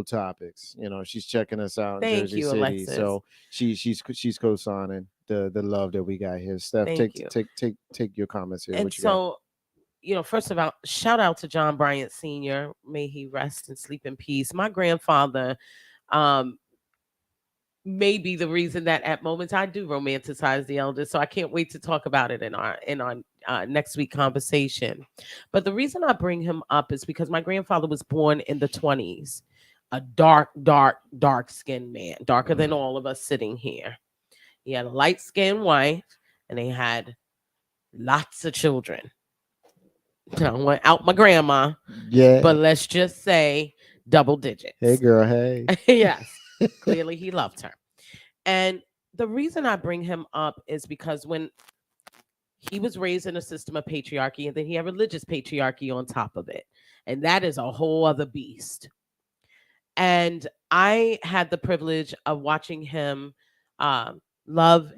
topics. You know, she's checking us out in Thank Jersey you, City, Alexis. so she's co-signing the love that we got here. Steph, Thank take your comments here. And what you so, first of all, shout out to John Bryant Sr. May he rest and sleep in peace. My grandfather may be the reason that at moments I do romanticize the elders. So I can't wait to talk about it in our next week conversation. But the reason I bring him up is because my grandfather was born in the 1920s, a dark skinned man, darker than all of us sitting here. He had a light skinned wife, and they had lots of children. I went out my grandma, Yeah. but let's just say double digits. Hey, girl. Hey. Yes, clearly he loved her. And the reason I bring him up is because when he was raised in a system of patriarchy, and then he had religious patriarchy on top of it, and that is a whole other beast. And I had the privilege of watching him love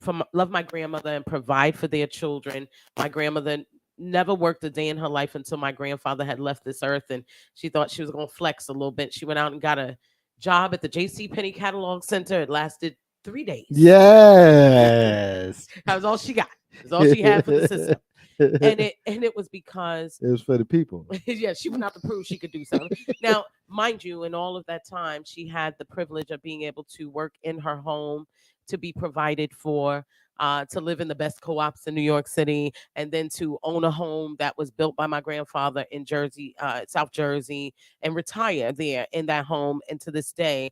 my grandmother and provide for their children. My grandmother never worked a day in her life until my grandfather had left this earth, and she thought she was going to flex a little bit. She went out and got a job at the JCPenney Catalog Center. It lasted 3 days. Yes. That was all she got. That's all she had for the system. and it was because it was for the people. yeah, she went out to prove she could do something. Now, mind you, in all of that time, she had the privilege of being able to work in her home, to be provided for, to live in the best co-ops in New York City, and then to own a home that was built by my grandfather in Jersey, South Jersey, and retire there in that home, and to this day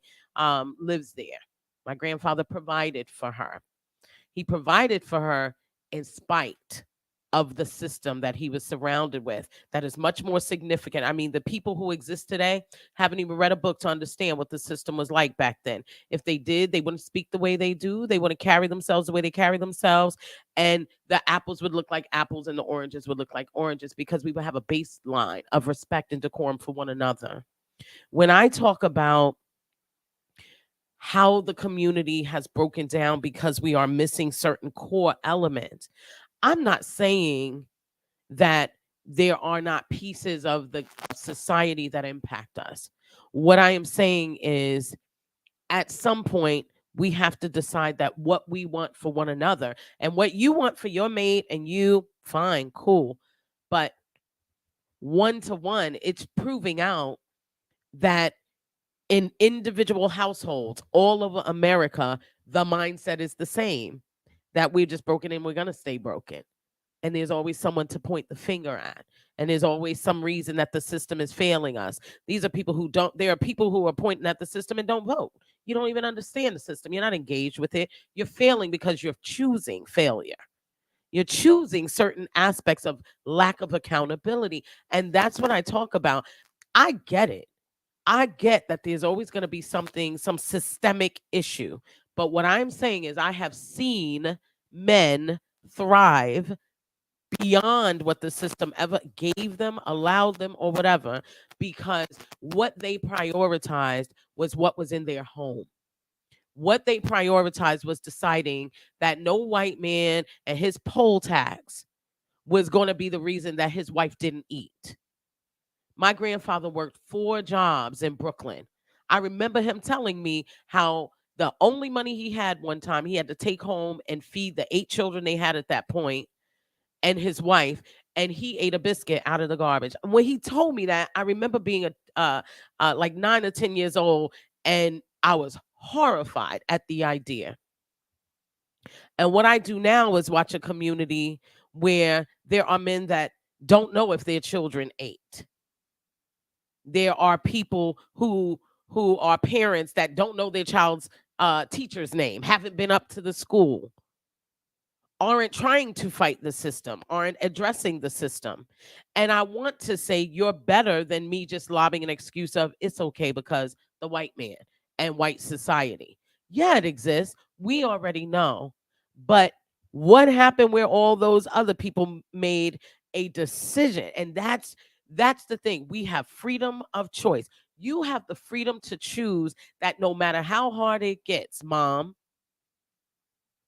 lives there. My grandfather provided for her. He provided for her in spite of the system that he was surrounded with that is much more significant. I mean, the people who exist today haven't even read a book to understand what the system was like back then. If they did, they wouldn't speak the way they do. They wouldn't carry themselves the way they carry themselves. And the apples would look like apples and the oranges would look like oranges, because we would have a baseline of respect and decorum for one another. When I talk about how the community has broken down because we are missing certain core elements, I'm not saying that there are not pieces of the society that impact us. What I am saying is, at some point, we have to decide that what we want for one another and what you want for your mate and you, fine, cool. But one to one, it's proving out that in individual households all over America, the mindset is the same, that we're just broken and we're going to stay broken. And there's always someone to point the finger at. And there's always some reason that the system is failing us. These are people who don't, there are people who are pointing at the system and don't vote. You don't even understand the system. You're not engaged with it. You're failing because you're choosing failure. You're choosing certain aspects of lack of accountability. And that's what I talk about. I get it. I get that there's always going to be something, some systemic issue. But what I'm saying is, I have seen men thrive beyond what the system ever gave them, allowed them, or whatever, because what they prioritized was what was in their home. What they prioritized was deciding that no white man and his poll tax was going to be the reason that his wife didn't eat. My grandfather worked 4 jobs in Brooklyn. I remember him telling me how the only money he had one time, he had to take home and feed the 8 children they had at that point and his wife, and he ate a biscuit out of the garbage. When he told me that, I remember being like 9 or 10 years old, and I was horrified at the idea. And what I do now is watch a community where there are men that don't know if their children ate. There are people who are parents that don't know their child's teacher's name, haven't been up to the school, aren't trying to fight the system, aren't addressing the system. And I want to say, you're better than me just lobbing an excuse of it's okay because the white man and white society. Yeah, it exists. We already know. But what happened where all those other people made a decision? And that's the thing. We have freedom of choice. You have the freedom to choose that no matter how hard it gets, Mom,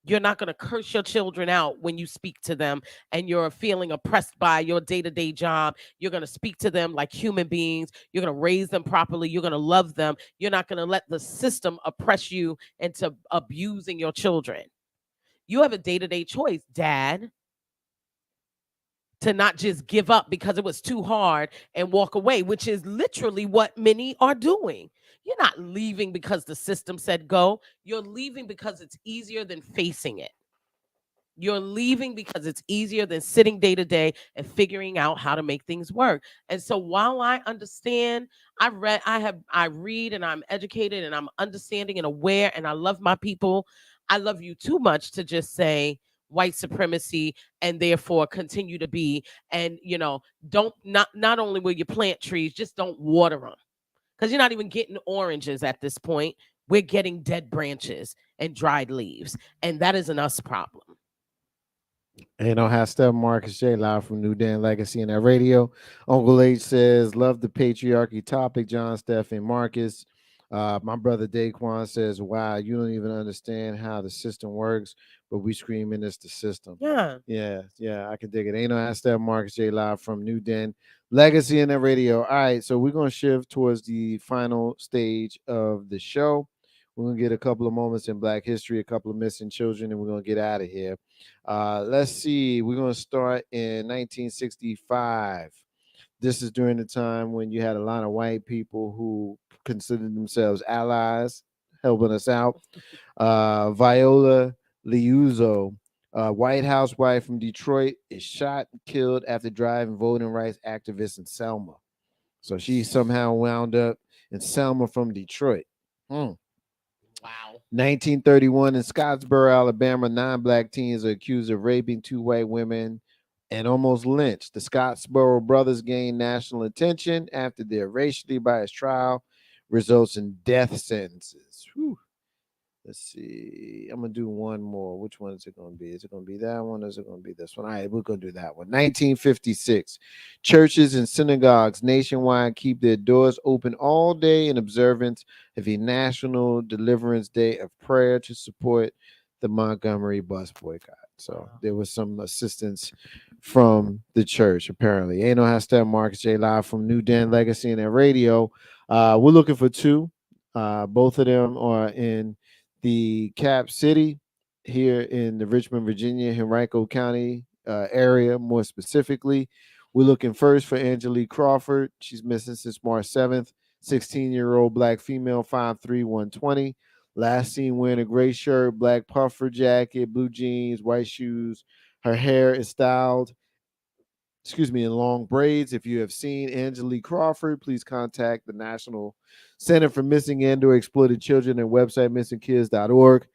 you're not going to curse your children out when you speak to them and you're feeling oppressed by your day-to-day job. You're going to speak to them like human beings. You're going to raise them properly. You're going to love them. You're not going to let the system oppress you into abusing your children. You have a day-to-day choice, Dad, to not just give up because it was too hard and walk away, which is literally what many are doing. You're not leaving because the system said go. You're leaving because it's easier than facing it. You're leaving because it's easier than sitting day to day and figuring out how to make things work. And so while I understand, I read and I'm educated and I'm understanding and aware and I love my people, I love you too much to just say white supremacy and therefore continue to be, and don't, not only will you plant trees, just don't water them, because you're not even getting oranges at this point. We're getting dead branches and dried leaves, and that is an us problem. Ain't no half step. Marcus J live from NewDen Legacy in that radio. Uncle H says, love the patriarchy topic. John, Steppin, Marcus. My brother Daquan says, wow, you don't even understand how the system works, but we screaming it's the system. Yeah, I can dig it. Ain't no half step. Marcus J live from NewDen Legacy in that radio. All right, so we're going to shift towards the final stage of the show. We're gonna get a couple of moments in Black history, a couple of missing children, and we're gonna get out of here. Let's see. We're gonna start in 1965. This is during the time when you had a lot of white people who considered themselves allies, helping us out. Viola Liuzzo, a White House wife from Detroit, is shot and killed after driving voting rights activists in Selma. So she somehow wound up in Selma from Detroit. Wow. 1931 in Scottsboro, Alabama, 9 black teens are accused of raping 2 white women and almost lynched. The Scottsboro brothers gained national attention after their racially biased trial results in death sentences. Whew. Let's see. I'm gonna do one more. Which one is it gonna be? Is it gonna be that one? Or is it gonna be this one? All right, we're gonna do that one. 1956. Churches and synagogues nationwide keep their doors open all day in observance of a national deliverance day of prayer to support the Montgomery bus boycott. So there was some assistance from the church, apparently. Ain't no hashtag Marcus J live from NewDen Legacy and Radio. We're looking for 2. Both of them are in the Cap City here in the Richmond, Virginia, Henrico County area, more specifically. We're looking first for Angelique Crawford. She's missing since March 7th. 16-year-old black female, 5'3", 120. Last seen wearing a gray shirt, black puffer jacket, blue jeans, white shoes. Her hair is styled, in long braids. If you have seen Angelique Crawford, please contact the National Center for Missing and/or Exploited Children and website missingkids.org,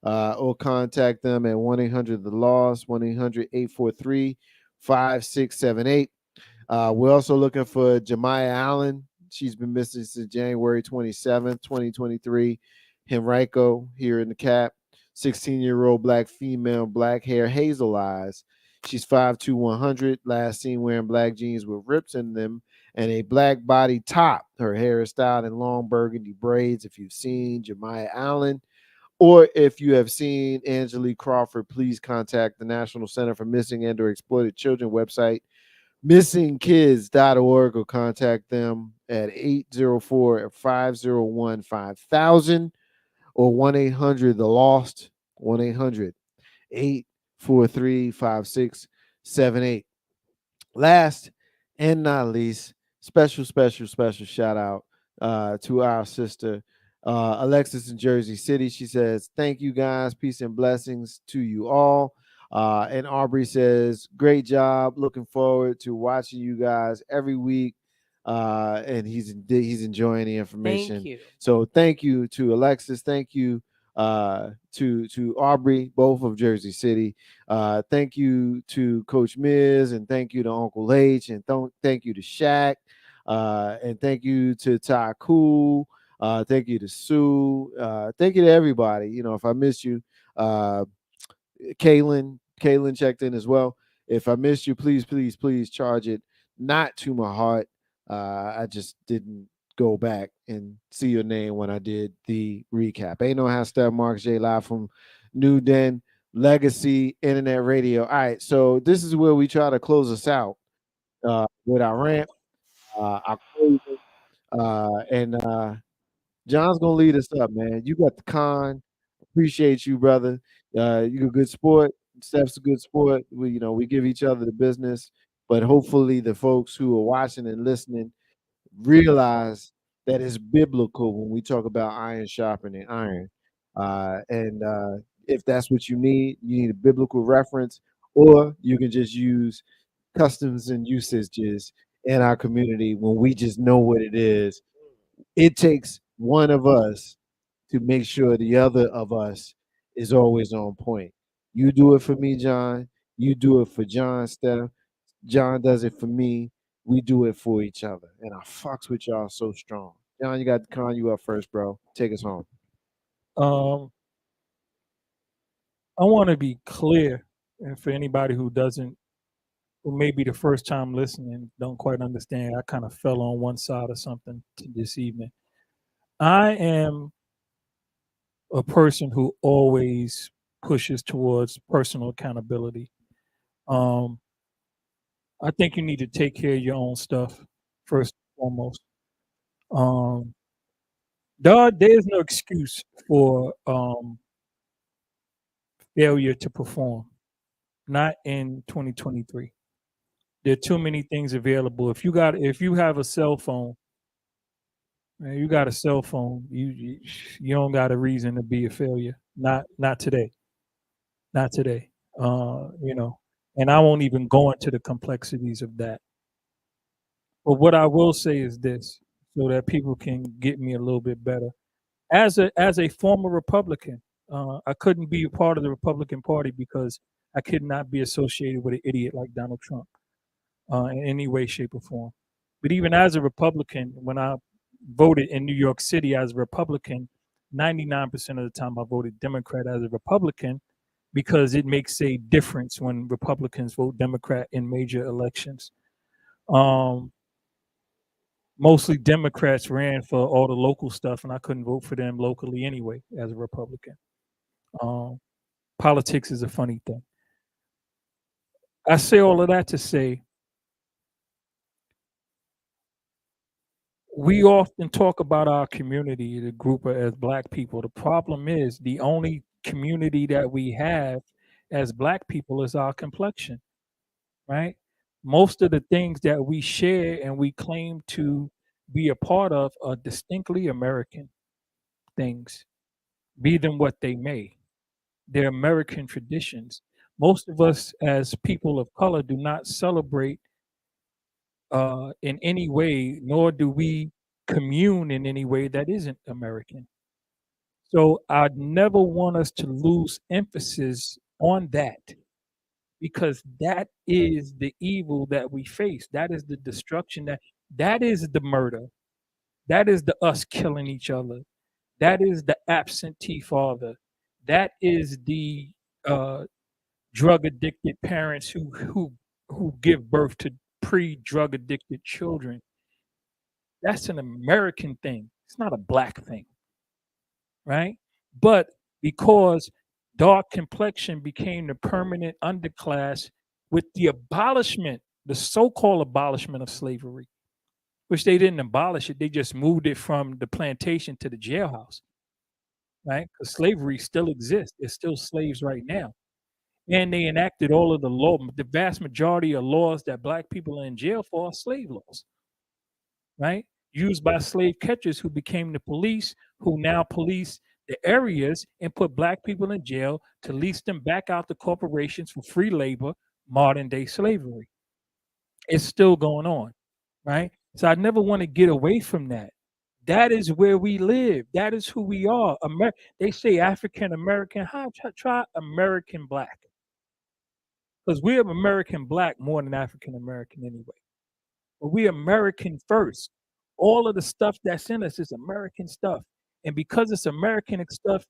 or contact them at 1-800-THE-LOST, 1-800-843-5678. We're also looking for Jemiah Allen. She's been missing since January 27th, 2023. Henrico here in the Cap. 16-year-old black female, black hair, hazel eyes. She's 5'2", 100. Last seen wearing black jeans with rips in them and a black body top. Her hair is styled in long burgundy braids. If you've seen Jemiah Allen, or if you have seen Angelique Crawford, please contact the National Center for Missing and/or Exploited Children website, missingkids.org, or contact them at 804-501-5000 or 1-800-THE-LOST, 1-800-843-5678. Last and not least, special shout out to our sister Alexis in Jersey City. She says, thank you guys, peace and blessings to you all. And Aubrey says, great job, looking forward to watching you guys every week. And he's enjoying the information. Thank you. So thank you to Alexis, thank you to Aubrey, both of Jersey City. Thank you to Coach Miz, and thank you to Uncle H, and thank you to Shaq, and thank you to Ty Cool. Thank you to Sue. Thank you to everybody. You know, if I missed you, Kaylin checked in as well. If I missed you, please charge it not to my heart. I just didn't go back and see your name when I did the recap. Ain't no hashtag Marcus J live from NewDen Legacy Internet Radio. All right, so this is where we try to close us out with our rant, our closing, and John's gonna lead us up, man. You got the con. Appreciate you, brother. You're a good sport. Steph's a good sport. We give each other the business, but hopefully the folks who are watching and listening realize that it's biblical when we talk about iron sharpening iron. And if that's what you need a biblical reference, or you can just use customs and usages in our community when we just know what it is. It takes one of us to make sure the other of us is always on point. You do it for me, John. You do it for John, Steph. John does it for me. We do it for each other. And I fucks with y'all so strong. John, you got to con you up first, bro. Take us home. I want to be clear, and for anybody who may be the first time listening, don't quite understand, I kind of fell on one side of something this evening. I am a person who always pushes towards personal accountability. I think you need to take care of your own stuff first and foremost. There's no excuse for failure to perform. Not in 2023. There are too many things available. If you have a cell phone, man, you got a cell phone. You don't got a reason to be a failure. Not today. Not today. You know, and I won't even go into the complexities of that. But what I will say is this, so that people can get me a little bit better. As a former Republican, I couldn't be a part of the Republican Party because I could not be associated with an idiot like Donald Trump in any way, shape, or form. But even as a Republican, when I voted in New York City as a Republican, 99% of the time I voted Democrat as a Republican because it makes a difference when Republicans vote Democrat in major elections. Um, Mostly Democrats ran for all the local stuff, and I couldn't vote for them locally anyway as a Republican. Um, Politics is a funny thing. I say all of that to say we often talk about our community, the group as Black people. The problem is the only community that we have as Black people is our complexion, right? Most of the things that we share and we claim to be a part of are distinctly American things, be them what they may. They're American traditions. Most of us as people of color do not celebrate in any way, nor do we commune in any way that isn't American. So I'd never want us to lose emphasis on that because that is the evil that we face. That is the destruction that is the murder. That is the us killing each other. That is the absentee father. That is the drug addicted parents who give birth to pre-drug addicted children. That's an American thing. It's not a Black thing, right? But because dark complexion became the permanent underclass with the abolishment, the so-called abolishment of slavery, which they didn't abolish it, they just moved it from the plantation to the jailhouse, right? Because slavery still exists. There's still slaves right now. And they enacted all of the law, the vast majority of laws that Black people are in jail for are slave laws, right? Used by slave catchers who became the police, who now police the areas and put Black people in jail to lease them back out to corporations for free labor, modern day slavery. It's still going on, right? So I never want to get away from that. That is where we live. That is who we are. They say African American. Try American Black, because we're American Black more than African American anyway. But we American first. All of the stuff that's in us is American stuff. And because it's American stuff,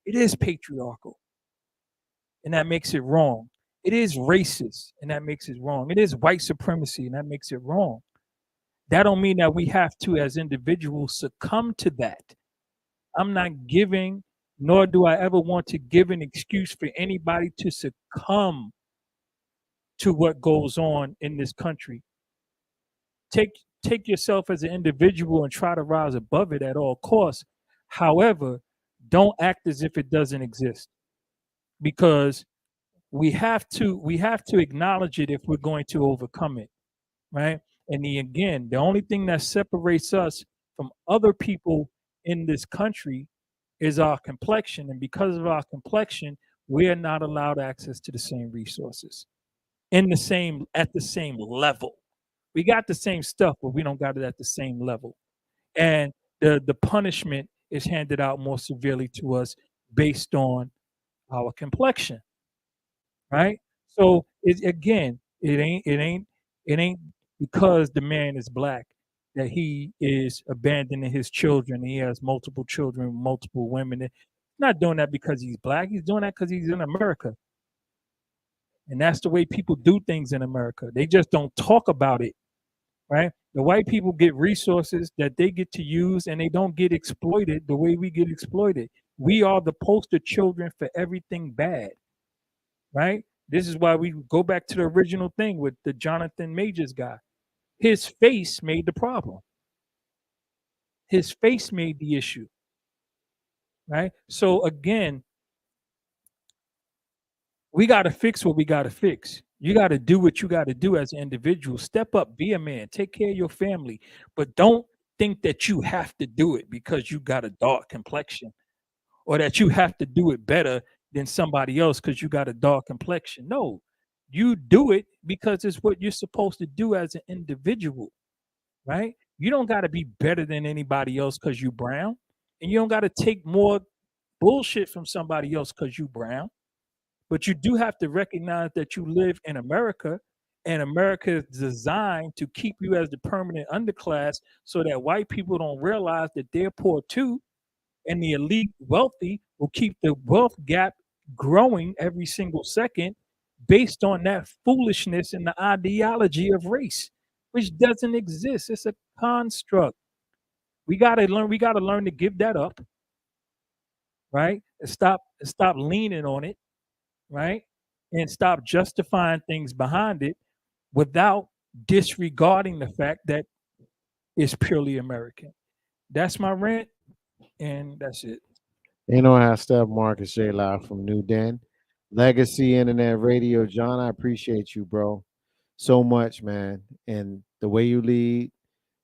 it is patriarchal. And that makes it wrong. It is racist, and that makes it wrong. It is white supremacy, and that makes it wrong. That don't mean that we have to, as individuals, succumb to that. I'm not giving, nor do I ever want to give an excuse for anybody to succumb to what goes on in this country. Take yourself as an individual and try to rise above it at all costs. However, don't act as if it doesn't exist, because we have to acknowledge it if we're going to overcome it, right? And again, the only thing that separates us from other people in this country is our complexion, and because of our complexion, we are not allowed access to the same resources at the same level. We got the same stuff, but we don't got it at the same level. And the punishment is handed out more severely to us based on our complexion, right? So it ain't because the man is Black that he is abandoning his children. He has multiple children, multiple women. He's not doing that because he's Black. He's doing that because he's in America. And that's the way people do things in America. They just don't talk about it, right? The white people get resources that they get to use, and they don't get exploited the way we get exploited. We are the poster children for everything bad, right? This is why we go back to the original thing with the Jonathan Majors guy. His face made the problem. His face made the issue, right? So again, we got to fix what we got to fix. You got to do what you got to do as an individual. Step up, be a man, take care of your family, but don't think that you have to do it because you got a dark complexion or that you have to do it better than somebody else because you got a dark complexion. No, you do it because it's what you're supposed to do as an individual, right? You don't got to be better than anybody else because you brown, and you don't got to take more bullshit from somebody else because you brown. But you do have to recognize that you live in America, and America is designed to keep you as the permanent underclass so that white people don't realize that they're poor too, and the elite wealthy will keep the wealth gap growing every single second based on that foolishness and the ideology of race, which doesn't exist. It's a construct. We gotta learn to give that up, right? And stop leaning on it, right? And stop justifying things behind it without disregarding the fact that it's purely American. That's my rant, and that's it. You know how Steph Marcus J live from NewDen. Legacy Internet Radio. John, I appreciate you, bro. So much, man. And the way you lead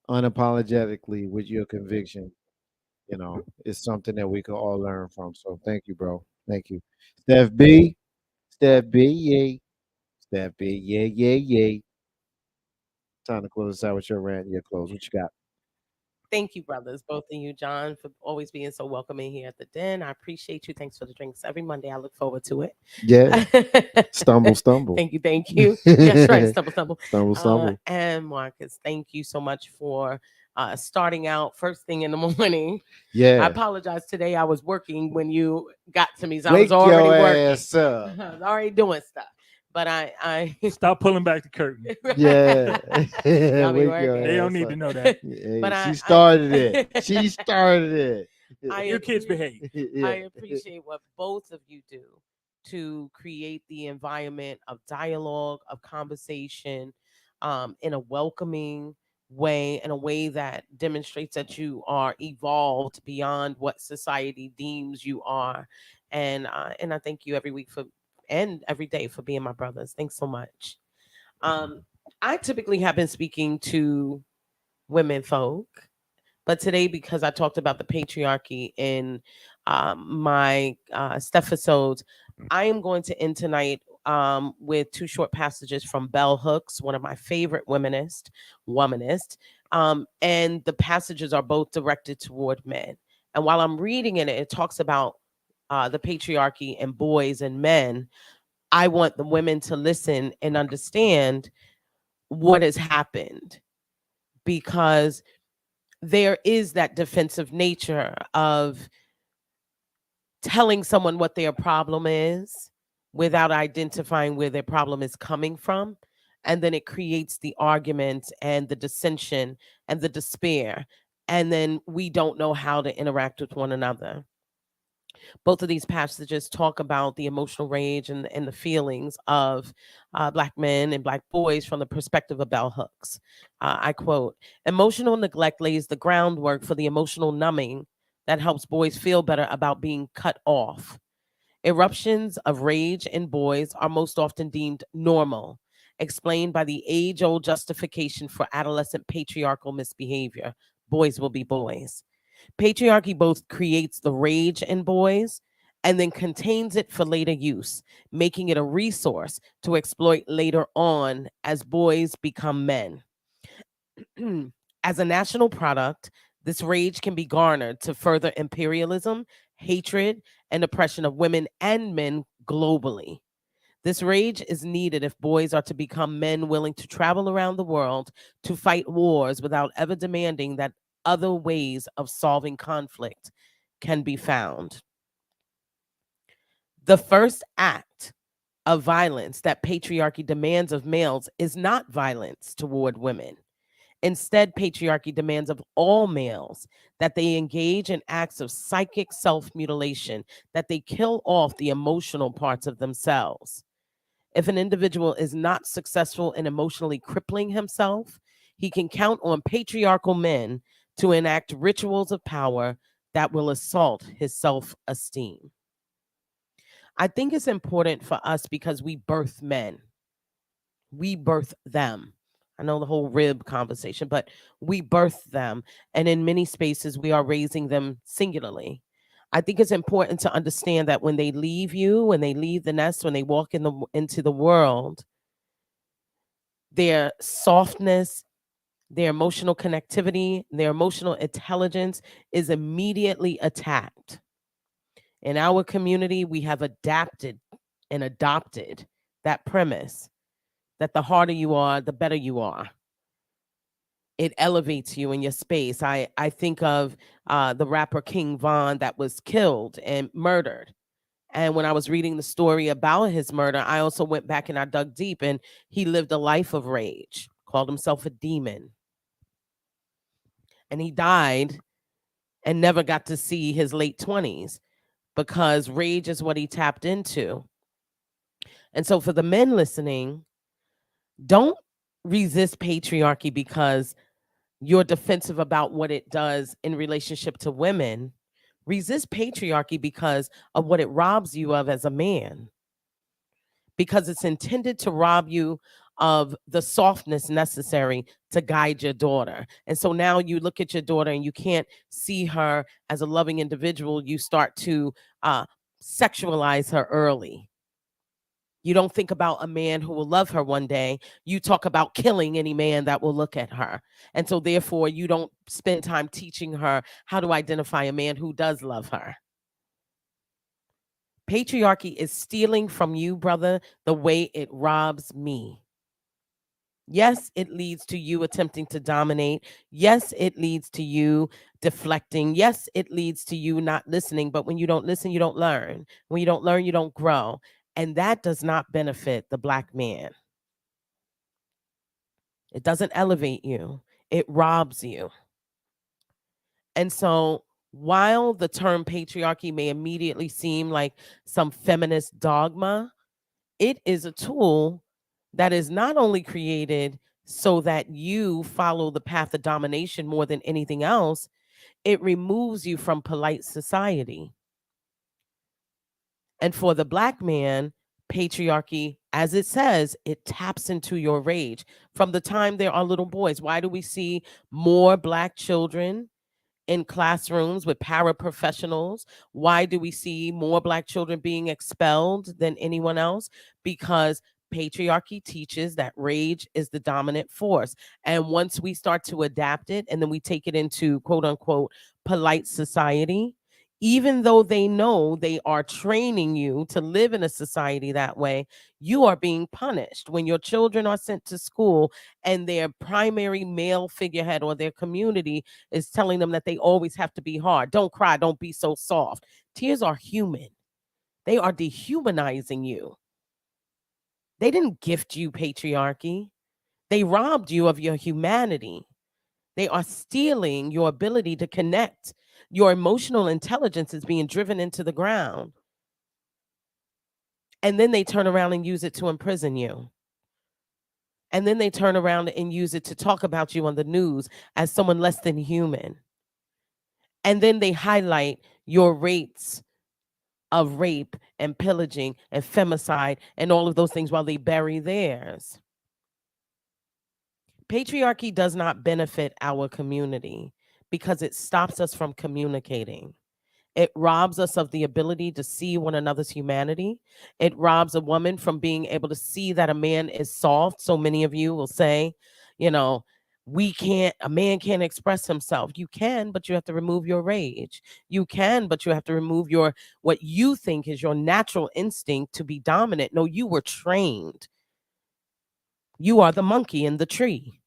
unapologetically with your conviction, is something that we can all learn from. So thank you, bro. Thank you. Steph B. Steph B. Yay. Steph B. Yay, yay, yay. Time to close us out with your rant and your close. What you got? Thank you, brothers, both of you, John, for always being so welcoming here at the den. I appreciate you. Thanks for the drinks every Monday. I look forward to it. Yeah. Stumble, stumble. Thank you. That's right. Stumble, stumble. Stumble, stumble. And Marcus, thank you so much for starting out first thing in the morning. Yeah. I apologize today. I was working when you got to me, so I Wake was already your working. ass up. I was already doing stuff. But I Stop pulling back the curtain. Yeah. Y'all be Wake working. your They don't ass need up. to know that. Hey, But she I- started it. She started it. Your kids behave. Yeah. I appreciate what both of you do to create the environment of dialogue, of conversation, in a welcoming way, in a way that demonstrates that you are evolved beyond what society deems you are. And I thank you every week and every day for being my brothers. Thanks so much. I typically have been speaking to women folk, but today, because I talked about the patriarchy in my episodes, I am going to end tonight with two short passages from Bell Hooks, one of my favorite womanist. And the passages are both directed toward men. And while I'm reading it talks about the patriarchy and boys and men. I want the women to listen and understand what has happened, because there is that defensive nature of telling someone what their problem is without identifying where their problem is coming from. And then it creates the argument and the dissension and the despair. And then we don't know how to interact with one another. Both of these passages talk about the emotional rage and the feelings of Black men and Black boys from the perspective of bell hooks. I quote, "Emotional neglect lays the groundwork for the emotional numbing that helps boys feel better about being cut off. Eruptions of rage in boys are most often deemed normal, explained by the age-old justification for adolescent patriarchal misbehavior. Boys will be boys. Patriarchy both creates the rage in boys and then contains it for later use, making it a resource to exploit later on as boys become men. As a national product, this rage can be garnered to further imperialism, hatred, and oppression of women and men globally. This rage is needed if boys are to become men willing to travel around the world to fight wars without ever demanding that other ways of solving conflict can be found. The first act of violence that patriarchy demands of males is not violence toward women. Instead, patriarchy demands of all males that they engage in acts of psychic self-mutilation, that they kill off the emotional parts of themselves. If an individual is not successful in emotionally crippling himself, he can count on patriarchal men to enact rituals of power that will assault his self-esteem. I think it's important for us because we birth men. We birth them. I know the whole rib conversation, but we birth them. And in many spaces, we are raising them singularly. I think it's important to understand that when they leave you, when they leave the nest, when they walk into the world, their softness, their emotional connectivity, their emotional intelligence is immediately attacked. In our community, we have adapted and adopted that premise that the harder you are, the better you are. It elevates you in your space. I think of the rapper King Von that was killed and murdered. And when I was reading the story about his murder, I also went back and I dug deep, and he lived a life of rage, called himself a demon. And he died and never got to see his late 20s because rage is what he tapped into. And so for the men listening, don't resist patriarchy because you're defensive about what it does in relationship to women. Resist patriarchy because of what it robs you of as a man. Because it's intended to rob you of the softness necessary to guide your daughter. And so now you look at your daughter and you can't see her as a loving individual. You start to sexualize her early. You don't think about a man who will love her one day. You talk about killing any man that will look at her. And so therefore, you don't spend time teaching her how to identify a man who does love her. Patriarchy is stealing from you, brother, the way it robs me. Yes, it leads to you attempting to dominate. Yes, it leads to you deflecting. Yes, it leads to you not listening. But when you don't listen, you don't learn. When you don't learn, you don't grow. And that does not benefit the Black man. It doesn't elevate you. It robs you. And so while the term patriarchy may immediately seem like some feminist dogma, it is a tool that is not only created so that you follow the path of domination more than anything else, it removes you from polite society. And for the Black man, patriarchy, as it says, it taps into your rage. From the time there are little boys, why do we see more Black children in classrooms with paraprofessionals? Why do we see more Black children being expelled than anyone else? Because patriarchy teaches that rage is the dominant force. And once we start to adapt it and then we take it into quote unquote polite society, even though they know they are training you to live in a society that way, you are being punished. When your children are sent to school and their primary male figurehead or their community is telling them that they always have to be hard. Don't cry. Don't be so soft. Tears are human. They are dehumanizing you. They didn't gift you patriarchy. They robbed you of your humanity. They are stealing your ability to connect. Your emotional intelligence is being driven into the ground. And then they turn around and use it to imprison you. And then they turn around and use it to talk about you on the news as someone less than human. And then they highlight your rates of rape and pillaging and femicide and all of those things while they bury theirs. Patriarchy does not benefit our community because it stops us from communicating. It robs us of the ability to see one another's humanity. It robs a woman from being able to see that a man is soft. So many of you will say, you know, a man can't express himself. You can, but you have to remove your rage. You can, but you have to remove what you think is your natural instinct to be dominant. No, you were trained. You are the monkey in the tree.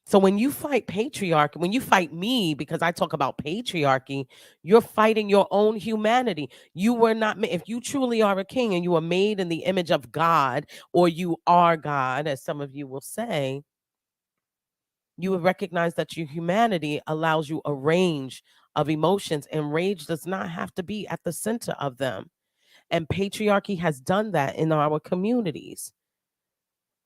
So when you fight patriarchy, when you fight me, because I talk about patriarchy, you're fighting your own humanity. You were not, if you truly are a king and you are made in the image of God, or you are God, as some of you will say, you will recognize that your humanity allows you a range of emotions, and rage does not have to be at the center of them. And patriarchy has done that in our communities.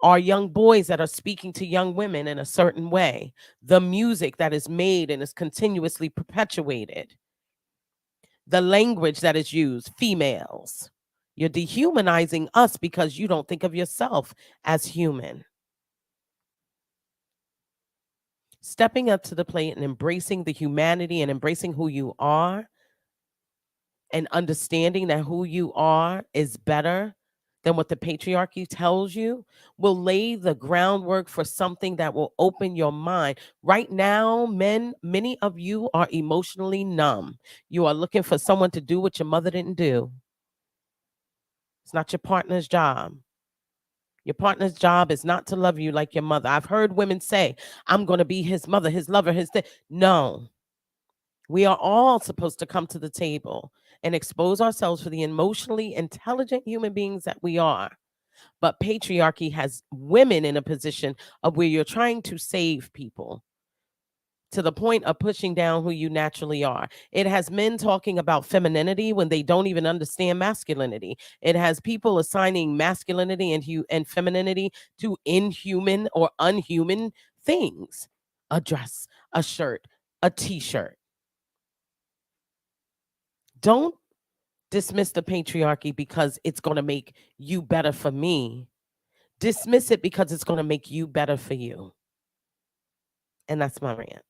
Are young boys that are speaking to young women in a certain way, the music that is made and is continuously perpetuated, the language that is used, females. You're dehumanizing us because you don't think of yourself as human. Stepping up to the plate and embracing the humanity and embracing who you are and understanding that who you are is better than what the patriarchy tells you will lay the groundwork for something that will open your mind. Right now, men, many of you are emotionally numb. You are looking for someone to do what your mother didn't do. It's not your partner's job. Your partner's job is not to love you like your mother. I've heard women say, I'm going to be his mother, his lover, his thing. No. We are all supposed to come to the table and expose ourselves for the emotionally intelligent human beings that we are. But patriarchy has women in a position of where you're trying to save people to the point of pushing down who you naturally are. It has men talking about femininity when they don't even understand masculinity. It has people assigning masculinity and femininity to inhuman or unhuman things. A dress, a shirt, a t-shirt. Don't dismiss the patriarchy because it's going to make you better for me. Dismiss it because it's going to make you better for you. And that's my rant.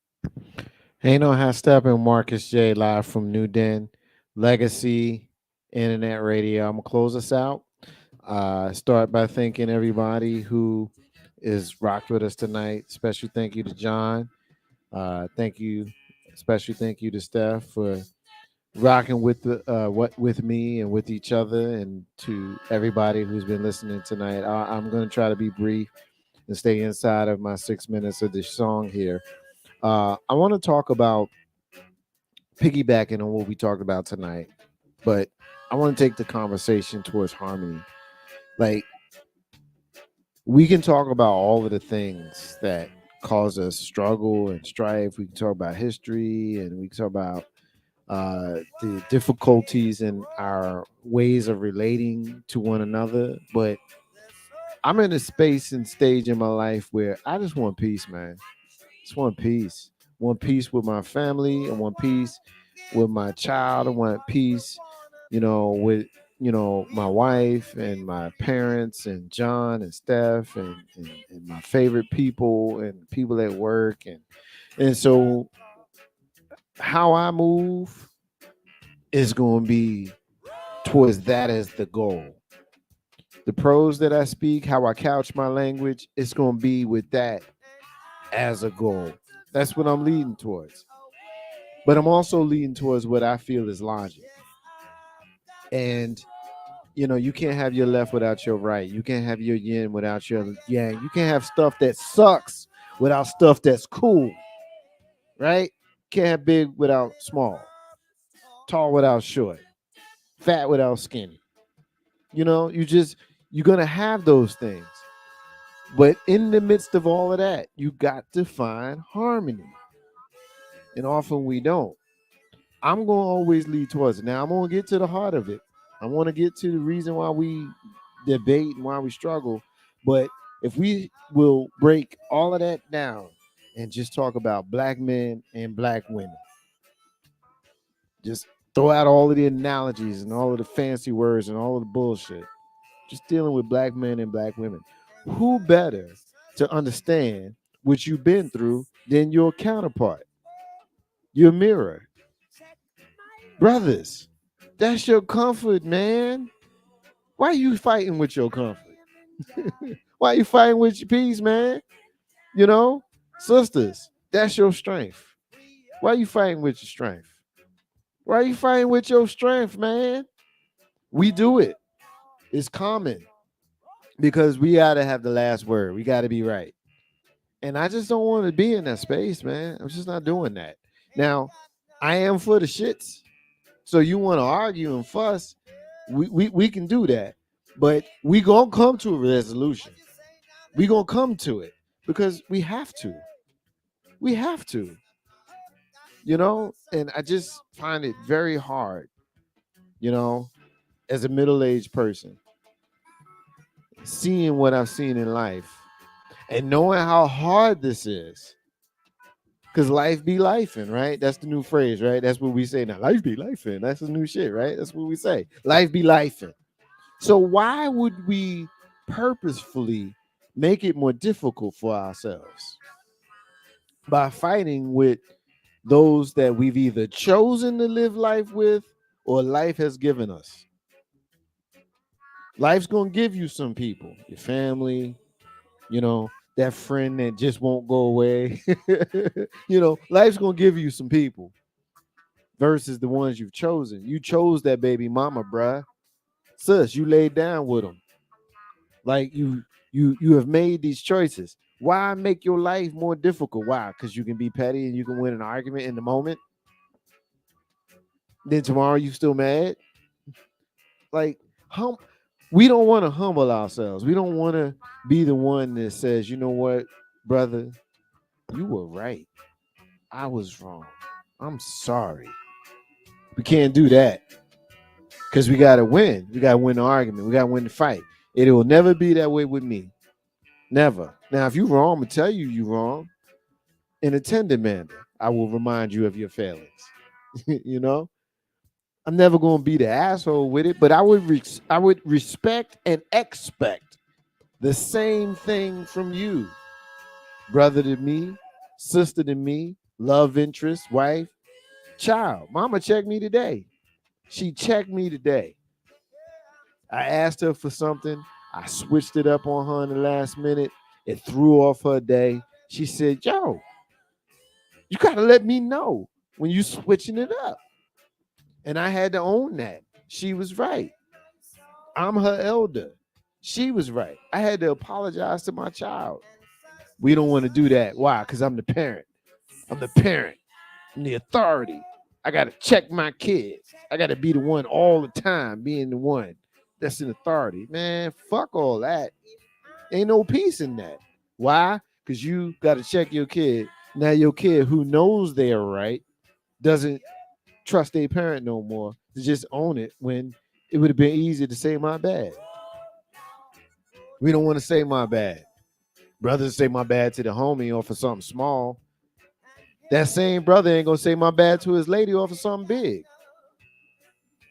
Ain't no half stepping. Marcus J live from NewDen, Legacy Internet Radio. I'm gonna close us out. Start by thanking everybody who is rocked with us tonight. Special thank you to John. Thank you, special thank you to Steph for rocking with the what with me and with each other, and to everybody who's been listening tonight. I'm gonna try to be brief and stay inside of my 6 minutes of this song here. I want to talk about piggybacking on what we talked about tonight, but I want to take the conversation towards harmony. Like, we can talk about all of the things that cause us struggle and strife. We can talk about history, and we can talk about the difficulties in our ways of relating to one another. But I'm in a space and stage in my life where I just want peace, man. Just want peace. Want peace with my family. I want peace with my child. I want peace, with my wife and my parents and John and Steph and my favorite people and people at work, and so how I move is going to be towards that as the goal. The prose that I speak, how I couch my language, it's going to be with that as a goal. That's what I'm leading towards. But I'm also leading towards what I feel is logic. And you can't have your left without your right. You can't have your yin without your yang. You can't have stuff that sucks without stuff that's cool. Right? Can't have big without small. Tall without short. Fat without skinny. You're going to have those things. But in the midst of all of that, you got to find harmony. And often we don't. I'm going to always lead towards it. Now, I'm going to get to the heart of it. I want to get to the reason why we debate and why we struggle. But if we will break all of that down and just talk about black men and black women, just throw out all of the analogies and all of the fancy words and all of the bullshit, just dealing with black men and black women. Who better to understand what you've been through than your counterpart, your mirror? Brothers, that's your comfort, man. Why are you fighting with your comfort? Why are you fighting with your peace, man? Sisters, that's your strength. Why are you fighting with your strength? Why are you fighting with your strength, man? We do it. It's common because we got to have the last word. We got to be right. And I just don't want to be in that space, man. I'm just not doing that. Now, I am for the shits. So you want to argue and fuss, we can do that. But we going to come to a resolution. We going to come to it because we have to. We have to. And I just find it very hard, as a middle-aged person, seeing what I've seen in life and knowing how hard this is. Because life be lifing, right? That's the new phrase, right? That's what we say now. Life be lifing. That's the new shit, right? That's what we say. Life be lifing. So why would we purposefully make it more difficult for ourselves by fighting with those that we've either chosen to live life with or life has given us? Life's gonna give you some people, your family, that friend that just won't go away. Life's gonna give you some people versus the ones you've chosen. You chose that baby mama, bruh. Sis, you laid down with them. Like you have made these choices. Why make your life more difficult? Why? Because you can be petty and you can win an argument in the moment. Then tomorrow you still mad. Like, we don't want to humble ourselves. We don't want to be the one that says, you know what, brother, you were right. I was wrong. I'm sorry. We can't do that because we got to win. We got to win the argument. We got to win the fight. It will never be that way with me. Never. Now, if you're wrong, I'm going to tell you you're wrong in a tender manner. I will remind you of your failings. I'm never going to be the asshole with it, but I would respect and expect the same thing from you. Brother to me, sister to me, love interest, wife, child. Mama checked me today. She checked me today. I asked her for something. I switched it up on her in the last minute. It threw off her day. She said, yo, you got to let me know when you switching it up. And I had to own that. She was right. I'm her elder. She was right. I had to apologize to my child. We don't want to do that. Why? Because I'm the parent. I'm the authority. I got to check my kids. I got to be the one all the time, being the one that's in authority. Man, fuck all that. Ain't no peace in that. Why? Because you got to check your kid. Now your kid who knows they are right doesn't trust their parent no more to just own it when it would have been easy to say my bad. We don't want to say my bad. Brothers say my bad to the homie or for something small. That same brother ain't gonna say my bad to his lady or for something big.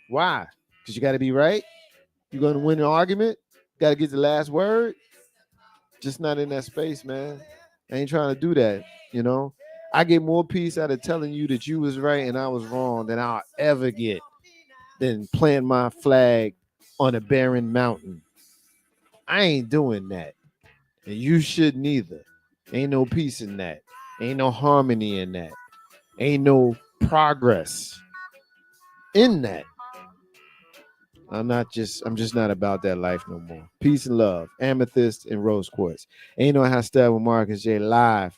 Why? Because you got to be right. You're gonna win an argument. Got to get the last word. Just not in that space, man. I ain't trying to do that. I get more peace out of telling you that you was right and I was wrong than I'll ever get than planting my flag on a barren mountain. I ain't doing that. And you shouldn't either. Ain't no peace in that. Ain't no harmony in that. Ain't no progress in that. I'm just not about that life no more. Peace and love. Amethyst and rose quartz. Ain't no how style with Marcus J live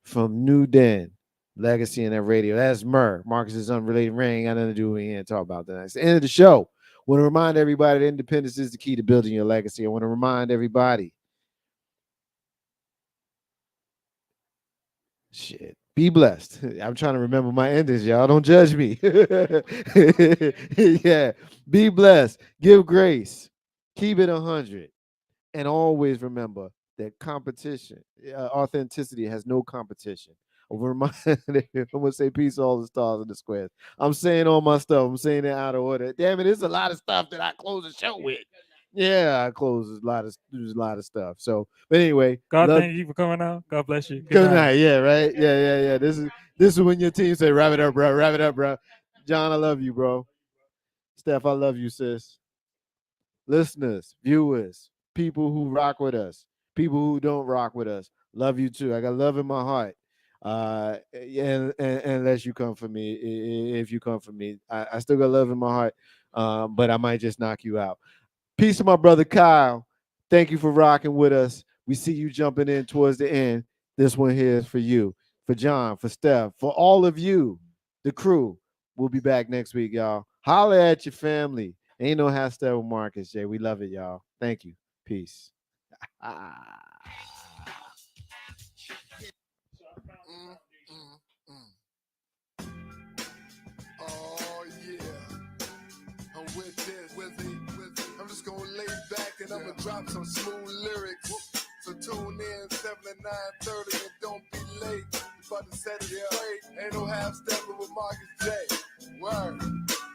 from NewDen. Legacy in that radio. That's Murr. Marcus's unrelated ring. Got nothing to do with it. Talk about that. It's the end of the show. Want to remind everybody that independence is the key to building your legacy. I want to remind everybody. Shit. Be blessed. I'm trying to remember my endings, y'all. Don't judge me. Yeah. Be blessed. Give grace. Keep it 100. And always remember that competition, authenticity has no competition. I'm going to say peace to all the stars and the squares. I'm saying all my stuff. I'm saying it out of order. Damn it, there's a lot of stuff that I close the show with. Yeah, I close a lot of stuff. So, but anyway, God, thank you for coming out. God bless you. Good night. Yeah, right. Yeah. This is when your team say, "Wrap it up, bro. Wrap it up, bro." John, I love you, bro. Steph, I love you, sis. Listeners, viewers, people who rock with us, people who don't rock with us, love you too. I got love in my heart. And unless you come for me, if you come for me, I still got love in my heart. But I might just knock you out. Peace to my brother Kyle. Thank you for rocking with us. We see you jumping in towards the end. This one here is for you, for John, for Steph, for all of you, the crew. We'll be back next week, y'all. Holler at your family. Ain't no hashtag with Marcus, Jay. We love it, y'all. Thank you. Peace. Oh yeah, I'm with this. I'm just gonna lay back and I'm gonna drop some smooth lyrics. So tune in 7 to 9:30 and don't be late. You about to set it straight. Ain't no half stepping with Marcus J. Word.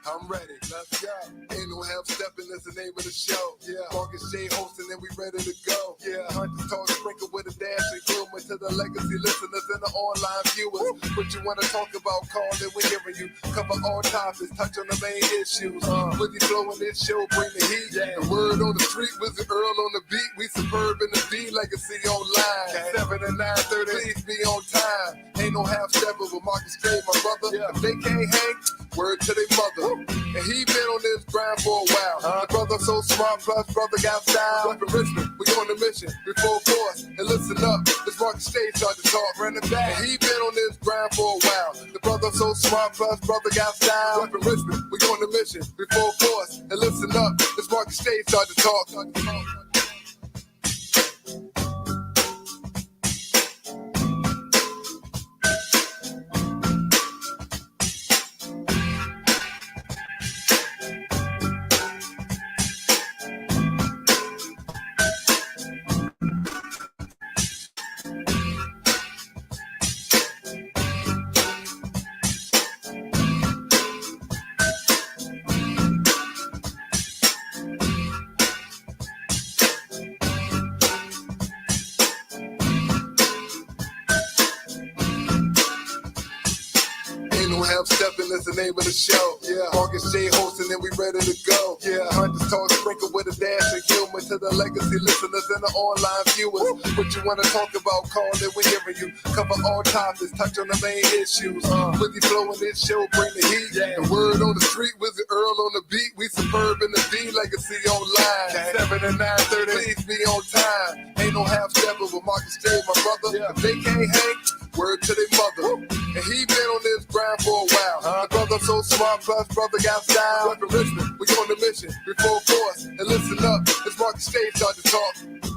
I'm ready. Let's go. Ain't no half stepping. That's the name of the show. Yeah. Marcus J hosting and we ready to go. Yeah. Hunters talk sprinkle with a dash of humor to the legacy listeners and the online viewers. What you want to talk about? Call it. We're hearing you. Cover all topics. Touch on the main issues. With the flow in this show, bring the heat. Yeah. The word on the street was the Earl on the beat. We superb in the D legacy online. 7 to 9:30. Please be on time. Ain't no half stepping with Marcus J, my brother. Yeah. If they can't hang, word to their mother. And he been on this grind for a while. The brother so smart, plus brother got style. Up in Richmond, we on the mission. Before force, and listen up. This Marcus Stage start to talk, run it back. And he been on this grind for a while. The brother so smart, plus brother got style. Up in Richmond, we on the mission. Before force, and listen up. This Marcus Stage start to talk. Steppin' is the name of the show. Yeah. Marcus J hosting and we ready to go. Yeah. Hunters talk sprinkle with a dash of humor to the legacy listeners and the online viewers. What you want to talk about? Call it. We're hearing you. Cover all topics. Touch on the main issues. With the flow in this show, bring the heat. Yeah. The word on the street was the Earl on the beat. We superb in the D legacy online. 7 to 9:30. Please be on time. Ain't no half stepping with Marcus J, my brother. Yeah. If they can't hang, word to their mother. And he been on this grind for a while. The brother so smart, plus brother got style. Up in Richmond, we on the mission. Before force, and listen up. This Marcus Stage start to talk.